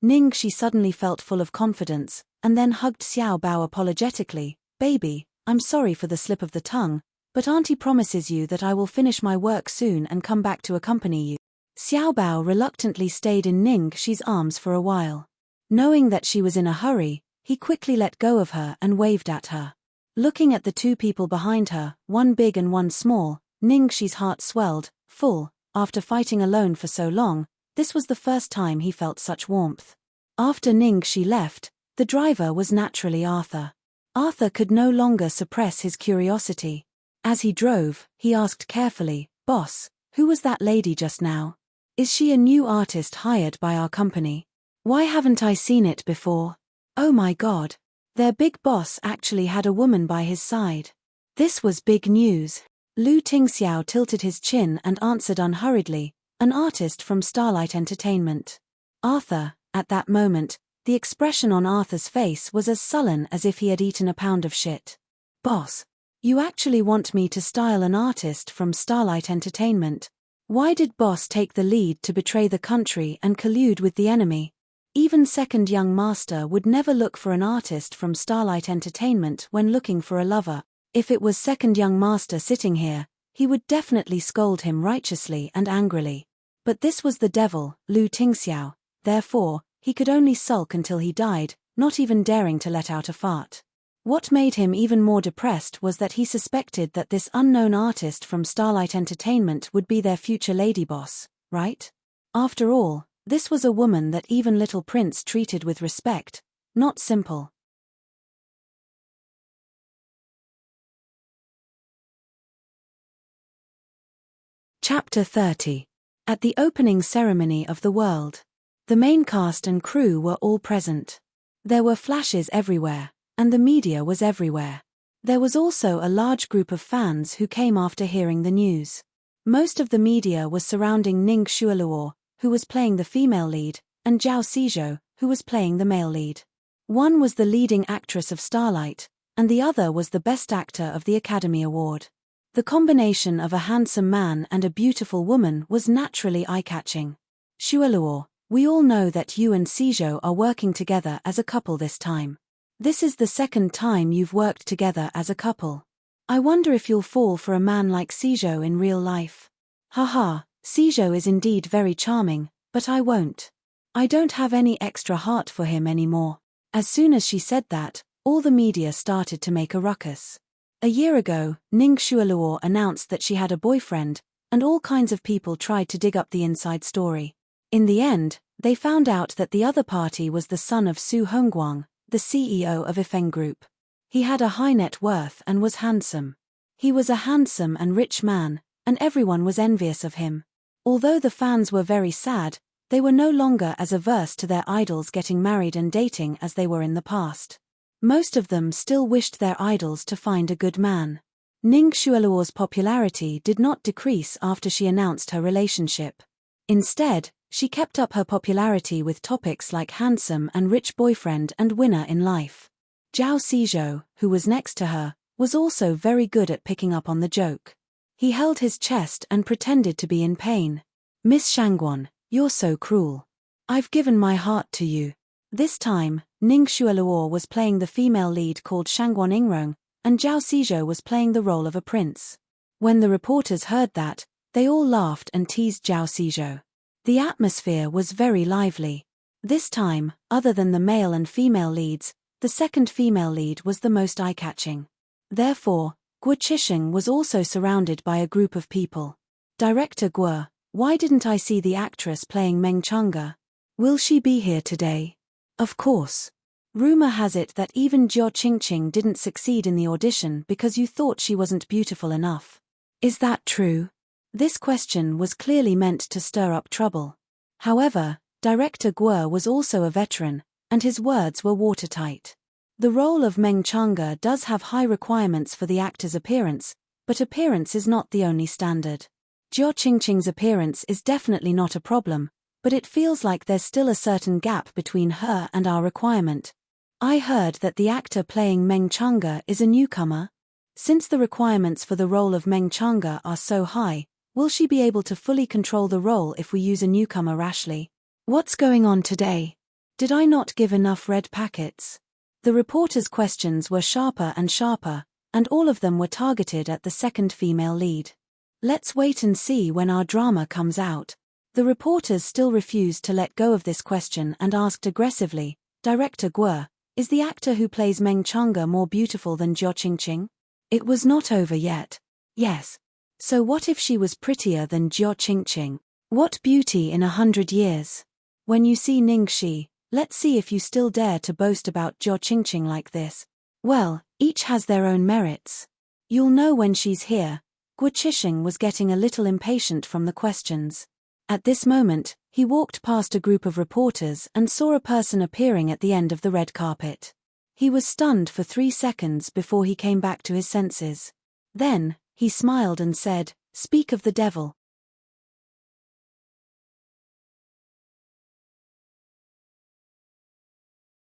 Ningxi suddenly felt full of confidence, and then hugged Xiao Bao apologetically. Baby, I'm sorry for the slip of the tongue, but Auntie promises you that I will finish my work soon and come back to accompany you. Xiao Bao reluctantly stayed in Ningxi's arms for a while. Knowing that she was in a hurry, he quickly let go of her and waved at her. Looking at the two people behind her, one big and one small, Ningxi's heart swelled, full. After fighting alone for so long, this was the first time he felt such warmth. After Ningxi left, the driver was naturally Arthur. Arthur could no longer suppress his curiosity. As he drove, he asked carefully, "Boss, who was that lady just now? Is she a new artist hired by our company? Why haven't I seen it before? Oh my God. Their big boss actually had a woman by his side." This was big news. Lu Tingxiao tilted his chin and answered unhurriedly, "An artist from Starlight Entertainment." Arthur, at that moment, the expression on Arthur's face was as sullen as if he had eaten a pound of shit. "Boss, you actually want me to style an artist from Starlight Entertainment? Why did Boss take the lead to betray the country and collude with the enemy? Even Second Young Master would never look for an artist from Starlight Entertainment when looking for a lover. If it was Second Young Master sitting here, he would definitely scold him righteously and angrily. But this was the devil, Lu Tingxiao, therefore, he could only sulk until he died, not even daring to let out a fart. What made him even more depressed was that he suspected that this unknown artist from Starlight Entertainment would be their future lady boss, right? After all, this was a woman that even little Prince treated with respect, not simple. Chapter 30. At the opening ceremony of the world. The main cast and crew were all present. There were flashes everywhere, and the media was everywhere. There was also a large group of fans who came after hearing the news. Most of the media was surrounding Ning Xueluo, who was playing the female lead, and Zhao Xizhou, who was playing the male lead. One was the leading actress of Starlight, and the other was the best actor of the Academy Award. The combination of a handsome man and a beautiful woman was naturally eye-catching. "Xueluo, we all know that you and Xizhou are working together as a couple this time. This is the second time you've worked together as a couple. I wonder if you'll fall for a man like Xizhou in real life. Haha, Xizhou is indeed very charming, but I won't. I don't have any extra heart for him anymore." As soon as she said that, all the media started to make a ruckus. A year ago, Ning Xueluo announced that she had a boyfriend, and all kinds of people tried to dig up the inside story. In the end, they found out that the other party was the son of Su Hongguang, the CEO of Ifeng Group. He had a high net worth and was handsome. He was a handsome and rich man, and everyone was envious of him. Although the fans were very sad, they were no longer as averse to their idols getting married and dating as they were in the past. Most of them still wished their idols to find a good man. Ning Xueluo's popularity did not decrease after she announced her relationship. Instead, she kept up her popularity with topics like handsome and rich boyfriend and winner in life. Zhao Xizhou, who was next to her, was also very good at picking up on the joke. He held his chest and pretended to be in pain. "Miss Shangguan, you're so cruel. I've given my heart to you." This time, Ning Xueluo was playing the female lead called Shangguan Ingrong, and Zhao Xizhou was playing the role of a prince. When the reporters heard that, they all laughed and teased Zhao Xizhou. The atmosphere was very lively. This time, other than the male and female leads, the second female lead was the most eye-catching. Therefore, Guo Qisheng was also surrounded by a group of people. Director Guo, Why didn't I see the actress playing Meng Changa? Will she be here today? Of course. Rumor has it that even Jiao Qingqing didn't succeed in the audition because you thought she wasn't beautiful enough. Is that true? This question was clearly meant to stir up trouble. However, director Guo was also a veteran, and his words were watertight. The role of Meng Changa does have high requirements for the actor's appearance, but appearance is not the only standard. Jiao Qingqing's appearance is definitely not a problem, but it feels like there's still a certain gap between her and our requirement. I heard that the actor playing Meng Changa is a newcomer. Since the requirements for the role of Meng Changa are so high, will she be able to fully control the role if we use a newcomer rashly? What's going on today? Did I not give enough red packets? The reporters' questions were sharper and sharper, and all of them were targeted at the second female lead. Let's wait and see when our drama comes out. The reporters still refused to let go of this question and asked aggressively, Director Guo, is the actor who plays Meng Changa more beautiful than Jiao Qingqing? It was not over yet. Yes. So what if she was prettier than Jiao Qingqing? What beauty in 100 years? When you see Ningxi, let's see if you still dare to boast about Jiao Qingqing like this. Well, each has their own merits. You'll know when she's here. Guo Qisheng was getting a little impatient from the questions. At this moment, he walked past a group of reporters and saw a person appearing at the end of the red carpet. He was stunned for 3 seconds before he came back to his senses. Then, he smiled and said, "Speak of the devil."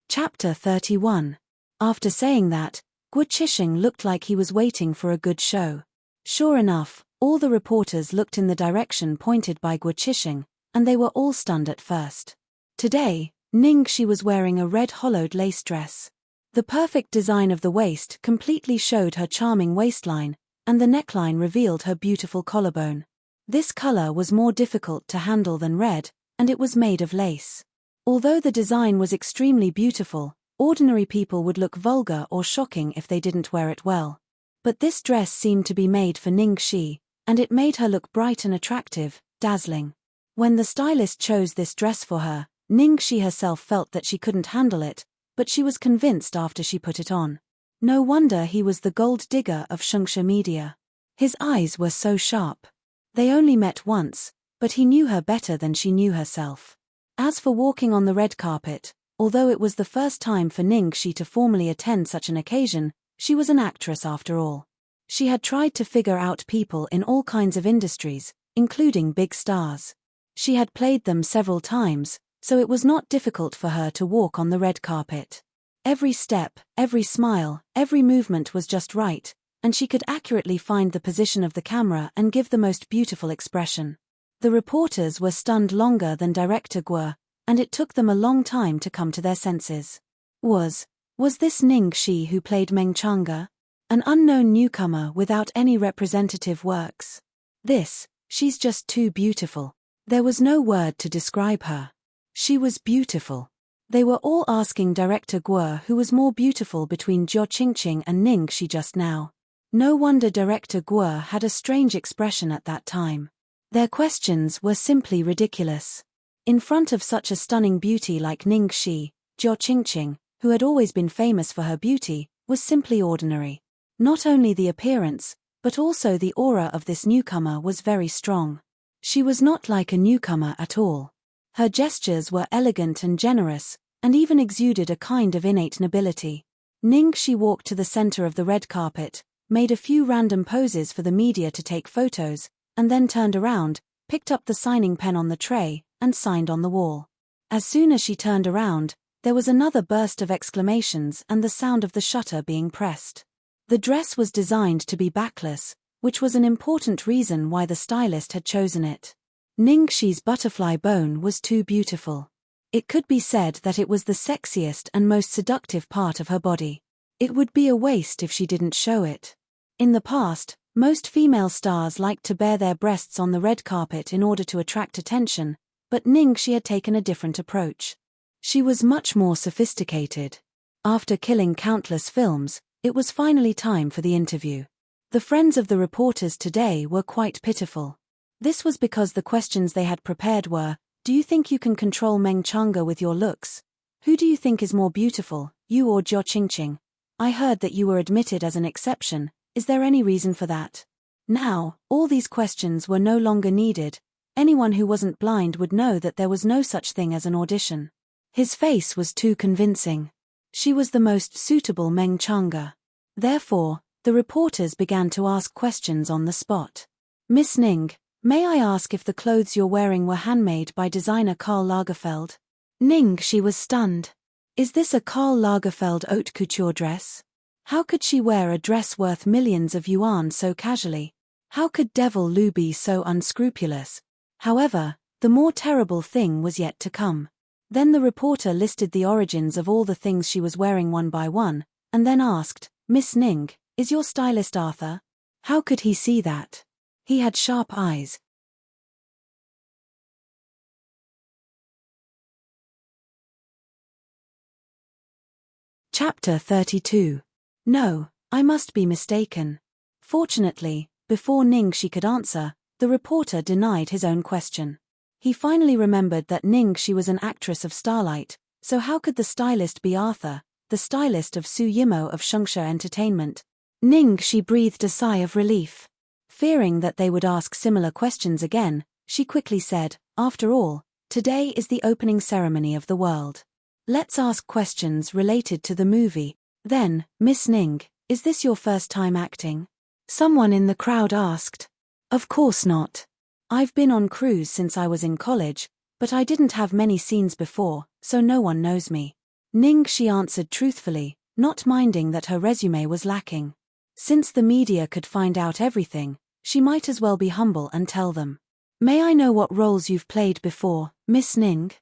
Chapter 31. After saying that, Guo Qisheng looked like he was waiting for a good show. Sure enough, all the reporters looked in the direction pointed by Guo Qisheng, and they were all stunned at first. Today, Ningxi was wearing a red hollowed lace dress. The perfect design of the waist completely showed her charming waistline, and the neckline revealed her beautiful collarbone. This color was more difficult to handle than red, and it was made of lace. Although the design was extremely beautiful, ordinary people would look vulgar or shocking if they didn't wear it well. But this dress seemed to be made for Ningxi, and it made her look bright and attractive, dazzling. When the stylist chose this dress for her, Ningxi herself felt that she couldn't handle it, but she was convinced after she put it on. No wonder he was the gold digger of Shengsha media. His eyes were so sharp. They only met once, but he knew her better than she knew herself. As for walking on the red carpet, although it was the first time for Ningxi to formally attend such an occasion, she was an actress after all. She had tried to figure out people in all kinds of industries, including big stars. She had played them several times, so it was not difficult for her to walk on the red carpet. Every step, every smile, every movement was just right, and she could accurately find the position of the camera and give the most beautiful expression. The reporters were stunned longer than Director Guo, and it took them a long time to come to their senses. Was this Ningxi who played Meng Changa? An unknown newcomer without any representative works? She's just too beautiful. There was no word to describe her. She was beautiful. They were all asking Director Guo who was more beautiful between Jiao Qingqing and Ningxi just now. No wonder Director Guo had a strange expression at that time. Their questions were simply ridiculous. In front of such a stunning beauty like Ningxi, Jiao Qingqing, who had always been famous for her beauty, was simply ordinary. Not only the appearance, but also the aura of this newcomer was very strong. She was not like a newcomer at all. Her gestures were elegant and generous, and even exuded a kind of innate nobility. Ningxi walked to the center of the red carpet, made a few random poses for the media to take photos, and then turned around, picked up the signing pen on the tray, and signed on the wall. As soon as she turned around, there was another burst of exclamations and the sound of the shutter being pressed. The dress was designed to be backless, which was an important reason why the stylist had chosen it. Ningxi's butterfly bone was too beautiful. It could be said that it was the sexiest and most seductive part of her body. It would be a waste if she didn't show it. In the past, most female stars liked to bare their breasts on the red carpet in order to attract attention, but Ningxi had taken a different approach. She was much more sophisticated. After killing countless films, it was finally time for the interview. The friends of the reporters today were quite pitiful. This was because the questions they had prepared were, do you think you can control Meng Chang'e with your looks? Who do you think is more beautiful, you or Jiao Qingqing? I heard that you were admitted as an exception, is there any reason for that? Now, all these questions were no longer needed. Anyone who wasn't blind would know that there was no such thing as an audition. His face was too convincing. She was the most suitable Meng Chang'e. Therefore, the reporters began to ask questions on the spot. Miss Ning, may I ask if the clothes you're wearing were handmade by designer Karl Lagerfeld? Ning, she was stunned. Is this a Karl Lagerfeld haute couture dress? How could she wear a dress worth millions of yuan so casually? How could Devil Lu be so unscrupulous? However, the more terrible thing was yet to come. Then the reporter listed the origins of all the things she was wearing one by one, and then asked, Miss Ning, is your stylist Arthur? How could he see that? He had sharp eyes. Chapter 32. No, I must be mistaken. Fortunately, before Ning she could answer, the reporter denied his own question. He finally remembered that Ning she was an actress of Starlight, so how could the stylist be Arthur, the stylist of Su Yimo of Shengshe Entertainment? Ning she breathed a sigh of relief. Fearing that they would ask similar questions again, she quickly said, after all, today is the opening ceremony of the world. Let's ask questions related to the movie. Then, Miss Ning, is this your first time acting? Someone in the crowd asked. Of course not. I've been on crews since I was in college, but I didn't have many scenes before, so no one knows me. Ning she answered truthfully, not minding that her resume was lacking. Since the media could find out everything, she might as well be humble and tell them. May I know what roles you've played before, Miss Ning?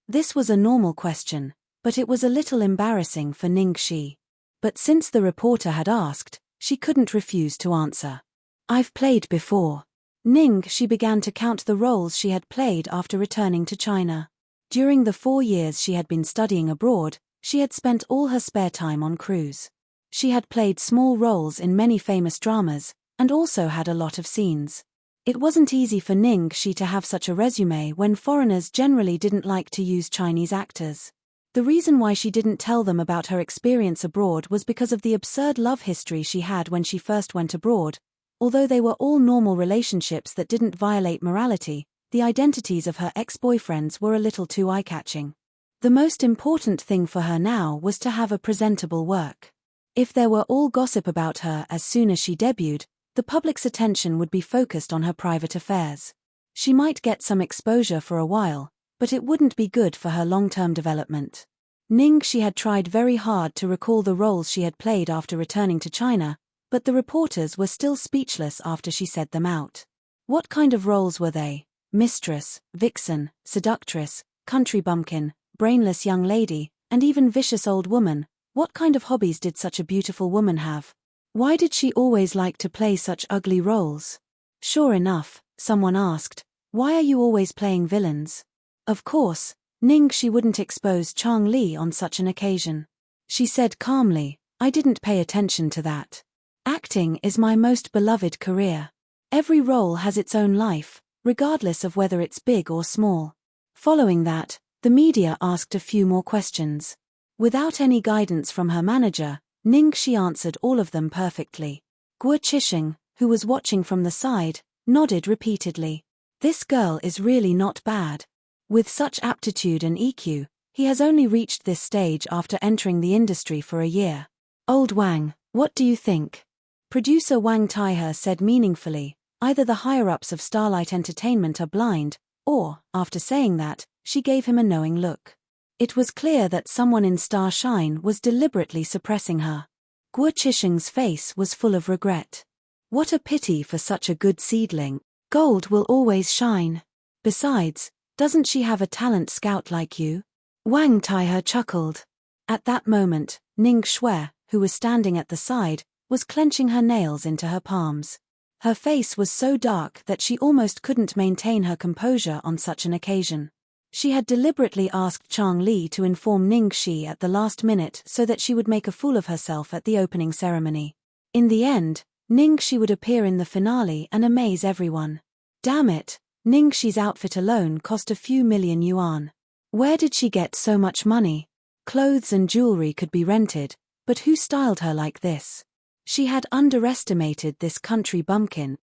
This was a normal question, but it was a little embarrassing for Ning Shi. But since the reporter had asked, she couldn't refuse to answer. I've played before. Ning she began to count the roles she had played after returning to China. During the 4 years she had been studying abroad, she had spent all her spare time on crews. She had played small roles in many famous dramas, and also had a lot of scenes. It wasn't easy for Ning Shi to have such a resume when foreigners generally didn't like to use Chinese actors. The reason why she didn't tell them about her experience abroad was because of the absurd love history she had when she first went abroad. Although they were all normal relationships that didn't violate morality, the identities of her ex-boyfriends were a little too eye-catching. The most important thing for her now was to have a presentable work. If there were all gossip about her as soon as she debuted, the public's attention would be focused on her private affairs. She might get some exposure for a while, but it wouldn't be good for her long-term development. Ning she had tried very hard to recall the roles she had played after returning to China, but the reporters were still speechless after she said them out. What kind of roles were they? Mistress, vixen, seductress, country bumpkin, brainless young lady, and even vicious old woman. What kind of hobbies did such a beautiful woman have? Why did she always like to play such ugly roles? Sure enough, someone asked, why are you always playing villains? Of course, Ning she wouldn't expose Chang Li on such an occasion. She said calmly, I didn't pay attention to that. Acting is my most beloved career. Every role has its own life, regardless of whether it's big or small. Following that, the media asked a few more questions. Without any guidance from her manager, Ning she answered all of them perfectly. Guo Qisheng, who was watching from the side, nodded repeatedly. This girl is really not bad. With such aptitude and EQ, he has only reached this stage after entering the industry for a year. Old Wang, what do you think? Producer Wang Taihe said meaningfully, either the higher-ups of Starlight Entertainment are blind, or, after saying that, she gave him a knowing look. It was clear that someone in Starshine was deliberately suppressing her. Guo Qisheng's face was full of regret. What a pity for such a good seedling. Gold will always shine. Besides, doesn't she have a talent scout like you? Wang Taihe chuckled. At that moment, Ning Shui, who was standing at the side, was clenching her nails into her palms. Her face was so dark that she almost couldn't maintain her composure on such an occasion. She had deliberately asked Chang Li to inform Ning Shi at the last minute so that she would make a fool of herself at the opening ceremony. In the end, Ning Shi would appear in the finale and amaze everyone. Damn it, Ningxi's outfit alone cost a few million yuan. Where did she get so much money? Clothes and jewelry could be rented, but who styled her like this? She had underestimated this country bumpkin.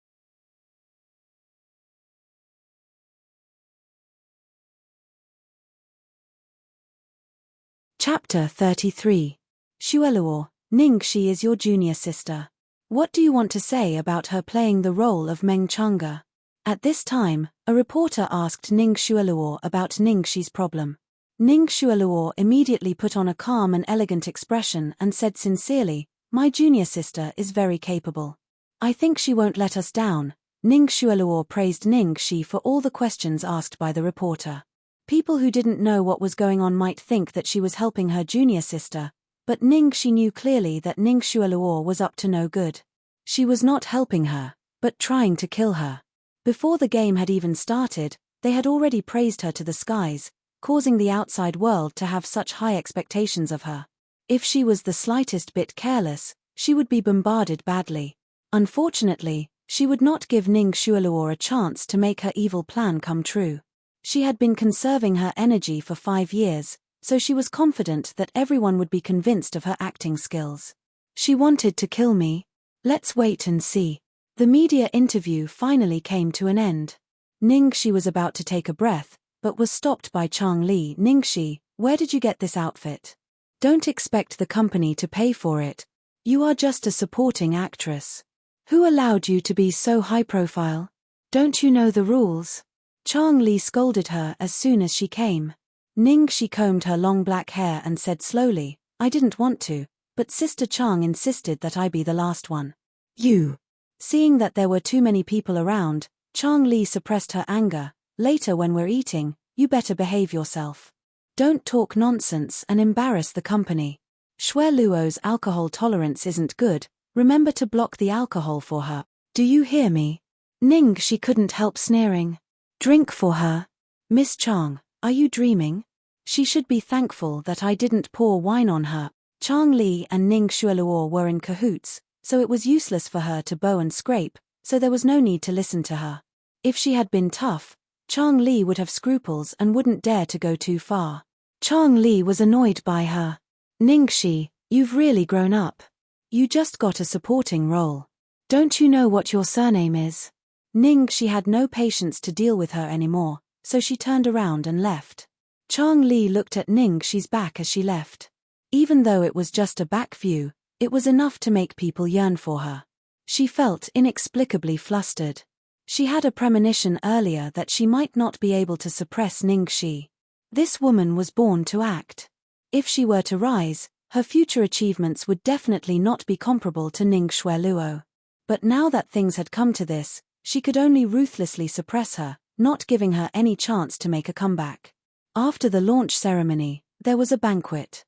Chapter 33. Xueluo, Ningxi is your junior sister. What do you want to say about her playing the role of Meng Chang'e? At this time, a reporter asked Ning Xueluo about Ningxi's problem. Ning Xueluo immediately put on a calm and elegant expression and said sincerely, "My junior sister is very capable. I think she won't let us down." Ning Xueluo praised Ningxi for all the questions asked by the reporter. People who didn't know what was going on might think that she was helping her junior sister, but Ningxi knew clearly that Ning Xueluo was up to no good. She was not helping her, but trying to kill her. Before the game had even started, they had already praised her to the skies, causing the outside world to have such high expectations of her. If she was the slightest bit careless, she would be bombarded badly. Unfortunately, she would not give Ning Xueluo a chance to make her evil plan come true. She had been conserving her energy for 5 years, so she was confident that everyone would be convinced of her acting skills. She wanted to kill me? Let's wait and see. The media interview finally came to an end. Ningxi was about to take a breath, but was stopped by Chang Li. "Ningxi, where did you get this outfit? Don't expect the company to pay for it. You are just a supporting actress. Who allowed you to be so high profile? Don't you know the rules?" Chang Li scolded her as soon as she came. Ningxi combed her long black hair and said slowly, "I didn't want to, but Sister Chang insisted that I be the last one." "You." Seeing that there were too many people around, Chang Li suppressed her anger. "Later when we're eating, you better behave yourself. Don't talk nonsense and embarrass the company. Xueluo's alcohol tolerance isn't good, remember to block the alcohol for her. Do you hear me?" Ningxi couldn't help sneering. "Drink for her. Miss Chang, are you dreaming? She should be thankful that I didn't pour wine on her." Chang Li and Ning Xueluo were in cahoots, so it was useless for her to bow and scrape, so there was no need to listen to her. If she had been tough, Chang Li would have scruples and wouldn't dare to go too far. Chang Li was annoyed by her. "Ningxi, you've really grown up. You just got a supporting role. Don't you know what your surname is?" Ningxi had no patience to deal with her anymore, so she turned around and left. Chang Li looked at Ningxi's back as she left. Even though it was just a back view, it was enough to make people yearn for her. She felt inexplicably flustered. She had a premonition earlier that she might not be able to suppress Ningxi. This woman was born to act. If she were to rise, her future achievements would definitely not be comparable to Ning Xueluo. But now that things had come to this, she could only ruthlessly suppress her, not giving her any chance to make a comeback. After the launch ceremony, there was a banquet.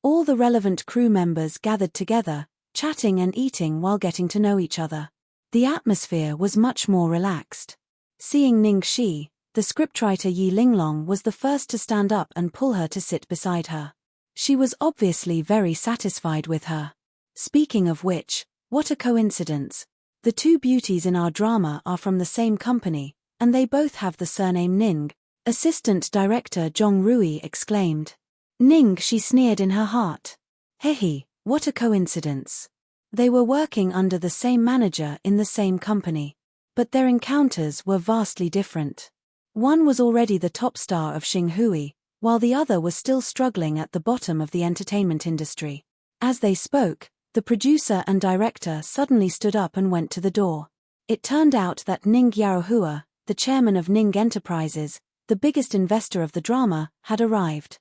All the relevant crew members gathered together, chatting and eating while getting to know each other. The atmosphere was much more relaxed. Seeing Ningxi, the scriptwriter Yi Linglong was the first to stand up and pull her to sit beside her. She was obviously very satisfied with her. Speaking of which, what a coincidence. The two beauties in our drama are from the same company, and they both have the surname Ning, Assistant Director Zhong Rui exclaimed. Ning, she sneered in her heart. Hehe, what a coincidence. They were working under the same manager in the same company. But their encounters were vastly different. One was already the top star of Xinghui, while the other was still struggling at the bottom of the entertainment industry. As they spoke, the producer and director suddenly stood up and went to the door. It turned out that Ning Yaohua, the chairman of Ning Enterprises, the biggest investor of the drama, had arrived.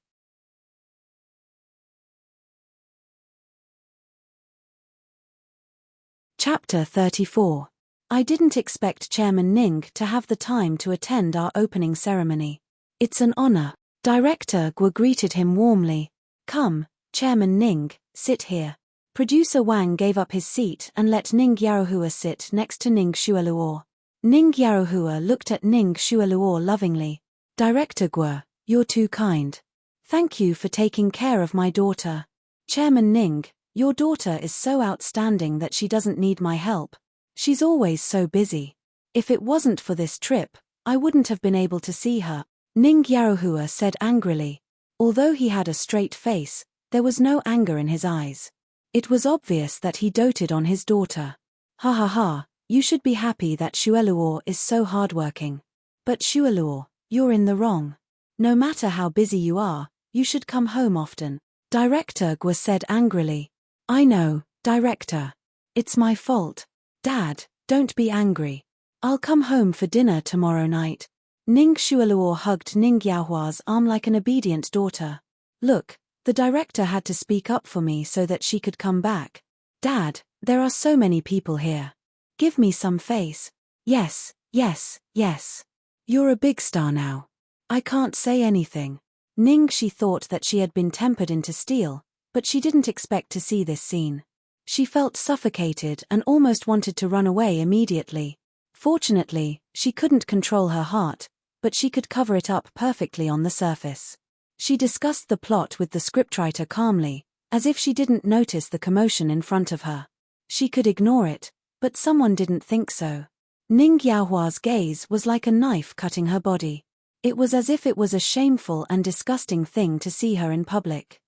Chapter 34. I didn't expect Chairman Ning to have the time to attend our opening ceremony. It's an honor. Director Guo greeted him warmly. Come, Chairman Ning, sit here. Producer Wang gave up his seat and let Ning Yaohua sit next to Ning Xueluo. Ning Yaohua looked at Ning Xueluo lovingly. Director Guo, you're too kind. Thank you for taking care of my daughter. Chairman Ning, your daughter is so outstanding that she doesn't need my help. She's always so busy. If it wasn't for this trip, I wouldn't have been able to see her, Ning Yaohua said angrily. Although he had a straight face, there was no anger in his eyes. It was obvious that he doted on his daughter. Ha ha ha, you should be happy that Xueluo is so hardworking. But Xueluo, you're in the wrong. No matter how busy you are, you should come home often, Director Gua said angrily. I know, Director. It's my fault. Dad, don't be angry. I'll come home for dinner tomorrow night. Ning Xueluo hugged Ning Yaohua's arm like an obedient daughter. Look, the director had to speak up for me so that she could come back. Dad, there are so many people here. Give me some face. Yes, yes, yes. You're a big star now. I can't say anything. She thought that she had been tempered into steel, but she didn't expect to see this scene. She felt suffocated and almost wanted to run away immediately. Fortunately, she couldn't control her heart, but she could cover it up perfectly on the surface. She discussed the plot with the scriptwriter calmly, as if she didn't notice the commotion in front of her. She could ignore it, but someone didn't think so. Ning Yaohua's gaze was like a knife cutting her body. It was as if it was a shameful and disgusting thing to see her in public.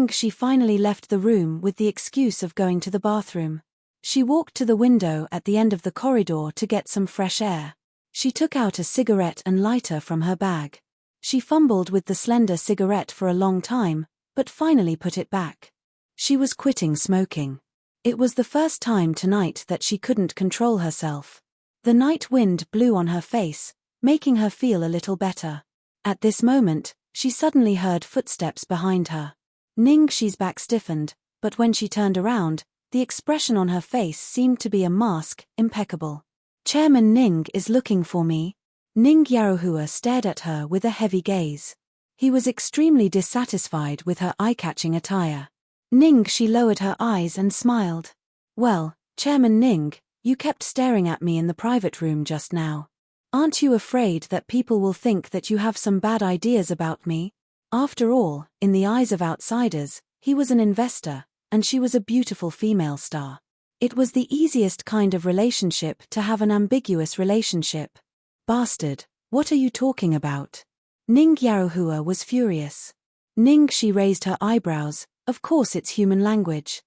She finally left the room with the excuse of going to the bathroom. She walked to the window at the end of the corridor to get some fresh air. She took out a cigarette and lighter from her bag. She fumbled with the slender cigarette for a long time, but finally put it back. She was quitting smoking. It was the first time tonight that she couldn't control herself. The night wind blew on her face, making her feel a little better. At this moment, she suddenly heard footsteps behind her. Ningxi's back stiffened, but when she turned around, the expression on her face seemed to be a mask, impeccable. Chairman Ning is looking for me. Ning Yaohua stared at her with a heavy gaze. He was extremely dissatisfied with her eye-catching attire. She lowered her eyes and smiled. Well, Chairman Ning, you kept staring at me in the private room just now. Aren't you afraid that people will think that you have some bad ideas about me? After all, in the eyes of outsiders, he was an investor, and she was a beautiful female star. It was the easiest kind of relationship to have an ambiguous relationship. Bastard, what are you talking about? Ning Yaohua was furious. She raised her eyebrows. Of course it's human language.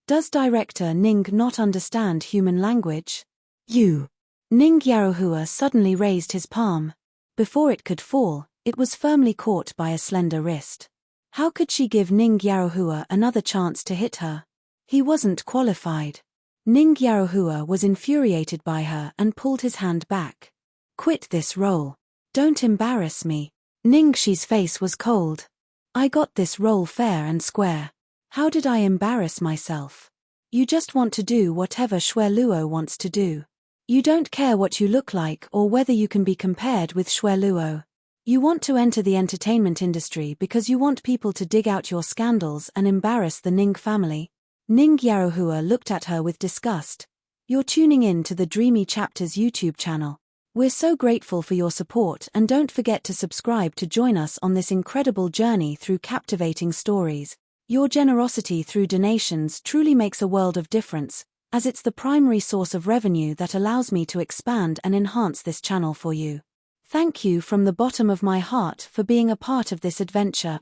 Does Director Ning not understand human language? You. Ning Yaohua suddenly raised his palm. Before it could fall, it was firmly caught by a slender wrist. How could she give Ning Yaohua another chance to hit her? He wasn't qualified. Ning Yaohua was infuriated by her and pulled his hand back. Quit this role. Don't embarrass me. Ningxi's face was cold. I got this role fair and square. How did I embarrass myself? You just want to do whatever Xueluo wants to do. You don't care what you look like or whether you can be compared with Xueluo. You want to enter the entertainment industry because you want people to dig out your scandals and embarrass the Ning family. Ning Yaohua looked at her with disgust. You're tuning in to the Dreamy Chapters YouTube channel. We're so grateful for your support, and don't forget to subscribe to join us on this incredible journey through captivating stories. Your generosity through donations truly makes a world of difference, as it's the primary source of revenue that allows me to expand and enhance this channel for you. Thank you from the bottom of my heart for being a part of this adventure.